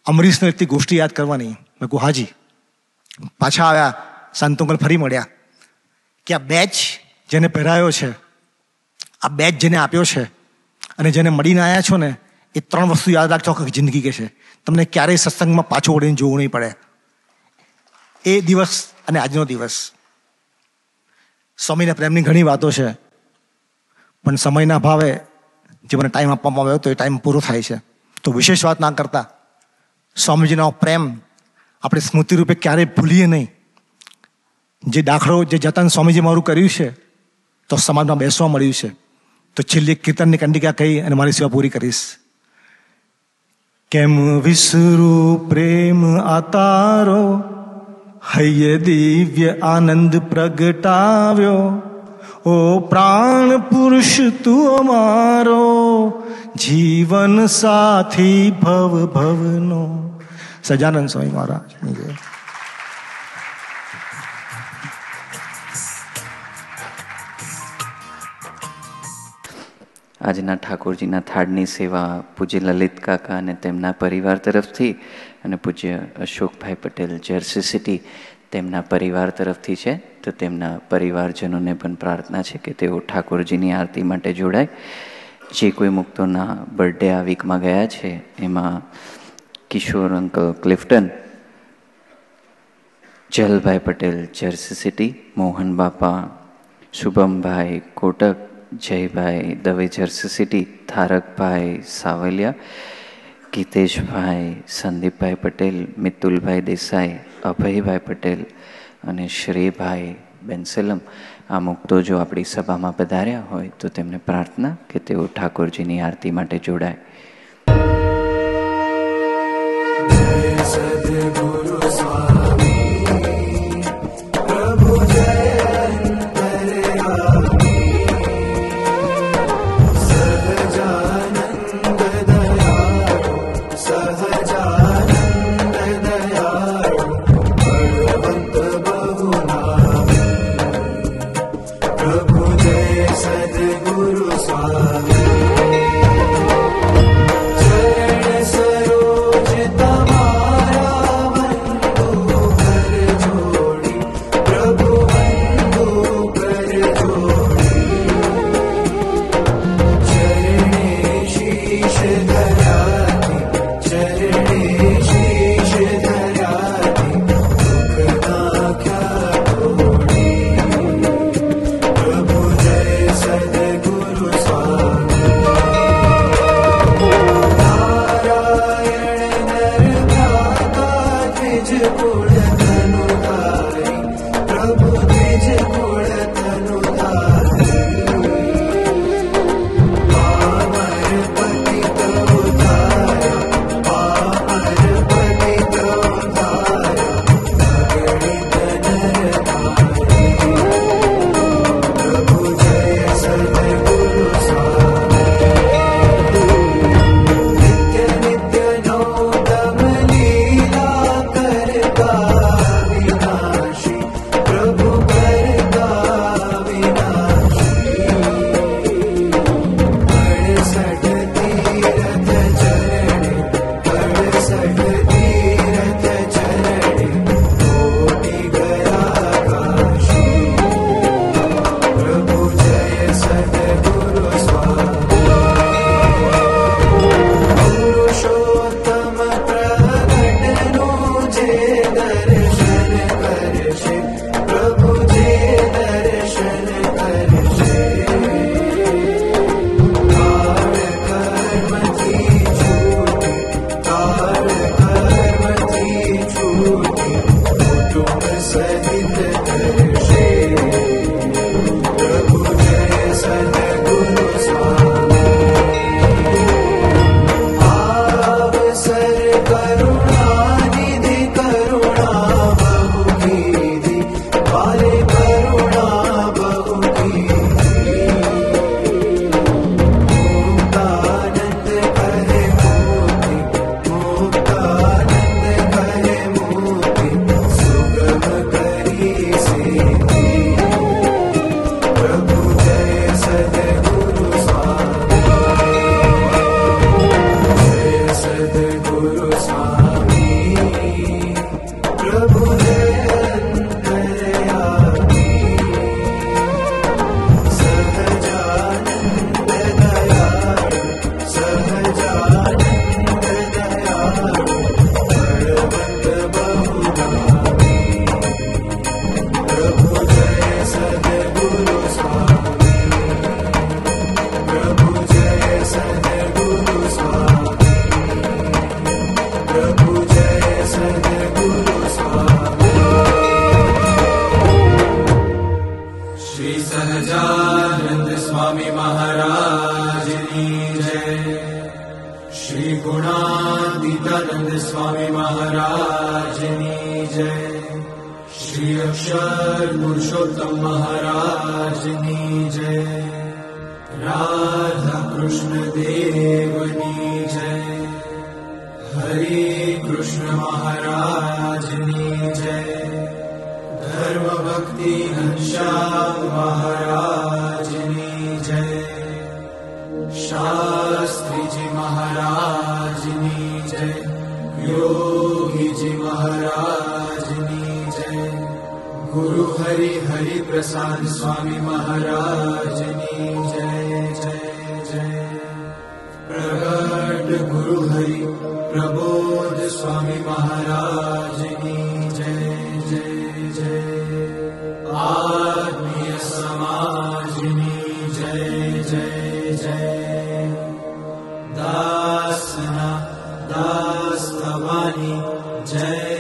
અમરીશનો એટલી ગોષ્ઠી યાદ કરવાની. મેં કહું હાજી. પાછા આવ્યા, શાંતુ અંકલ ફરી મળ્યા કે આ બેચ જેને પહેરાયો છે, આ બેચ જેને આપ્યો છે અને જેને મળીને આવ્યા છો ને, એ 3 વસ્તુ યાદ રાખજો આખી જિંદગી કે છે. તમને ક્યારેય સત્સંગમાં પાછું વળીને જોવું નહીં પડે. એ દિવસ અને આજનો દિવસ. સ્વામીના પ્રેમની ઘણી વાતો છે, પણ સમયના ભાવે જે મને ટાઈમ આપવામાં આવ્યો તો એ ટાઈમ પૂરો થાય છે. તો વિશેષ વાત ના કરતા સ્વામીજીનો પ્રેમ આપણે સ્મૃતિ રૂપે ક્યારેય ભૂલીએ નહીં. જે દાખલો, જે જતન સ્વામીજી મારું કર્યું છે તો સમાજમાં બેસવા મળ્યું છે. તો છેલ્લી કીર્તનની કંડિકા કહી અને મારી સેવા પૂરી કરીશ. કેમ વિસરું પ્રેમ આતારો, હૈયે દિવ્ય આનંદ પ્રગટાવ્યો. ઓ પ્રાણ પુરુષ તું અમારો, જીવન સાથી ભવ ભવનો. સજાનંદ સ્વામી મહારાજ. આજના ઠાકોરજીના થાળની સેવા પૂજ્ય લલિત કાકા અને તેમના પરિવાર તરફથી અને પૂજ્ય અશોકભાઈ પટેલ જર્સી સિટી તેમના પરિવાર તરફથી છે. તો તેમના પરિવારજનોને પણ પ્રાર્થના છે કે તેઓ ઠાકોરજીની આરતી માટે જોડાય. જે કોઈ મુક્તોના બર્થડે આ વીકમાં ગયા છે એમાં Kishor uncle Clifton, Jalbhai Patel Jersey City, Mohan Bapa, Shubhambhai Kotak, Jaybhai Dave Jersey City, Dharakbhai Savaliya, Giteshbhai, Sandeepbhai Patel, મિતુલભાઈ Desai, Abhaybhai Patel અને શ્રીભાઈ બેન્સેલમ. આ મુક્તો જો આપણી સભામાં પધાર્યા હોય તો તેમને પ્રાર્થના કે તેઓ ઠાકોરજીની આરતી માટે જોડાય. સદગુરુ સ્વામી પ્રભુ જય સદગુરુ સ્વામી शांतिदानंद स्वामी महाराज की जय। श्री अक्षर पुरुषोत्तम महाराज की जय। राधा कृष्ण देव की जय। हरे कृष्ण महाराज की जय। धर्म भक्ति घनश्याम महाराज की जय। शास्त्री जी महाराज की जय। योगी जी महाराज की जय। गुरु हरि हरि प्रसाद स्वामी महाराज की जय जय जय। प्रगट गुरु हरि प्रबोध स्वामी महाराज की जय जय जय। आत्मीय समाज की जय जय जय। दासना दास भवानी जय